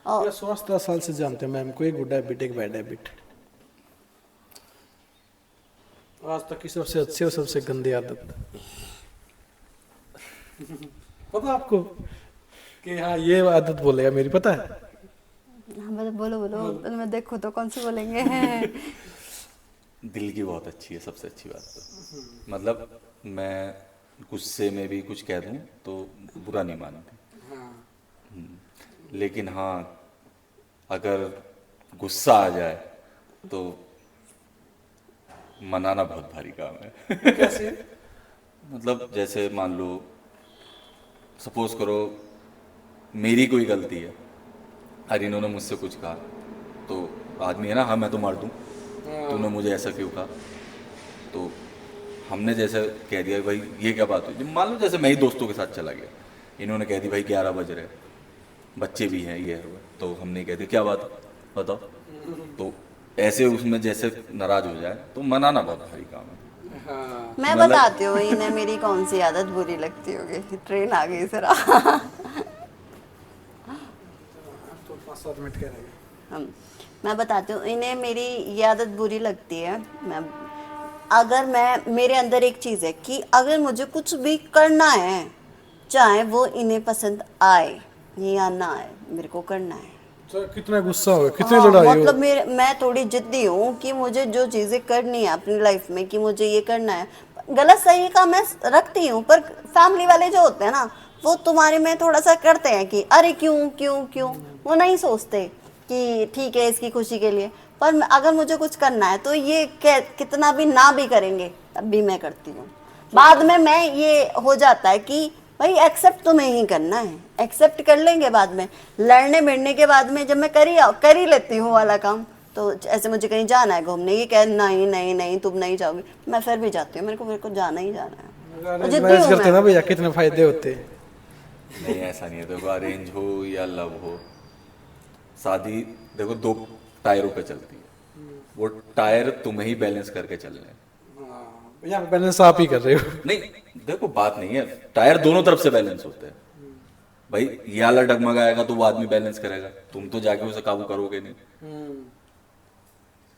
और 16 साल से जानते हैं मैम को, एक गुड हैबिट एक बैड हैबिट, आज तक की सबसे अच्छी और सबसे गंदी आदत पता आपको कि हाँ ये आदत बोलेगा मेरी, पता है? हाँ मतलब बोलो बोलो, मैं देखो तो कौन सी बोलेंगे। दिल की बहुत अच्छी है, सबसे अच्छी बात तो मतलब मैं गुस्से में भी कुछ कह दूं तो बुरा नहीं मानती, लेकिन हाँ अगर गुस्सा आ जाए तो मनाना बहुत भारी काम है। कैसे? मतलब जैसे मान लो, सपोज करो मेरी कोई गलती है और इन्होंने मुझसे कुछ कहा, तो आदमी है ना, हाँ मैं तो मार दूं, तूने मुझे ऐसा क्यों कहा, तो हमने जैसे कह दिया भाई ये क्या बात हुई। मान लो जैसे मैं ही दोस्तों के साथ चला गया, इन्होंने कह दी भाई 11 बज रहे, बच्चे भी हैं ये है, तो हमने कह दिया क्या बात है बताओ, तो ऐसे उसमें जैसे नाराज हो जाए तो मनाना बहुत भारी काम है। मैं मतलब- बताती हूँ इन्हें मेरी कौन सी आदत बुरी लगती होगी। ट्रेन आ गई जरा। तो 5-7 मिनट कह रहे मैं बताती हूँ इन्हें मेरी ये आदत बुरी लगती है। मैं मेरे अंदर एक चीज़ है कि अगर मुझे कुछ भी करना है, चाहे वो इन्हें पसंद आए या ना आए, मेरे को करना है। तो कितना गुस्सा हो, कितनी हाँ, लड़ाई हो। मतलब मैं थोड़ी जिद्दी हूँ कि मुझे जो चीज़ें करनी है अपनी लाइफ में, कि मुझे ये करना है। गलत सही का मैं रखती हूँ, पर फैमिली वाले जो होते हैं ना, वो तुम्हारे में थोड़ा सा करते हैं कि अरे क्यों क्यों क्यों। वो नहीं सोचते कि ठीक है इसकी खुशी के लिए। पर अगर मुझे कुछ करना है तो ये कितना भी ना भी करेंगे तब भी मैं करती हूँ। बाद में मैं ये हो जाता है कि भाई एक्सेप्ट तुम्हें ही करना है, एक्सेप्ट कर लेंगे बाद में। लड़ने भिड़ने के बाद में जब मैं कर ही लेती हूँ वाला काम, तो ऐसे मुझे कहीं जाना है घूमने, ये कह नहीं नहीं नहीं तुम नहीं जाओगी, मैं फिर भी जाती हूँ। मेरे को जाना ही जाना है। अरेंज जिद्दी मैरिज हूँ करते मैं। ना भैया, कितने फायदे होते हैं। नहीं ऐसा नहीं है, देखो अरेंज हो या लव हो, शादी देखो दो टायरों पे चलती है। वो टायर तुम्हें ही बैलेंस करके चलने हैं। भैया बैलेंस आप ही कर रहे हो। नहीं देखो बात नहीं है, टायर दोनों तरफ से बैलेंस होते हैं। भाई ये वाला डगमगाएगा तो वो आदमी बैलेंस करेगा, तुम तो जाके उसे काबू करोगे नहीं।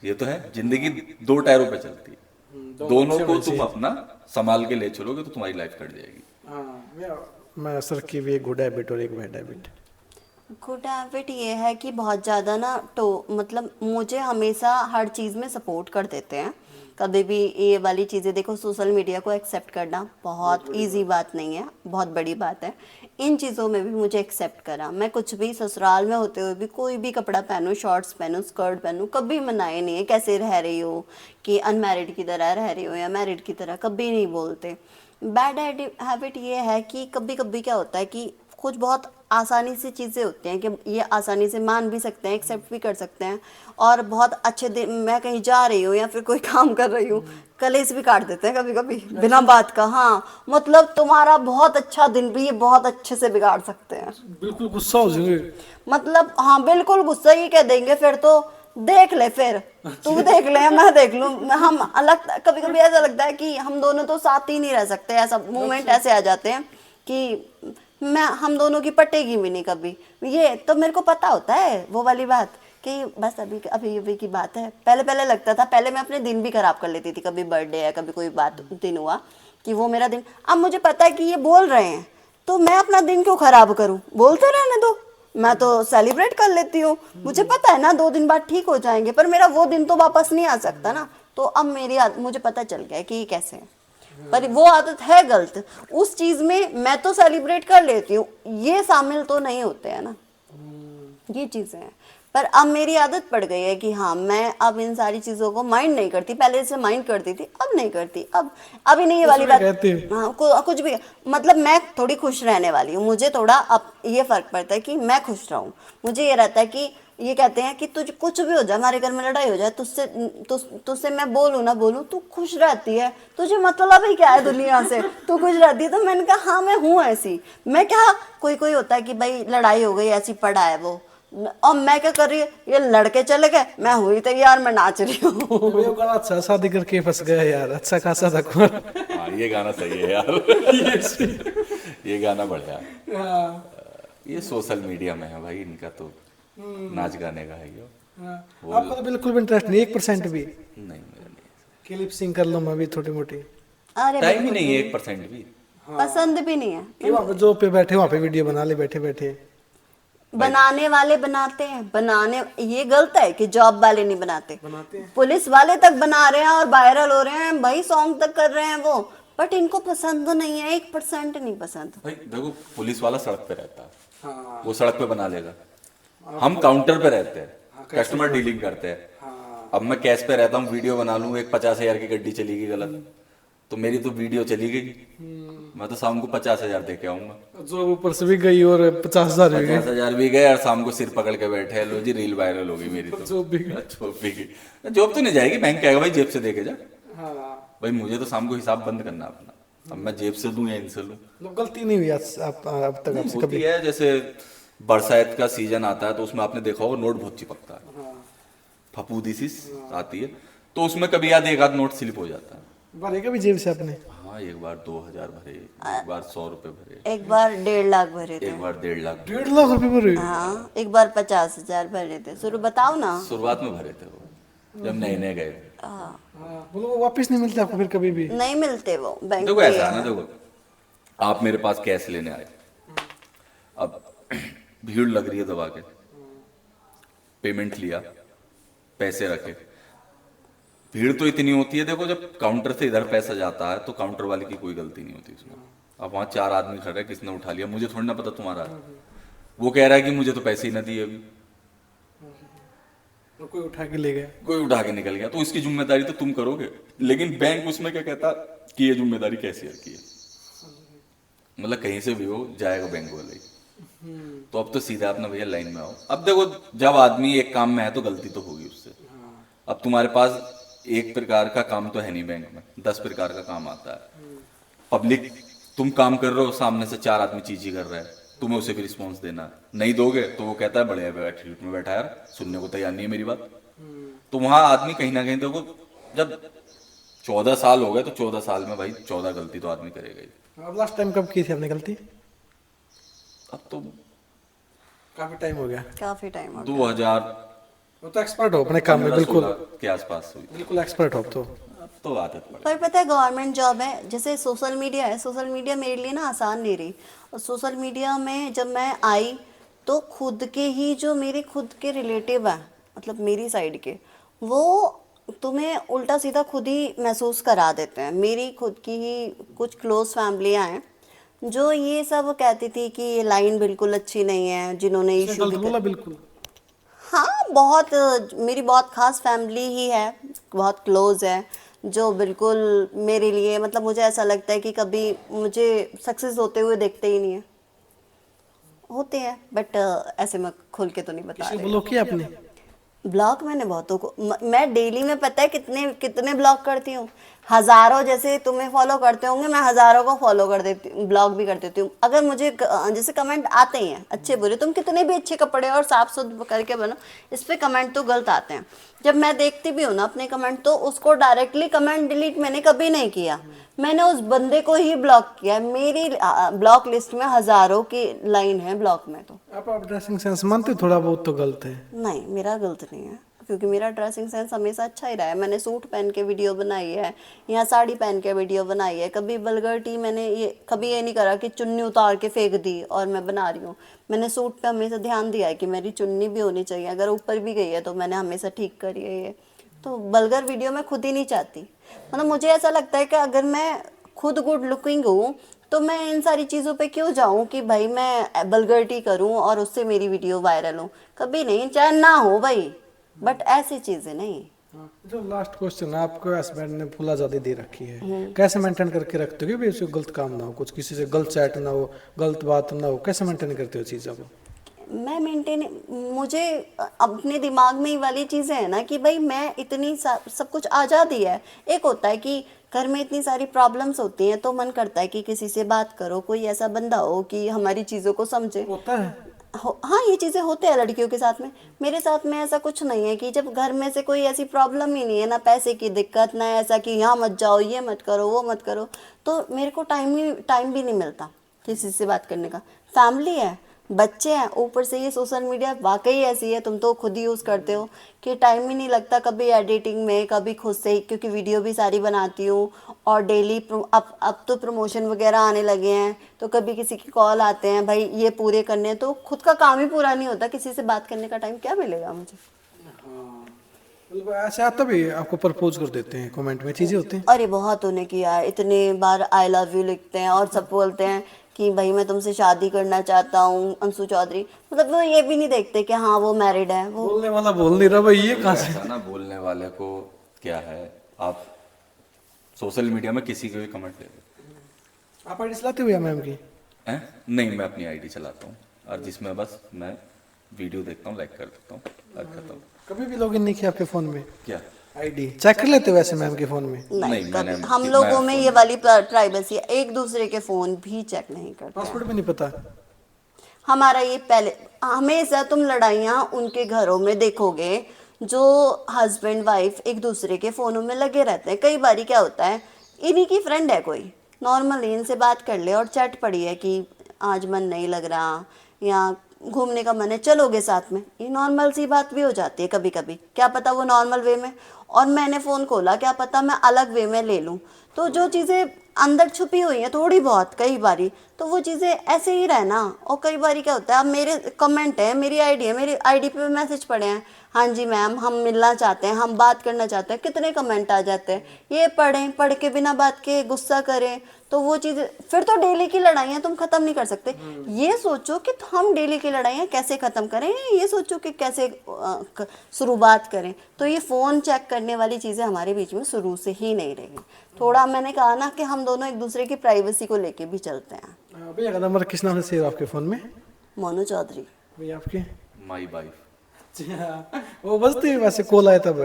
ये तो है, जिंदगी दो टायरों पे चलती है। दोनों को तुम अपना संभाल के ले चलोगे तो तुम्हारी लाइफ कट जाएगी। मैं सर की भी एक गुड हैबिट और एक बैड हैबिट। गुड हैबिट ये है कि बहुत ज़्यादा ना तो मतलब मुझे हमेशा हर चीज़ में सपोर्ट कर देते हैं। कभी भी ये वाली चीज़ें, देखो सोशल मीडिया को एक्सेप्ट करना बहुत इजी बात नहीं है, बहुत बड़ी बात है। इन चीज़ों में भी मुझे एक्सेप्ट करा। मैं कुछ भी ससुराल में होते हुए भी कोई भी कपड़ा पहनूं, शॉर्ट्स पहनूं, स्कर्ट पहनूं, कभी मनाए नहीं है कैसे रह रही हो, कि अनमैरिड की तरह रह रही हो या मैरिड की तरह, कभी नहीं बोलते। बैड हैबिट ये है कि कभी कभी क्या होता है कि कुछ बहुत आसानी सी चीज़ें होती हैं कि ये आसानी से मान भी सकते हैं, एक्सेप्ट भी कर सकते हैं, और बहुत अच्छे दिन मैं कहीं जा रही हूँ या फिर कोई काम कर रही हूँ, कलेश भी काट देते हैं कभी कभी बिना बात का। हाँ, मतलब तुम्हारा बहुत अच्छा दिन भी ये बहुत अच्छे से बिगाड़ सकते हैं। बिल्कुल गुस्सा हो जाएंगे। मतलब हाँ बिल्कुल गुस्सा ही कह देंगे, फिर तो देख ले, फिर तू देख ले या मैं देख लूं। हम अलग, कभी कभी ऐसा लगता है कि हम दोनों तो साथ ही नहीं रह सकते। ऐसा मोमेंट ऐसे आ जाते हैं कि हम दोनों की पटेगी भी नहीं कभी। ये तो मेरे को पता होता है वो वाली बात कि बस अभी अभी अभी की बात है। पहले पहले लगता था, पहले मैं अपने दिन भी खराब कर लेती थी, कभी बर्थडे है कभी कोई बात दिन हुआ कि वो मेरा दिन। अब मुझे पता है कि ये बोल रहे हैं तो मैं अपना दिन क्यों खराब करूं, बोलते रहने दो, मैं तो सेलिब्रेट कर लेती हूँ। मुझे पता है ना 2 दिन बाद ठीक हो जाएंगे, पर मेरा वो दिन तो वापस नहीं आ सकता ना। तो अब मुझे पता चल गया कि ये कैसे है, पर वो आदत है गलत। उस चीज में मैं तो सेलिब्रेट कर लेती हूँ, ये शामिल तो नहीं होते हैं ना, ये चीजें हैं। पर अब मेरी आदत पड़ गई है कि हाँ मैं अब इन सारी चीजों को माइंड नहीं करती। पहले से माइंड करती थी, अब नहीं करती। अब अभी नहीं ये वाली बात। हाँ, कुछ भी मतलब मैं थोड़ी खुश रहने वाली हूँ। मुझे थोड़ा अब ये फर्क पड़ता है कि मैं खुश रहूँ। मुझे ये रहता है कि ये कहते हैं कि तुझे कुछ भी हो जाए, हमारे घर में लड़ाई हो जाए, तुझसे मैं बोलूँ ना बोलूँ, तू खुश रहती है, तुझे मतलब ही क्या है दुनिया से, तू खुश रहती है। तो मैंने कहा हाँ मैं हूँ ऐसी। मैं क्या, कोई होता है कि भाई लड़ाई हो गई, ऐसी पड़ा है वो, और मैं क्या कर रही है, ये लड़के चले गए, मैं हुई तैयार, मैं नाच रही हूँ। ये गाना अच्छा, शादी करके फंस गया यार, अच्छा खासा था कुमार। हाँ ये गाना सही है यार। ये गाना बढ़िया है। ये सोशल मीडिया में है भाई, इनका तो नाच गाने का है ये। आपको तो बिल्कुल भी इंटरेस्ट नहीं, 1% भी नहीं मेरा नहीं, कि लिप सिंग कर लो मैं भी थोड़ी मोटी। अरे टाइम ही नहीं है 1% भी। पसंद भी नहीं है। कि वहाँ पे जो पे बैठे वहाँ पे वीडियो बना ले बैठे बैठे। बनाने वाले बनाते हैं, बनाने ये गलत है कि जॉब वाले नहीं बनाते हैं। पुलिस वाले तक बना रहे हैं और वायरल हो रहे हैं भाई, सॉन्ग तक कर रहे हैं वो, बट इनको पसंद तो नहीं है, 1% नहीं पसंद। भाई देखो पुलिस वाला सड़क पे रहता है, वो सड़क पे बना लेगा। हम काउंटर पे रहते हैं, कस्टमर डीलिंग करते हैं। अब मैं कैश पे रहता हूँ, वीडियो बना लूँ, एक 50,000 की गड्डी चली गई गलत, तो मेरी तो वीडियो चली गई, मैं तो शाम को 50,000 दे के आऊंगा। जो ऊपर से भी गई और 50,000 भी गई। 50,000 भी गए और शाम को सिर पकड़ के बैठे, लो जी रील वायरल होगी मेरी तो। जॉब भी गई। जॉब भी गई। जॉब तो नहीं जाएगी, बैंक कहेगा भाई जेब से देके जा। भाई मुझे तो शाम को हिसाब बंद करना अपना, अब मैं जेब से दूं या इनसे लूं। मतलब गलती नहीं हुई अब तक आपसे होती कभी? है, जैसे बरसात का सीजन आता है तो उसमें आपने देखा होगा नोट बहुत चिपकता है। फपूदी सी आती है, तो उसमें कभी याद एक आध नोट स्लिप हो जाता है। भरे कभी जेब से आपने? हाँ, एक बार 2000 भरे, एक बार 100 रुपए भरे, एक बार 1.5 लाख भरे थे। एक बार 1.5 लाख, 1.5 लाख रुपए भरे? हाँ, एक बार 50,000 भरे थे। शुरू बताओ ना। शुरुआत में भरे थे वो, जब नए नए गए थे। हाँ, बोलो वो वापस नहीं मिलते आपको फिर कभी भी? नहीं मिलते वो बैंक देखो में। ऐसा है ना, देखो आप मेरे पास कैश लेने आए, अब भीड़ लग रही है दबा के, पेमेंट लिया, पैसे रखे, भीड़ तो इतनी होती है। देखो जब काउंटर से इधर पैसा जाता है तो काउंटर वाले की कोई गलती नहीं होती इसमें। अब वहां 4 आदमी खड़े हैं, किसने उठा लिया, मुझे थोड़ी ना पता तुम्हारा है। वो कह रहा है कि मुझे तो पैसे ही ना दिए अभी, तो कोई उठा के ले गया? कोई उठा के निकल गया, तो इसकी जिम्मेदारी तो तुम करोगे। लेकिन बैंक उसमें क्या कहता कि ये जिम्मेदारी कैसी है, मतलब कहीं से भी हो जाएगा बैंक वाले ही। तो अब तो सीधा अपना भैया लाइन में आओ। अब देखो जब आदमी एक काम में है तो गलती तो होगी उससे। अब तुम्हारे पास एक प्रकार का काम तो है नहीं बैंक में, 10 प्रकार का काम आता है। पब्लिक, तुम काम कर रहे हो, सामने से 4 आदमी चीजी कर रहा है, तुम्हें उसे भी रिस्पॉन्स देना है। नहीं दोगे तो वो कहता है बड़े एटीट्यूड में बैठा यार, सुनने को तैयार नहीं है मेरी बात। तो वहां आदमी कहीं ना कहीं देखो, जब 14 साल हो गए तो 14 साल में भाई 14 गलती तो आदमी करेगा ही। अब लास्ट टाइम कब की थी आपने गलती? अब तो काफी टाइम हो गया। काफी टाइम हो गया। 2000 वो तो एक्सपर्ट हो अपने काम में, बिल्कुल 16 के आसपास हुई। बिल्कुल एक्सपर्ट हो अब तो। अब तो आदत पड़ पर पता है गवर्नमेंट जॉब है, जैसे सोशल मीडिया है, सोशल मीडिया मेरे लिए ना आसान नहीं रही। और सोशल मीडिया में जब मैं आई तो खुद के ही जो मेरे खुद के रिलेटिव हैं, मतलब मेरी साइड के, वो तुम्हें उल्टा सीधा खुद ही महसूस करा देते हैं। मेरी खुद की ही कुछ क्लोज फैमिलियाँ हैं जो ये सब कहती थी कि ये लाइन बिल्कुल अच्छी नहीं है, जिन्होंने इशू गलत बोला बिल्कुल? हाँ, बहुत मेरी बहुत खास फैमिली ही है, बहुत क्लोज है, जो बिल्कुल मेरे लिए, मतलब मुझे ऐसा लगता है कि कभी मुझे सक्सेस होते हुए देखते ही नहीं है। होते हैं बट ऐसे मैं खुल के तो नहीं बता किसी रही। ब्लॉक किया आपने? ब्लॉक मैंने बहुतों को, मैं डेली में पता है कितने कितने ब्लॉक करती हूँ, हजारों। जैसे तुम्हें फॉलो करते होंगे, मैं हजारों को फॉलो कर देती हूँ, ब्लॉक भी कर देती हूँ। अगर मुझे जैसे कमेंट आते ही हैं अच्छे बुरे, तुम कितने भी अच्छे कपड़े और साफ सुथरा करके बनो, इस पे कमेंट तो गलत आते हैं। जब मैं देखती भी हूँ ना अपने कमेंट, तो उसको डायरेक्टली कमेंट डिलीट मैंने कभी नहीं किया, मैंने उस बंदे को ही ब्लॉक किया। मेरी ब्लॉक लिस्ट में हजारों की लाइन है ब्लॉक में। तो आप ड्रेसिंग सेंस मानते हो थोड़ा बहुत तो गलत है? नहीं, मेरा गलत नहीं है, क्योंकि मेरा ड्रेसिंग सेंस हमेशा अच्छा ही रहा है। मैंने सूट पहन के वीडियो बनाई है या साड़ी पहन के वीडियो बनाई है। कभी वल्गरिटी मैंने कभी ये नहीं करा कि चुन्नी उतार के फेंक दी और मैं बना रही हूँ। मैंने सूट पे हमेशा ध्यान दिया है कि मेरी चुन्नी भी होनी चाहिए, अगर ऊपर भी गई है तो मैंने हमेशा ठीक करी है ये। तो वल्गर वीडियो मैं खुद ही नहीं चाहती। मतलब मुझे ऐसा लगता है कि अगर मैं खुद गुड लुकिंग हूँ तो मैं इन सारी चीज़ों पे क्यों जाऊँ कि भाई मैं वल्गरिटी करूँ और उससे मेरी वीडियो वायरल हो। कभी नहीं, चाहे ना हो भाई, बट ऐसी चीजें नहीं। जो लास्ट क्वेश्चन है, आपको हस्बैंड ने फुल आजादी दे रखी है, कैसे मेंटेन करके रखते हो कि भाई उसको गलत काम ना हो, कुछ किसी से गलत चैट ना हो, गलत बात ना हो, कैसे मेंटेन करते हो चीज़ों को? मैं मेंटेन, मुझे अपने दिमाग में ही वाली चीज़ें हैं ना कि भाई मैं इतनी सब कुछ आज़ादी है। एक होता है कि घर में इतनी सारी प्रॉब्लम्स होती हैं तो मन करता है कि किसी से बात करो, कोई ऐसा बंदा हो कि हमारी चीज़ों को समझे। होता है? हाँ, ये चीज़ें होते हैं लड़कियों के साथ में। मेरे साथ में ऐसा कुछ नहीं है कि जब घर में से कोई ऐसी प्रॉब्लम ही नहीं है, ना पैसे की दिक्कत, ना ऐसा कि यहाँ मत जाओ, ये मत करो, वो मत करो, तो मेरे को टाइम भी नहीं मिलता किसी से बात करने का। फैमिली है, बच्चे हैं, ऊपर से ये सोशल मीडिया वाकई ऐसी है, तुम तो खुद ही यूज़ करते हो, कि टाइम ही नहीं लगता कभी एडिटिंग में, कभी खुद से ही, क्योंकि वीडियो भी सारी बनाती हूँ और डेली अब तो प्रमोशन वगैरह आने लगे हैं, तो कभी किसी के कॉल आते हैं, भाई ये पूरे करने हैं, तो खुद का काम ही पूरा नहीं होता, किसी से बात करने का टाइम क्या मिलेगा मुझे। मतलब ऐसे आता भी आपको प्रपोज कर देते हैं कमेंट में, चीज़ें होती हैं? अरे बहुत उन्हें किया है, इतने बार आई लव यू लिखते हैं और सब बोलते हैं कि भाई मैं तुमसे शादी करना चाहता हूँ अंशु चौधरी। मतलब वो ये भी नहीं देखते कि हाँ वो मैरिड है। वो बोलने वाला बोल नहीं रहा भाई, ये कहाँ से? ऐसा ना, बोलने वाले को क्या है, आप सोशल मीडिया में किसी के भी कमेंट ले लो। आप आईडी चलाते हुए मैम की? हैं? नहीं, मैं अपनी आईडी चलाता हूँ और जिसमें बस मैं वीडियो देखता हूँ, लाइक कर देता हूँ और खत्म। कभी भी लॉगिन नहीं किया आपके फोन में? क्या आईडी चेक कर लेते हो वैसे मैम के फोन में? नहीं, मैंने कभी हम लोगों में ये वाली प्राइवेसी है, एक दूसरे के फोन भी चेक नहीं करते। पासवर्ड भी नहीं पता? हमारा ये पहले, हमेशा तुम लड़ाइयाँ उनके घरों में देखोगे जो हस्बैंड वाइफ एक दूसरे के फ़ोनों में लगे रहते हैं, कई बारी क्या होता है, इन्हीं की फ्रेंड है कोई, नॉर्मली इनसे बात कर ले और चैट पड़ी है कि आज मन नहीं लग रहा या घूमने का मन है, चलोगे साथ में, ये नॉर्मल सी बात भी हो जाती है कभी कभी, क्या पता वो नॉर्मल वे में, और मैंने फ़ोन खोला, क्या पता मैं अलग वे में ले लूँ। तो जो चीज़ें अंदर छुपी हुई हैं थोड़ी बहुत कई बारी, तो वो चीज़ें ऐसे ही रहना। और कई बारी क्या होता है, अब मेरे कमेंट है, मेरी आईडी है, मेरी आईडी पे मैसेज पड़े हैं, हाँ जी मैम हम मिलना चाहते हैं, हम बात करना चाहते हैं, कितने कमेंट आ जाते हैं, ये पढ़ें, पढ़ के बिना बात के गुस्सा करें, तो वो चीज़ फिर तो डेली की लड़ाइयाँ तुम ख़त्म नहीं कर सकते। ये सोचो कि हम डेली की लड़ाइयाँ कैसे ख़त्म करें, ये सोचो कि कैसे शुरुआत करें। तो ये फ़ोन चेक करने वाली चीज़ें हमारे बीच में शुरू से ही नहीं रही। थोड़ा मैंने कहा ना कि हम दोनों एक दूसरे की प्राइवेसी को लेके भी चलते हैं। भैया का नंबर किस नाम से सेव आपके फ़ोन में? मोनू चौधरी। भैया आपके? My wife. वो बजती है वैसे, कॉल आया तब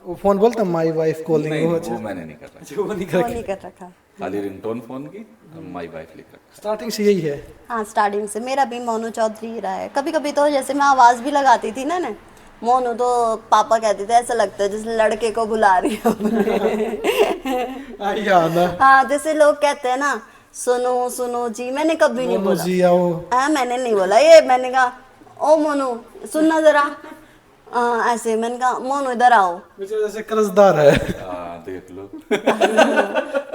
वो फोन बोलता माई वाइफ कॉलिंग? नहीं, वो वो मैंने नहीं कर रखा, वो नहीं वो नहीं कर रखा। खाली रिंगटोन फोन की माई वाइफ लिख रखा। स्टार्टिंग से यही है? हाँ स्टार्टिंग से मेरा भी मोनू चौधरी ही रहा है। कभी कभी तो जैसे मैं आवाज़ भी लगाती थी ना मोनू, तो पापा कहते थे ऐसा लगता है जैसे लड़के को बुला रही हो हाँ, जैसे लोग कहते हैं ना सुनो सुनो जी, मैंने कभी नहीं बोला जी आओ। हाँ मैंने नहीं बोला ये, मैंने कहा ओ मोनू सुनना जरा, ऐसे मैंने कहा मोनू इधर आओ, जैसे कर्जदार है। देख लो।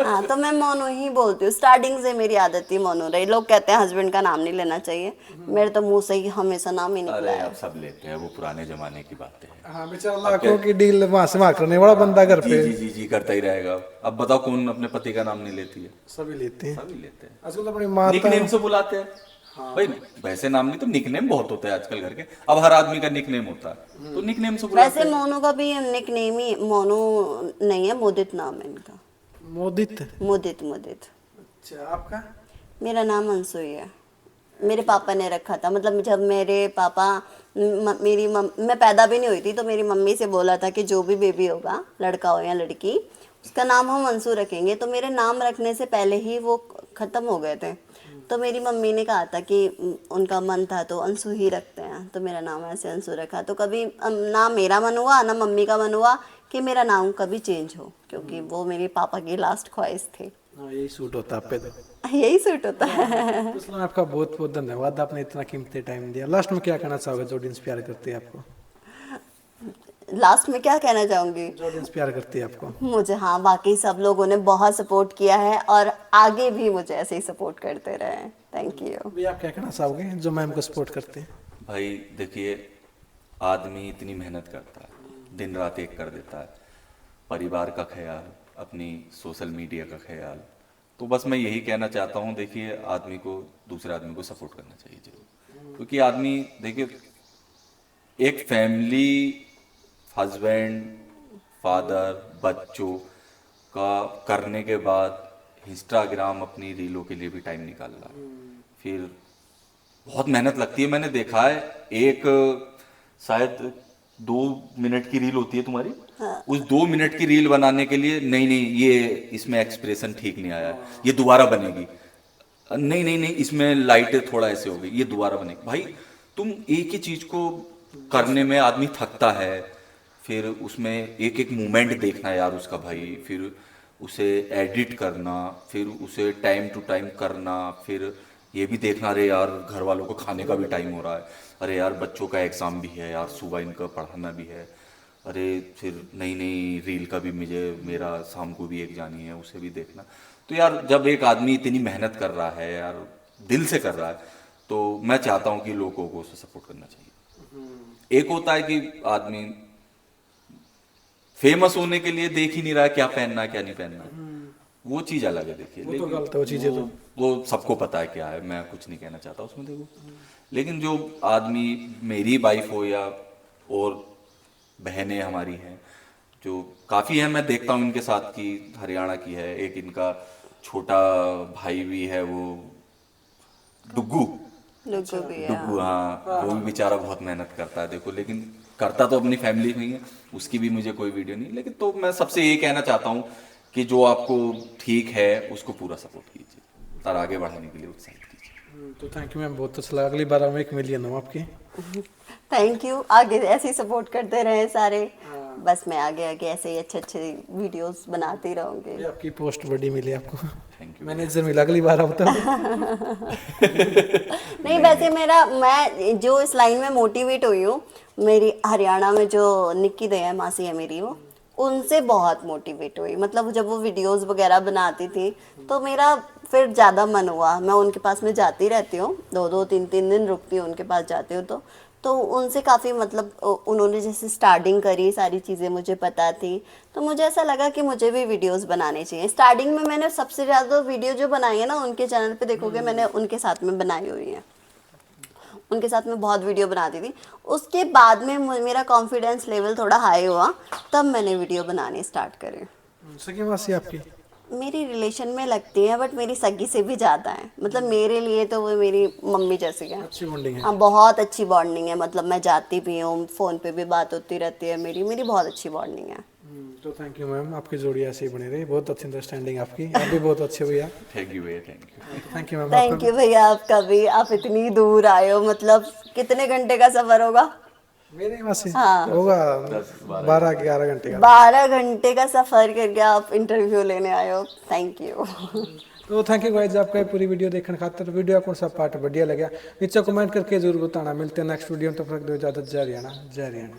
हाँ तो मैं मोनू ही बोलती हूँ, स्टार्टिंग से मेरी आदत ही मोनू रही। लोग कहते हैं हस्बैंड का नाम नहीं लेना चाहिए, मेरे तो मुंह से ही हमेशा नाम ही निकला अरे है। अब सब लेते हैं, वो पुराने जमाने की बातें हैं। हाँ बेचारा लाखों की डील वहां से वहां करने वाला बंदा घर पे। जी जी जी करता ही रहेगा। अब बताओ कौन अपने पति का नाम नहीं लेती है? सभी लेते हैं, सभी लेते हैं। आजकल अपनी माता निकनेम से बुलाते हैं। भाई वैसे नाम नहीं तो निकनेम बहुत होते हैं आजकल घर के। अब हर आदमी का निकनेम होता है, तो निकनेम से बुलाते वैसे मोनू का भी निकनेम ही मोनू नहीं है, मुदित नाम है इनका। मोदित? मुदित मुदित। अच्छा आपका? मेरा नाम अंसुई है, मेरे पापा ने रखा था। मतलब जब मेरे पापा मैं पैदा भी नहीं हुई थी तो मेरी मम्मी से बोला था कि जो भी बेबी होगा, लड़का हो या लड़की, उसका नाम हम अंसु रखेंगे। तो मेरे नाम रखने से पहले ही वो ख़त्म हो गए थे, तो मेरी मम्मी ने कहा था कि उनका मन था तो अंसु ही रखते हैं, तो मेरा नाम ऐसे अंसु रखा। तो कभी ना मेरा मन हुआ ना मम्मी का मन हुआ कि मेरा नाम कभी चेंज हो, क्योंकि वो मेरे पापा की लास्ट ख्वाहिश थी। हाँ यही सूट होता है आप पे तो। यही सूट होता है। तो सलाम, आपका बहुत बहुत धन्यवाद, आपने इतना कीमती टाइम दिया। लास्ट में क्या कहना चाहोगे जो ऑडियंस प्यार करती है आपको? लास्ट में क्या कहना चाहूँगी, जो ऑडियंस प्यार करती है आपको? मुझे हाँ बाकी सब लोगों ने बहुत सपोर्ट किया है और आगे भी मुझे ऐसे ही सपोर्ट करते रहे। Thank you. भैया आप क्या कहना चाहोगे जो मैम को सपोर्ट करते हैं? भाई देखिए, आदमी इतनी मेहनत करता है, दिन रात एक कर देता है, परिवार का ख्याल, अपनी सोशल मीडिया का ख्याल, तो बस मैं यही कहना चाहता हूँ, देखिए आदमी को दूसरे आदमी को सपोर्ट करना चाहिए जरूर। क्योंकि आदमी देखिए एक फैमिली, हस्बैंड, फादर, बच्चों का करने के बाद इंस्टाग्राम अपनी रीलों के लिए भी टाइम निकाल रहा है, फिर बहुत मेहनत लगती है। मैंने देखा है एक शायद 2 मिनट की रील होती है तुम्हारी, उस 2 मिनट की रील बनाने के लिए नहीं ये इसमें एक्सप्रेशन ठीक नहीं आया, ये दोबारा बनेगी, नहीं इसमें लाइट थोड़ा ऐसे हो गई, ये दोबारा बनेगी। भाई तुम एक ही चीज को करने में आदमी थकता है, फिर उसमें एक एक मोमेंट देखना यार उसका भाई, फिर उसे एडिट करना, फिर उसे टाइम टू टाइम करना, फिर ये भी देखना अरे यार घर वालों को खाने का भी टाइम हो रहा है, अरे यार बच्चों का एग्ज़ाम भी है यार, सुबह इनका पढ़ाना भी है, अरे फिर नई रील का भी मेरा शाम को भी एक जानी है, उसे भी देखना। तो यार जब एक आदमी इतनी मेहनत कर रहा है यार, दिल से कर रहा है, तो मैं चाहता हूँ कि लोगों को उसे सपोर्ट करना चाहिए। एक होता है कि आदमी फेमस होने के लिए देख ही नहीं रहा है क्या पहनना है क्या नहीं पहनना, वो चीज़ अलग है। देखिए वो तो गलत है, वो चीज़ें तो वो सबको पता है क्या है, मैं कुछ नहीं कहना चाहता उसमें। देखो लेकिन जो आदमी, मेरी वाइफ हो या और बहनें हमारी हैं जो काफ़ी हैं, मैं देखता हूँ इनके साथ की, हरियाणा की है एक, इनका छोटा भाई भी है वो डुग्गू, हाँ वो भी बेचारा बहुत मेहनत करता है देखो, लेकिन करता तो अपनी फैमिली में ही है, उसकी भी मुझे कोई वीडियो नहीं। लेकिन तो मैं सबसे यही कहना चाहता हूँ कि जो आपको ठीक है उसको पूरा सपोर्ट कीजिए और आगे बढ़ाने के लिए उत्साहित कीजिए। तो थैंक यू मैम, बहुत अच्छा लगा। अगली बार हम 1 मिलियन हो आपकी। थैंक यू, आगे ऐसे ही सपोर्ट करते रहे सारे। बस मैं आगे आगे ऐसे ही अच्छे अच्छे वीडियोस बनाती रहूंगी। ये आपकी पोस्ट बड़ी मिली आपको, थैंक यू। मैनेजर मिला अगली बार अब तो। नहीं वैसे मैं जो इस लाइन में मोटिवेट हुई हूँ, मेरी हरियाणा में जो निक्की दया मासी है मेरी, वो उनसे बहुत मोटिवेट हुई। मतलब जब वो वीडियोस वगैरह बनाती थी तो मेरा फिर ज़्यादा मन हुआ। मैं उनके पास में जाती रहती हूँ, 2-2 3-3 दिन रुकती हूँ उनके पास जाती हूँ। तो उनसे काफ़ी मतलब उन्होंने जैसे स्टार्टिंग करी, सारी चीज़ें मुझे पता थी, तो मुझे ऐसा लगा कि मुझे भी वीडियोस बनाने चाहिए। स्टार्टिंग में मैंने सबसे ज़्यादा वीडियो जो बनाई है ना, उनके चैनल पे देखोगे मैंने उनके साथ में बनाई हुई है। उनके साथ में बहुत वीडियो बनाती थी। उसके बाद में मेरा कॉन्फिडेंस लेवल थोड़ा हाई हुआ, तब मैंने वीडियो बनाने स्टार्ट करे। सगी मासी आपकी? मेरी रिलेशन में लगती है, बट मेरी सगी से भी ज़्यादा है। मतलब मेरे लिए तो वो मेरी मम्मी जैसी है। अच्छी बॉन्डिंग है। हाँ बहुत अच्छी बॉन्डिंग है। मतलब मैं जाती भी हूँ, फ़ोन पे भी बात होती रहती है, मेरी बहुत अच्छी बॉन्डिंग है। तो थैंक यू मैम, आपकी जोड़ी ऐसे ही बनी रही, बहुत अच्छी अंडरस्टैंडिंग आपकी, आप भी बहुत अच्छे भैया। थैंक यू भैया, thank you. Thank you ma'am. Thank you भैया, आपका भी। आप इतनी दूर आए हो, मतलब कितने घंटे का सफ़र होगा? मेरे वहाँ से हाँ। होगा 12-11 घंटे का। 12 घंटे का सफ़र करके आप इंटरव्यू लेने आए हो। Thank you. तो थैंक यू गाइस, आपका ये पूरी वीडियो देखने खातिर। वीडियो कौन सा पार्ट बढ़िया लगा नीचे कमेंट करके जरूर बताना। मिलते हैं नेक्स्ट वीडियो में, तब तक दो इजाजत। जय हरियाणा, जय हरियाणा।